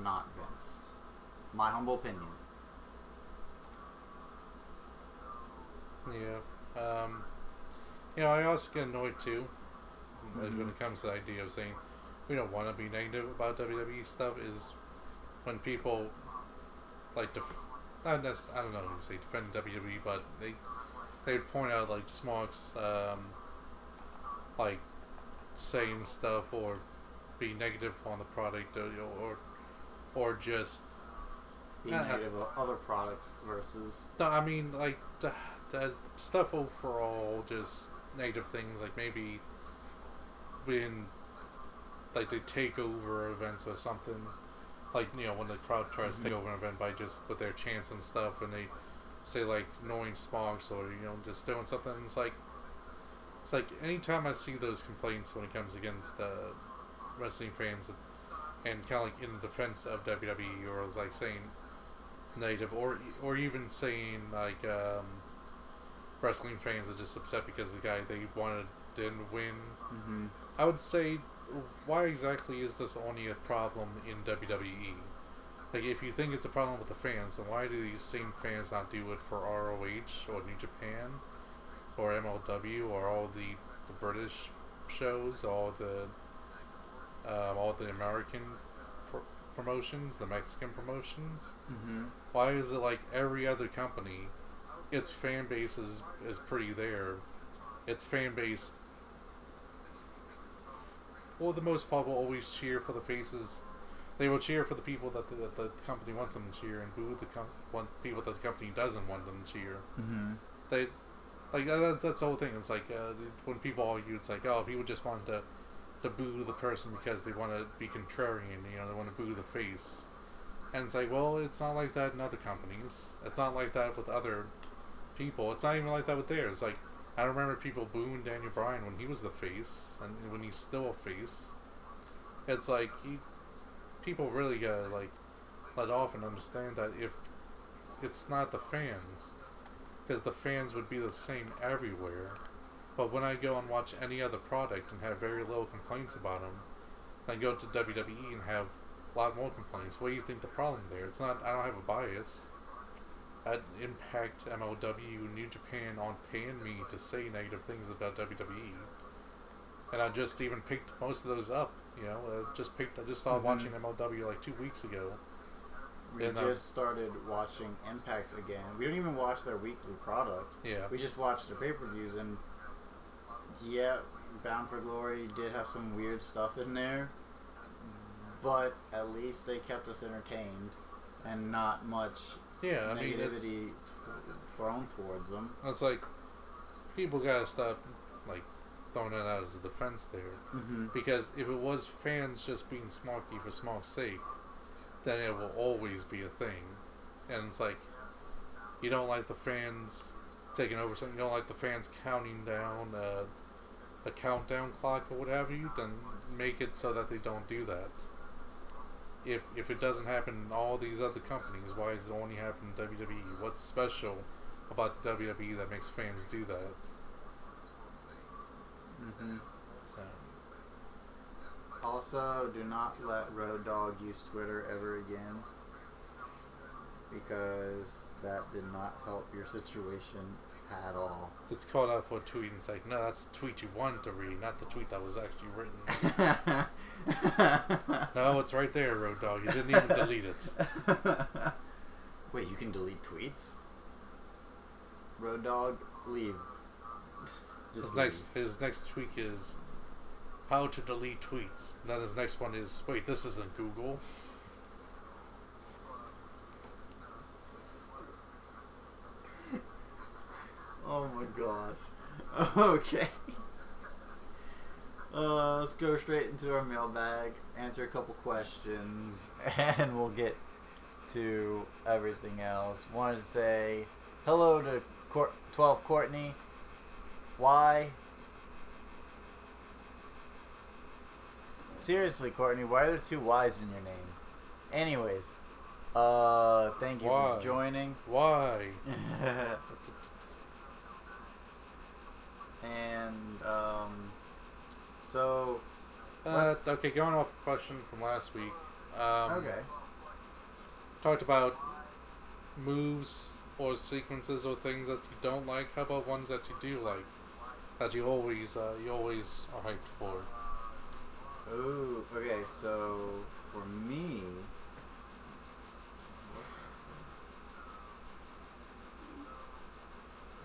not Vince. My humble opinion. Yeah. I also get annoyed too when it comes to the idea of saying we don't want to be negative about WWE stuff, is when people like I don't know who say defend WWE, but they point out like Smarks like saying stuff or be negative on the product or just being negative of other products versus. No, I mean like the stuff overall, just negative things, like maybe when like they take over events or something, like when the crowd tries to take over an event by just with their chants and stuff, and they say like annoying Smarks or just doing something. It's like anytime I see those complaints when it comes against wrestling fans and kind of like in the defense of WWE, or like saying negative or even saying like wrestling fans are just upset because the guy they wanted didn't win. I would say, why exactly is this only a problem in WWE? Like, if you think it's a problem with the fans, then why do these same fans not do it for ROH or New Japan or MLW or all the British shows, all the American promotions, the Mexican promotions? Why is it like every other company, its fan base is pretty there. Its fan base, for the most part, will always cheer for the faces. They will cheer for the people that the company wants them to cheer, and boo the people that the company doesn't want them to cheer. They that's the whole thing. It's like when people argue, it's like, oh, people just want to boo the person because they want to be contrarian. They want to boo the face. And it's like, well, it's not like that in other companies. It's not like that with other people. It's not even like that with theirs. Like, I remember people booing Daniel Bryan when he was the face, and when he's still a face. It's like people really gotta like let off and understand that if it's not the fans, because the fans would be the same everywhere. But when I go and watch any other product and have very little complaints about them, I go to WWE and have a lot more complaints. What do you think the problem there? It's not. I don't have a bias. At Impact, MLW, New Japan aren't paying me to say negative things about WWE, and I just even picked most of those up. I just started watching MLW like 2 weeks ago. We just started watching Impact again. We don't even watch their weekly product. Yeah. We just watch the pay-per-views, and yeah, Bound for Glory did have some weird stuff in there, but at least they kept us entertained and not much negativity thrown towards them. It's like people gotta stop like throwing it out as a defense there, because if it was fans just being Smarky for Smark's sake, then it will always be a thing. And it's like, you don't like the fans taking over something. You don't like the fans counting down a countdown clock or what have you, then make it so that they don't do that. If it doesn't happen in all these other companies, why does it only happen in WWE? What's special about the WWE that makes fans do that? Mm-hmm. So. Also, do not let Road Dogg use Twitter ever again, because that did not help your situation at all. It's called out for a tweet and it's like, no, that's the tweet you wanted to read, not the tweet that was actually written. No, it's right there, Road Dogg. You didn't even delete it. Wait, you can delete tweets? Road Dogg, leave. His next tweet is how to delete tweets. And then his next one is, wait, this isn't Google. Oh my gosh. Okay. Let's go straight into our mailbag, answer a couple questions, and we'll get to everything else. Wanted to say hello to 12 Courtney. Why? Seriously, Courtney, why are there two Y's in your name? Anyways, thank you for joining. Why? And, so... okay, going off the question from last week. Okay. Talked about moves or sequences or things that you don't like. How about ones that you do like? That you always are hyped for? Oh, okay, so for me...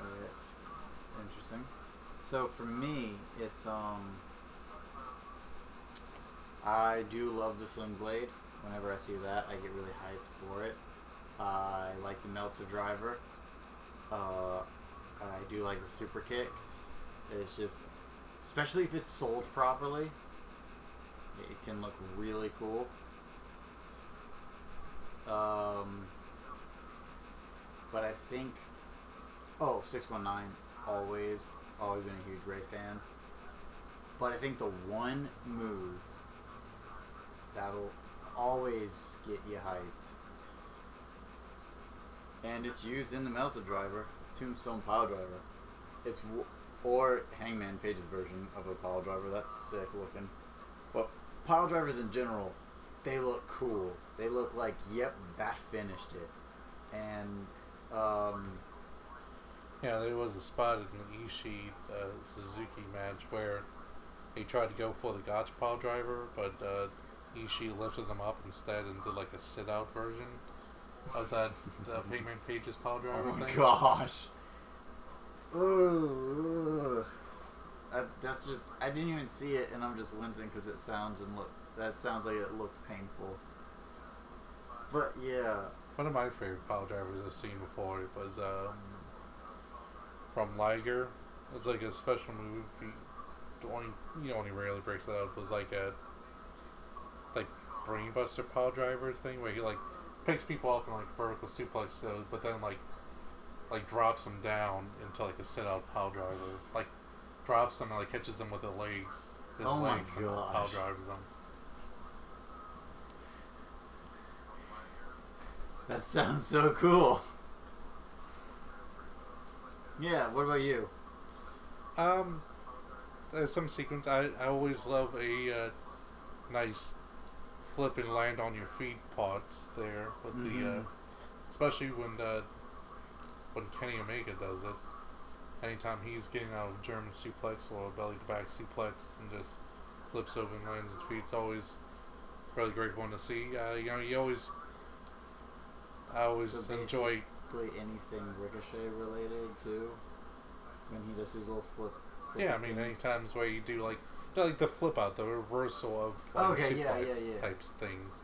Oh, yes. Interesting. So for me, it's, I do love the Sling Blade. Whenever I see that, I get really hyped for it. I like the Meltzer Driver. I do like the Super Kick. It's just, especially if it's sold properly, it can look really cool. But I think, 619, always been a huge Ray fan. But I think the one move that'll always get you hyped, and it's used in the Meltzer Driver, Tombstone Pile Driver. Or Hangman Page's version of a pile driver. That's sick looking. But pile drivers in general, they look cool. They look like, yep, that finished it. And yeah, there was a spot in the Ishii Suzuki match where he tried to go for the gotcha pile driver, but Ishii lifted them up instead and did like a sit-out version of that of Hangman Page's pile driver thing. Oh my gosh. Ooh. That's just, I didn't even see it and I'm just wincing because that sounds like it looked painful. But yeah. One of my favorite pile drivers I've seen before was from Liger. It's like a special move. He only rarely breaks it out. Was like a brainbuster pile driver thing where he like picks people up and like vertical suplex those, but then like drops them down into like a sit out pile driver. Like drops them and like catches them with his legs. And pile drives them. That sounds so cool. Yeah, what about you? There's some sequence. I always love a nice flip and land on your feet part there with the especially when Kenny Omega does it. Anytime he's getting out of German suplex or belly to back suplex and just flips over and lands his feet, it's always really great one to see. I always enjoy anything Ricochet related too. When he does his little flip. Yeah, I mean, any times where you do like the flip out, the reversal of like suplex types things,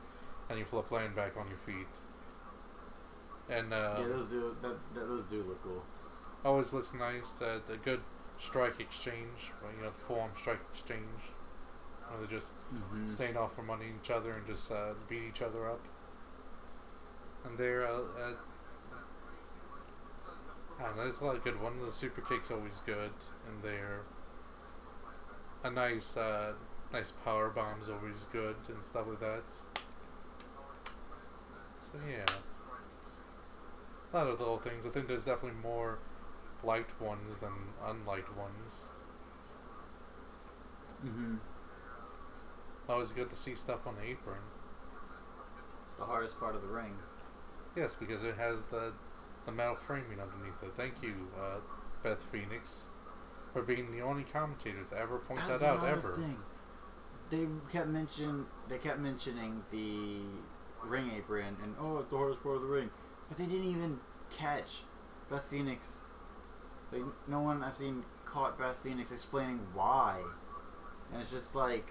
and you flip land back on your feet. And those do look cool. Always looks nice. A good strike exchange, the forearm strike exchange, where they're just staying off from under each other and just beat each other up. And there, And there's a lot of good ones. The super kick's always good, and they're a nice power bomb's always good and stuff like that. So yeah, a lot of little things. I think there's definitely more liked ones than unliked ones. Always good to see stuff on the apron. It's the hardest part of the ring. Yes, because it has the metal framing underneath it. Thank you, Beth Phoenix, for being the only commentator to ever point that out ever. Thing. They kept mentioning the ring apron and it's the hardest part of the ring, but they didn't even catch Beth Phoenix. Like no one I've seen caught Beth Phoenix explaining why, and it's just like,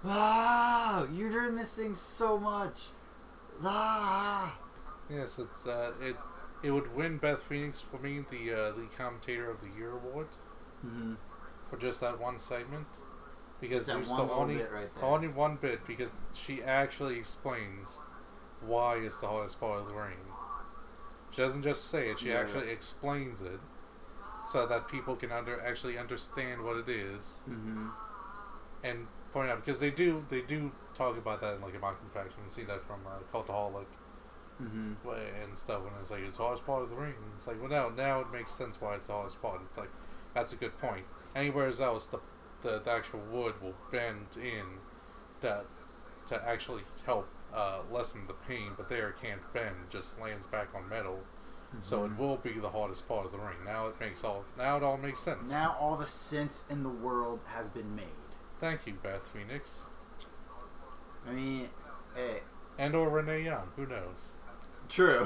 you're missing so much. Yes, it's it would win Beth Phoenix for me the commentator of the year award for just that one segment, because there's the only one bit, because she actually explains why it's the hardest part of the ring. She doesn't just say it; she actually explains it so that people can actually understand what it is and point out, because they do talk about that in like a mocking faction. You see that from Cultaholic. And stuff, and it's like it's the hardest part of the ring. And it's like, well, now it makes sense why it's the hardest part. It's like, that's a good point. Anywhere else, the actual wood will bend in to actually help lessen the pain, but there it can't bend, just lands back on metal. So it will be the hardest part of the ring. Now it all makes sense. Now all the sense in the world has been made. Thank you, Beth Phoenix. I mean, and or Renee Young, who knows? True.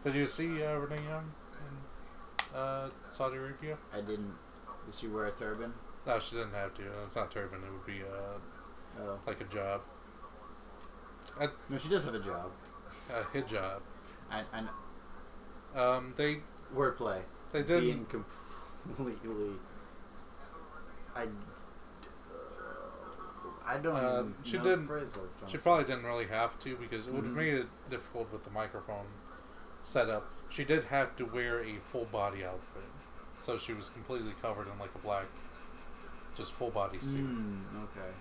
Did you see Renee Young in Saudi Arabia? I didn't. Did she wear a turban? No, she didn't have to. It's not turban. It would be like a job. No, she does have a job. A hijab. I know. They wordplay. They did being completely. I don't even she know didn't. the phrase. She probably didn't really have to, because it would have made it difficult with the microphone setup. She did have to wear a full body outfit, so she was completely covered in like a black, just full body suit. Okay.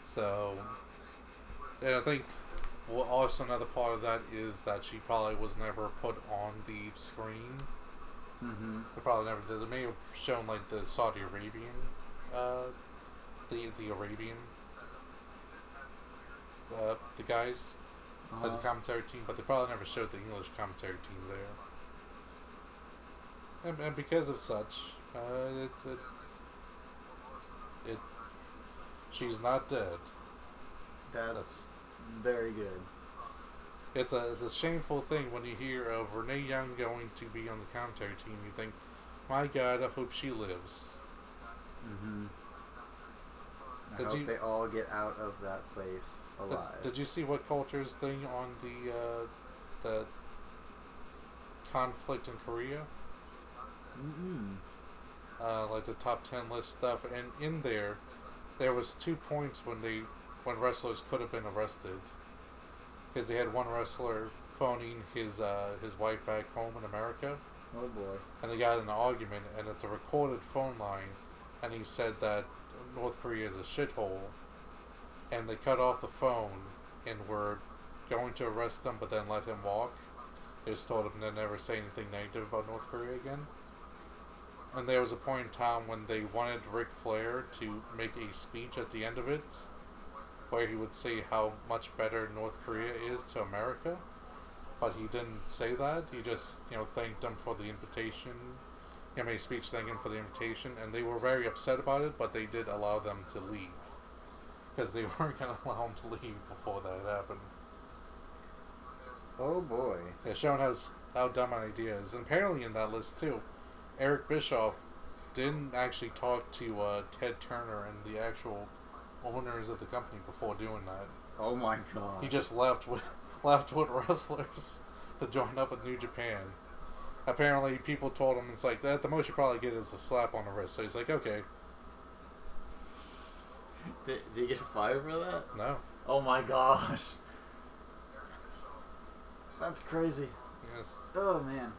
So, and I think also another part of that is that she probably was never put on the screen. They probably never did. They may have shown like the Saudi Arabian. The Arabian, the guys, the commentary team, but they probably never showed the English commentary team there. And because of such, she's not dead. That's very good. It's a shameful thing when you hear of Renee Young going to be on the commentary team. You think, my God, I hope she lives. I hope they all get out of that place alive. Did you see what Coulter's thing on the conflict in Korea? Like the top 10 list stuff, and in there was 2 points when wrestlers could have been arrested, because they had one wrestler phoning his wife back home in America. Oh boy! And they got in an argument, and it's a recorded phone line, and he said that North Korea is a shithole, and they cut off the phone and were going to arrest him, but then let him walk. They just told him to never say anything negative about North Korea again. And there was a point in time when they wanted Ric Flair to make a speech at the end of it, where he would say how much better North Korea is to America, but he didn't say that. He just, thanked them for the invitation. He made a speech thanking him for the invitation, and they were very upset about it, but they did allow them to leave, because they weren't going to allow them to leave before that happened. Oh boy. They're showing how dumb an idea is. And apparently in that list too, Eric Bischoff didn't actually talk to Ted Turner and the actual owners of the company before doing that. Oh my God. He just left with wrestlers to join up with New Japan. Apparently, people told him, it's like, the most you probably get is a slap on the wrist. So he's like, okay. Did he get fired for that? No. Oh my gosh. That's crazy. Yes. Oh man.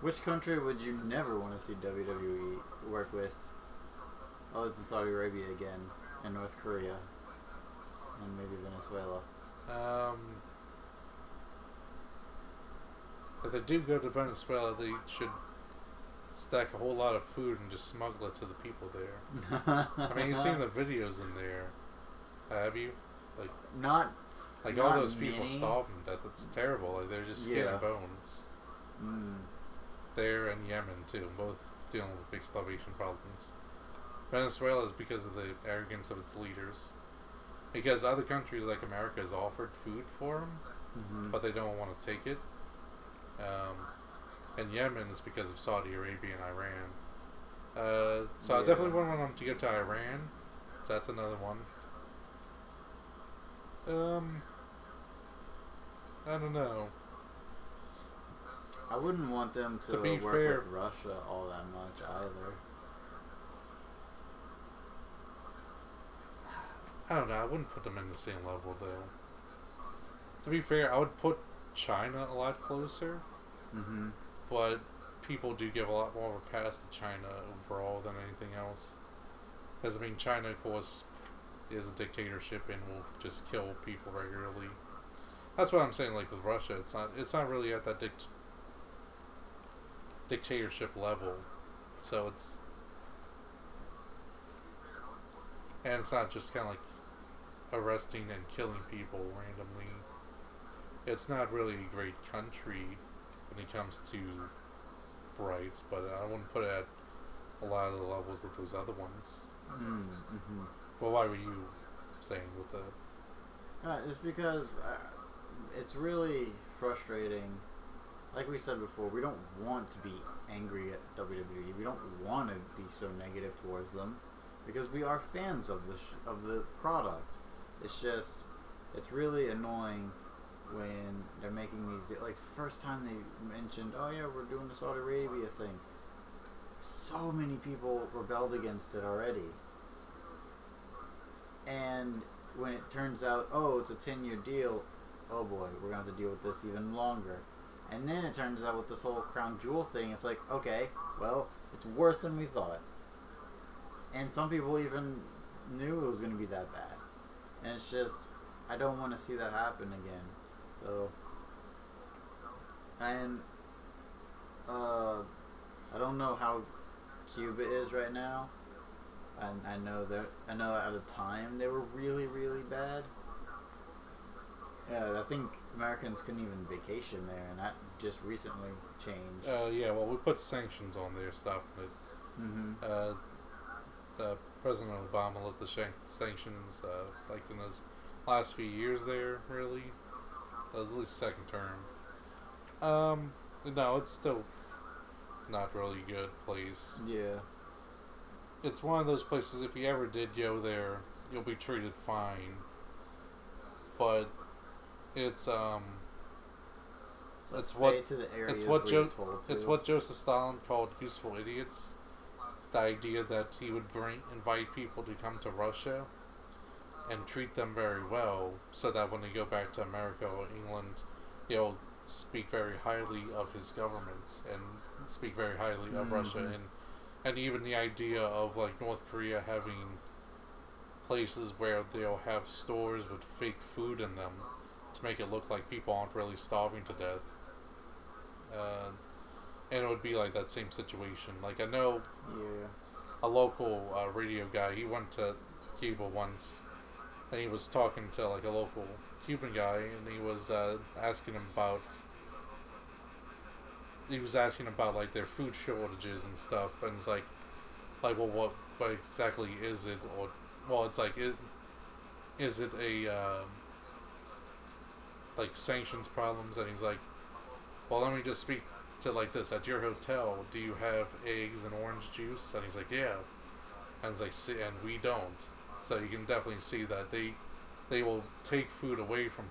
Which country would you never want to see WWE work with? Other than Saudi Arabia again, and North Korea, and maybe Venezuela. If they do go to Venezuela, they should stack a whole lot of food and just smuggle it to the people there. I mean, you've seen the videos in there, have you? Like not all those people starving to death. It's terrible. Like they're just skin and bones. There and Yemen too, both dealing with big starvation problems. Venezuela is because of the arrogance of its leaders. Because other countries like America has offered food for them, but they don't want to take it. And Yemen is because of Saudi Arabia and Iran. So I definitely wouldn't want them to go to Iran. So that's another one. I don't know. I wouldn't want them to be work fair, with Russia all that much either. I don't know. I wouldn't put them in the same level though. To be fair, I would put China a lot closer. But people do give a lot more of a pass to China overall than anything else. Because, I mean, China, of course, is a dictatorship and will just kill people regularly. That's what I'm saying, like, with Russia. It's not really at that dictatorship level. So it's... And it's not just kind of like arresting and killing people randomly. It's not really a great country when it comes to rights, but I wouldn't put it at a lot of the levels of those other ones. Well, why were you saying with the... It's because it's really frustrating. Like we said before, we don't want to be angry at WWE. We don't want to be so negative towards them because we are fans of the product. It's just, it's really annoying when they're making these, like the first time they mentioned, oh yeah, we're doing the Saudi Arabia thing, so many people rebelled against it already. And when it turns out, oh, it's a 10-year deal, oh boy, we're going to have to deal with this even longer. And then it turns out with this whole Crown Jewel thing, it's like, okay, well, it's worse than we thought. And some people even knew it was going to be that bad. And it's just, I don't want to see that happen again. So, and I don't know how Cuba is right now. And I know at a time they were really, really bad. Yeah, I think Americans couldn't even vacation there, and that just recently changed. Yeah, well, we put sanctions on there, stopping it. President Obama let the sanctions, like in his last few years there, really. That was at least second term. No, it's still not really good place. Yeah. It's one of those places, if you ever did go there, you'll be treated fine. But it's what Joseph Stalin called useful idiots. The idea that he would invite people to come to Russia and treat them very well, so that when they go back to America or England, he'll speak very highly of his government and speak very highly of Russia, and even the idea of like North Korea having places where they'll have stores with fake food in them to make it look like people aren't really starving to death. And it would be like that same situation. Like I know a local radio guy, he went to Cuba once, and he was talking to like a local Cuban guy, and he was asking him about like their food shortages and stuff, and it's like well, what exactly is it? Or well, it's like is it a like sanctions problems? And he's like, well, let me just speak to like this. At your hotel, do you have eggs and orange juice? And he's like, yeah. And it's like, see, and we don't. So you can definitely see that they will take food away from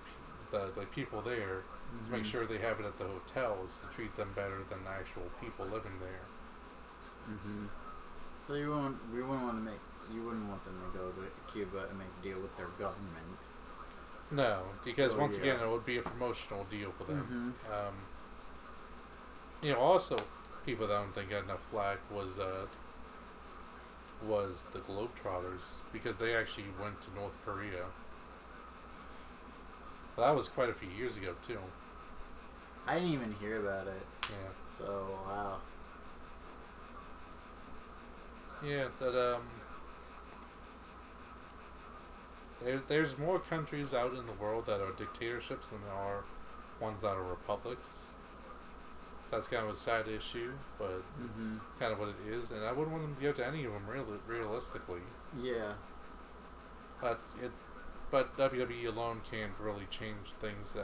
the people there to make sure they have it at the hotels to treat them better than the actual people living there. So you wouldn't want them to go to Cuba and make a deal with their government. No, because So, once yeah. again, it would be a promotional deal for them. Mm-hmm. Also, people that don't think got enough flack was the Globetrotters, because they actually went to North Korea. Well, that was quite a few years ago too. I didn't even hear about it. Yeah. So, wow. Yeah, that there's more countries out in the world that are dictatorships than there are ones that are republics. So that's kind of a sad issue, but it's kind of what it is, and I wouldn't want them to go to any of them realistically. Yeah. But WWE alone can't really change things.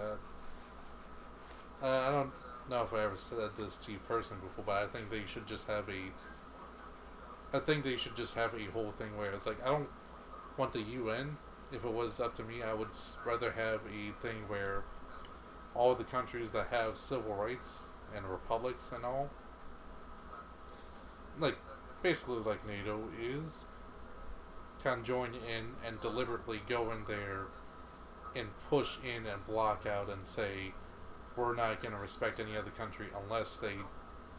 I don't know if I ever said this to you personally before, but I think they should just have a whole thing where it's like, I don't want the UN. If it was up to me, I would rather have a thing where all the countries that have civil rights and republics and all, like basically like NATO is, kind of join in and deliberately go in there and push in and block out and say, we're not going to respect any other country unless they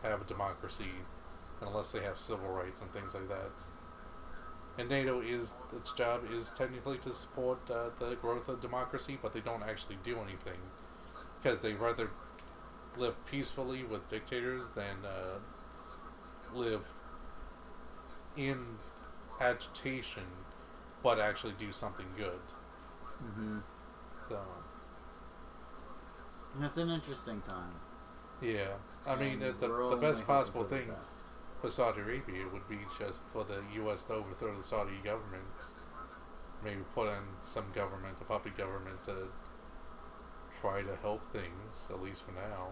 have a democracy, unless they have civil rights and things like that. And NATO its job is technically to support the growth of democracy, but they don't actually do anything, because they rather live peacefully with dictators than live in agitation, but actually do something good. Mm-hmm. So, And it's an interesting time. yeah. I mean, And the we're best only possible hoping for thing the best. for Saudi Arabia would be just for the U.S. to overthrow the Saudi government. Maybe put in some government, a puppet government, to try to help things, at least for now.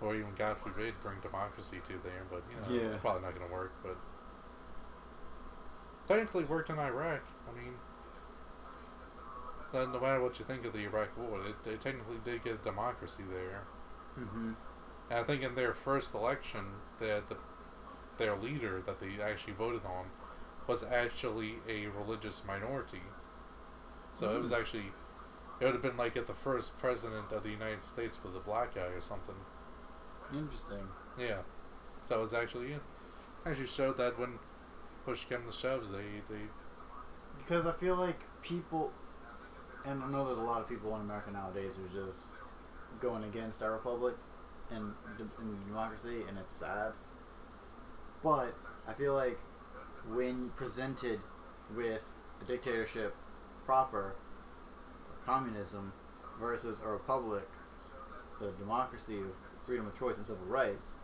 Or even, God forbid, bring democracy to there, but, it's probably not going to work, but technically worked in Iraq. I mean, no matter what you think of the Iraq War, they technically did get a democracy there. Mm-hmm. And I think in their first election, their leader that they actually voted on was actually a religious minority. So it was actually, it would have been like if the first president of the United States was a black guy or something. Interesting. Yeah. So it was actually showed that when push came to shoves, they Because I feel like people, and I know there's a lot of people in America nowadays who are just going against our republic and democracy, and it's sad. But I feel like when presented with a dictatorship proper, communism, versus a republic, the democracy of freedom of choice and civil rights,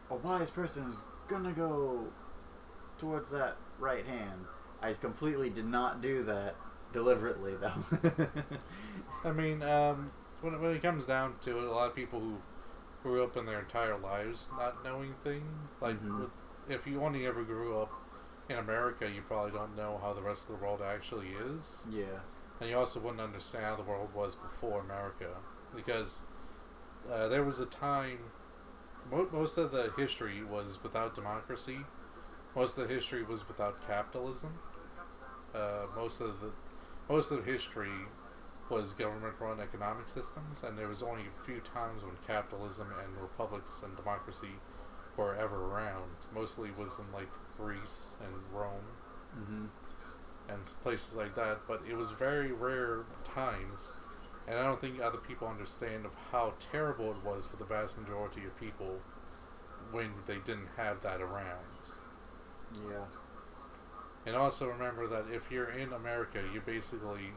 a wise person is gonna go towards that right hand. I completely did not do that deliberately, though. I mean, when it comes down to it, a lot of people who grew up in their entire lives not knowing things, like if you only ever grew up in America, you probably don't know how the rest of the world actually is. Yeah. And you also wouldn't understand how the world was before America, because there was a time. Most of the history was without democracy. Most of the history was without capitalism. Most of history was government-run economic systems, and there was only a few times when capitalism and republics and democracy were ever around. Mostly was in like Greece and Rome, and places like that. But it was very rare times, and I don't think other people understand of how terrible it was for the vast majority of people when they didn't have that around. Yeah. And also remember that if you're in America, you basically,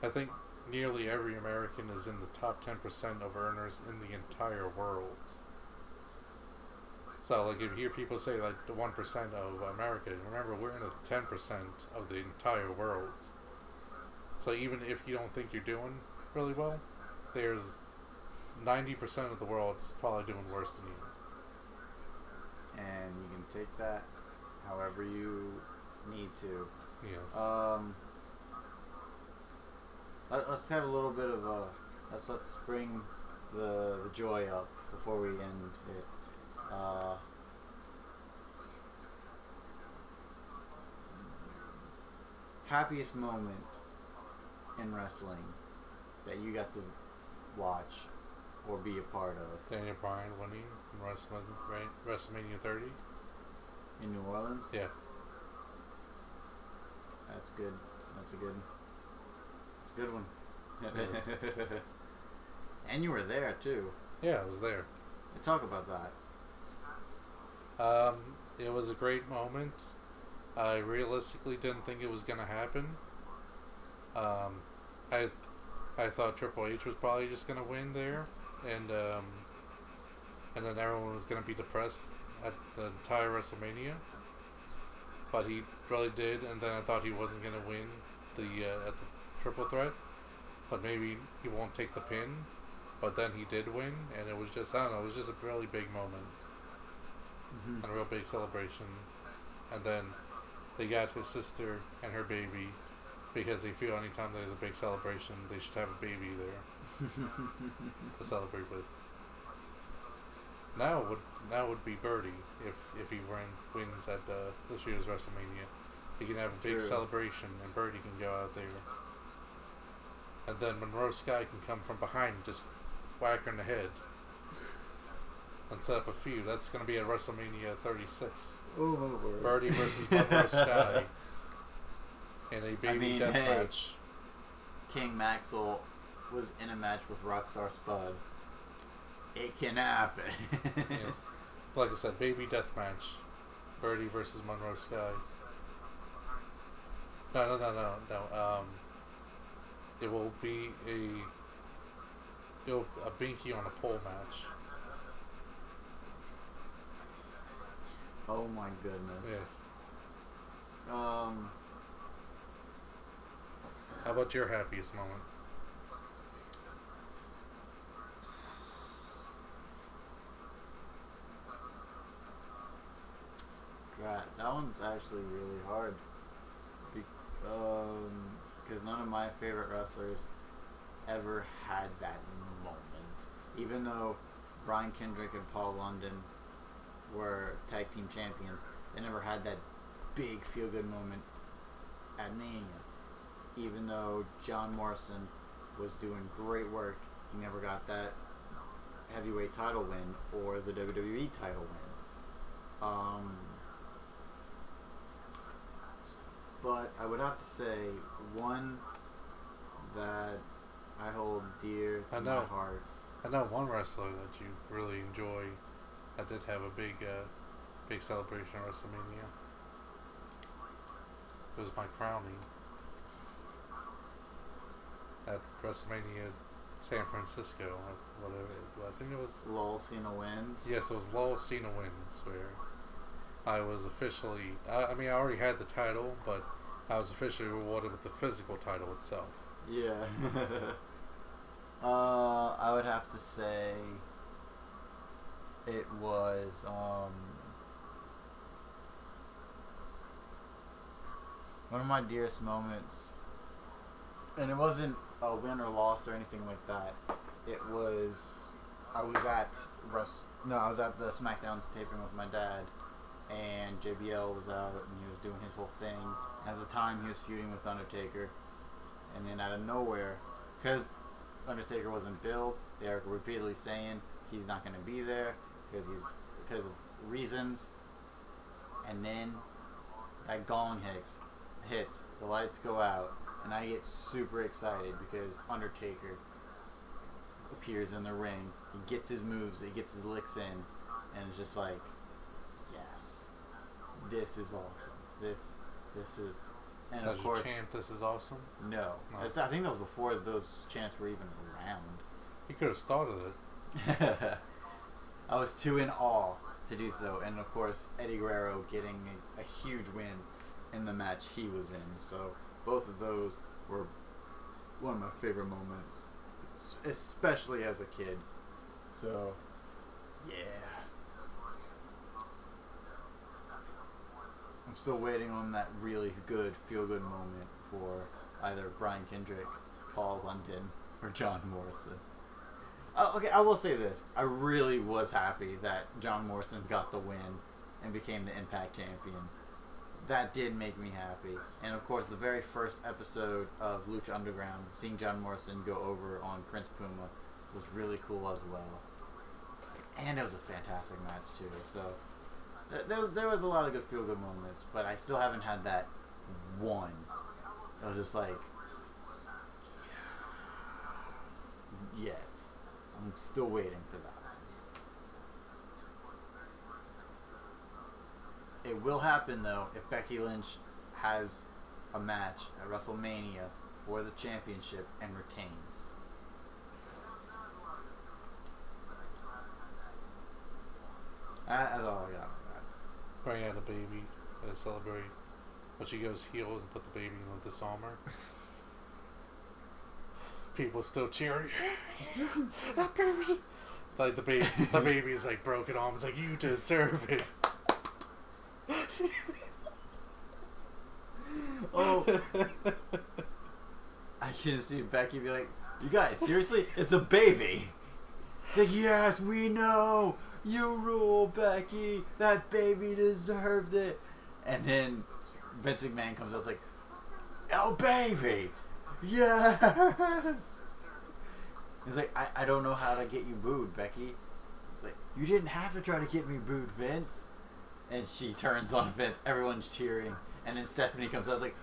I think nearly every American is in the top 10% of earners in the entire world. So, like, if you hear people say, like, the 1% of America, remember, we're in the 10% of the entire world. So even if you don't think you're doing really well, there's 90% of the world is probably doing worse than you. And you can take that however you need to. Yes. Let's have a little bit of a let's bring the joy up before we end it. happiest moment in wrestling that you got to watch or be a part of? Daniel Bryan winning in WrestleMania 30. In New Orleans? Yeah. That's good. That's a good one. Yes. And you were there too. Yeah, I was there. Talk about that. It was a great moment. I realistically didn't think it was gonna happen. I thought Triple H was probably just gonna win there, and then everyone was gonna be depressed at the entire WrestleMania. But he really did, and then I thought he wasn't gonna win at the triple threat, but maybe he won't take the pin. But then he did win, and it was just, I don't know, it was just a really big moment. And a real big celebration. And then they got his sister and her baby, because they feel anytime there's a big celebration, they should have a baby there to celebrate with. Now would be Birdie if he wins at this year's WrestleMania. He can have a big celebration, and Birdie can go out there. And then Monroe Sky can come from behind and just whack her in the head and set up a feud. That's going to be at WrestleMania 36. Oh my word. Birdie versus Monroe Sky in a baby death match. King Maxwell was in a match with Rockstar Spud. It can happen. Yes. Like I said, baby death match. Birdie versus Monroe Sky. No. It will be a binky on a pole match. Oh my goodness. Yes. How about your happiest moment? That one's actually really hard. Because none of my favorite wrestlers ever had that moment. Even though Brian Kendrick and Paul London were tag team champions, they never had that big feel-good moment at Mania. Even though John Morrison was doing great work, he never got that heavyweight title win or the WWE title win. But I would have to say one that I hold dear to my heart. I know one wrestler that you really enjoy that did have a big celebration at WrestleMania. It was Mike Crowley at WrestleMania San Francisco, whatever it was. I think it was Lol Cena wins. Yes, it was Lol Cena wins, where I was officially, I already had the title, but I was officially rewarded with the physical title itself. Yeah. I would have to say it was, one of my dearest moments, and it wasn't a win or loss or anything like that. It was, I was at the SmackDown taping with my dad, and JBL was out and he was doing his whole thing. At the time, he was feuding with Undertaker, and then out of nowhere, because Undertaker wasn't billed, they are repeatedly saying he's not going to be there because of reasons. And then that gong hits, the lights go out, and I get super excited because Undertaker appears in the ring. He gets his moves, he gets his licks in, and it's just like, yes, this is awesome. This is, and Does of course, you chant "This is awesome"? No. I think that was before those chants were even around. He could have started it. I was too in awe to do so, and of course Eddie Guerrero getting a huge win in the match he was in. So both of those were one of my favorite moments, especially as a kid. So yeah, I'm still waiting on that really good feel-good moment for either Brian Kendrick, Paul London, or John Morrison. Okay, I will say this. I really was happy that John Morrison got the win and became the Impact champion. that did make me happy. And of course, the very first episode of Lucha Underground, seeing John Morrison go over on Prince Puma was really cool as well. And it was a fantastic match too. So there was a lot of good feel-good moments, but I still haven't had that one. I was just like, yes, yet. I'm still waiting for that. It will happen though if Becky Lynch has a match at WrestleMania for the championship and retains. That's all I got on that. Bring out a baby to celebrate. But she goes heel and put the baby in the disarmer. People still cheering. That baby. Like the baby's like broken arms. Like, you deserve it. Oh, I can see Becky be like, "You guys, seriously? It's a baby." It's like, "Yes, we know. You rule, Becky. That baby deserved it." And then Vince McMahon comes out, it's like, "Oh, baby, yes." He's like, I don't know how to get you booed, Becky." He's like, "You didn't have to try to get me booed, Vince." And she turns on Vince. Everyone's cheering. And then Stephanie comes out. I was like,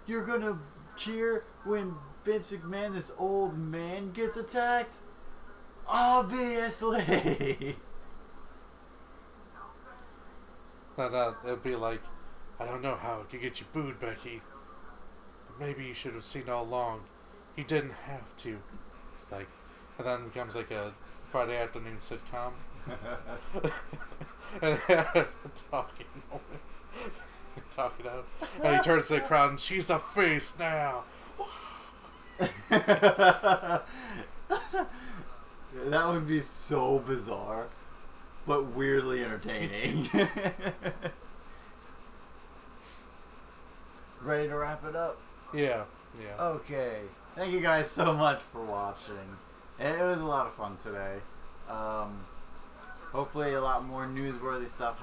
"You're going to cheer when Vince McMahon, this old man, gets attacked? Obviously." That it'd be like, "I don't know how it could get you booed, Becky. But maybe you should have seen all along. He didn't have to." It's like, and then it becomes like a Friday afternoon sitcom. And talking out. And he turns to the crowd and, "She's a face now." That would be so bizarre, but weirdly entertaining. Ready to wrap it up? Yeah. Okay. Thank you guys so much for watching. It was a lot of fun today. Hopefully a lot more newsworthy stuff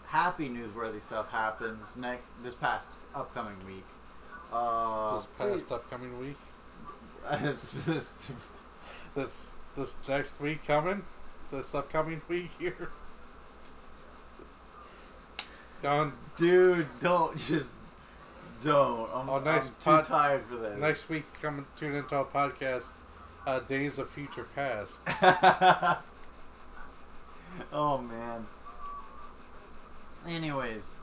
happy newsworthy stuff happens this past upcoming week. Upcoming week? This next week coming? This upcoming week here? Gone. Dude, don't. I'm too tired for this. Next week, come tune into our podcast, Days of Future Past. Oh, man. Anyways,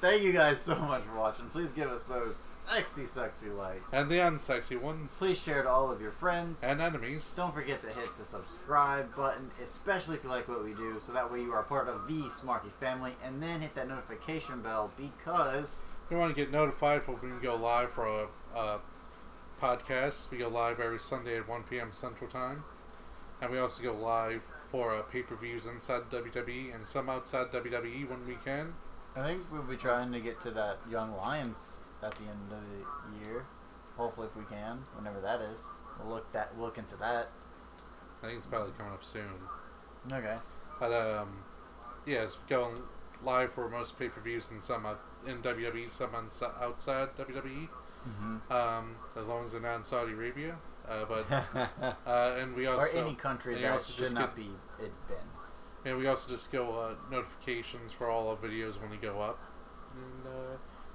thank you guys so much for watching. Please give us those sexy likes. And the unsexy ones. Please share to all of your friends. And enemies. Don't forget to hit the subscribe button, especially if you like what we do, so that way you are part of the Smarky family. And then hit that notification bell, because you want to get notified for when we go live for a podcast. We go live every Sunday at 1 p.m. Central Time. And we also go live for pay-per-views inside WWE and some outside WWE when we can. I think we'll be trying to get to that Young Lions at the end of the year. Hopefully, if we can, whenever that is. We'll look into that. I think it's probably coming up soon. Okay. But yeah, it's going live for most pay-per-views and some in WWE, some outside WWE. Mm-hmm. As long as they're not in Saudi Arabia. But and we also, or any country that should not be it been. And we also just go notifications for all our videos when they go up. And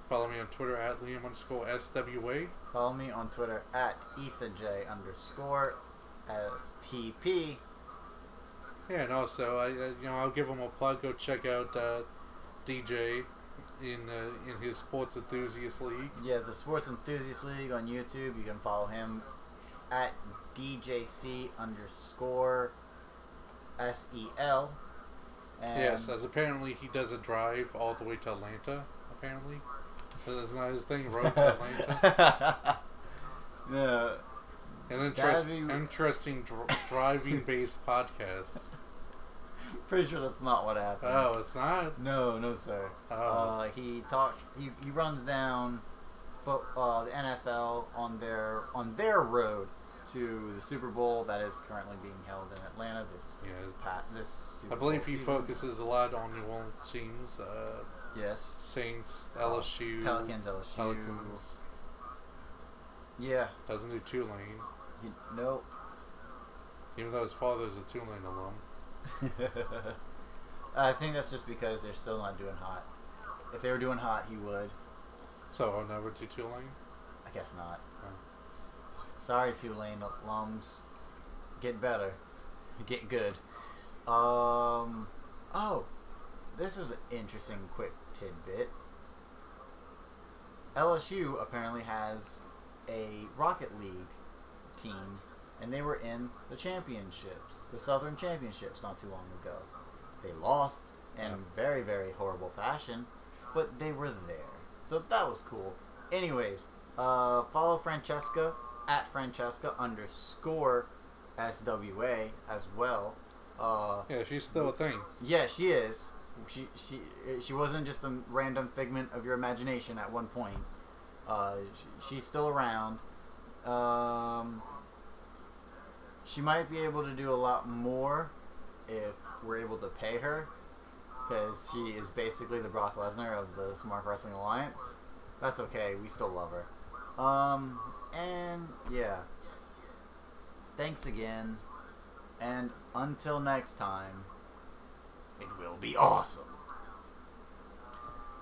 follow me on Twitter at Liam_SWA. Follow me on Twitter at IsaJ_STP. Yeah, and also I'll give him a plug. Go check out DJ in his Sports Enthusiast League. Yeah, the Sports Enthusiast League on YouTube. You can follow him at DJC_SEL. And yes, as apparently he doesn't drive all the way to Atlanta, apparently. So that's not his thing, road to Atlanta. Yeah. An interesting driving-based podcast. Pretty sure that's not what happened. Oh, it's not? No, sir. Oh. He runs down the NFL on their road to the Super Bowl that is currently being held in Atlanta. This Super I Bowl believe he season. focuses a lot on New Orleans teams. Yes. Saints, LSU. Pelicans, LSU. Pelicans. Yeah. Doesn't do Tulane. Nope. Even though his father's a Tulane alum. I think that's just because they're still not doing hot. If they were doing hot, he would. So I'll never do Tulane? I guess not. Oh. Sorry, Tulane alums. Get better. Get good. Oh, this is an interesting quick tidbit. LSU apparently has a Rocket League team, and they were in the championships, the Southern Championships, not too long ago. They lost in very, very horrible fashion, but they were there. So that was cool. Anyways, follow Francesca at Francesca_SWA as well. Yeah, she's still a thing. Yeah, she is. She wasn't just a random figment of your imagination at one point. She's still around. She might be able to do a lot more if we're able to pay her, because she is basically the Brock Lesnar of the Smart Wrestling Alliance. That's okay. We still love her. And yeah. Thanks again. And until next time, it will be awesome.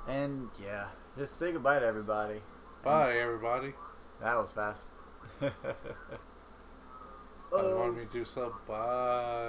And yeah, just say goodbye to everybody. Bye, everybody. That was fast. I wanted me to do so. Bye.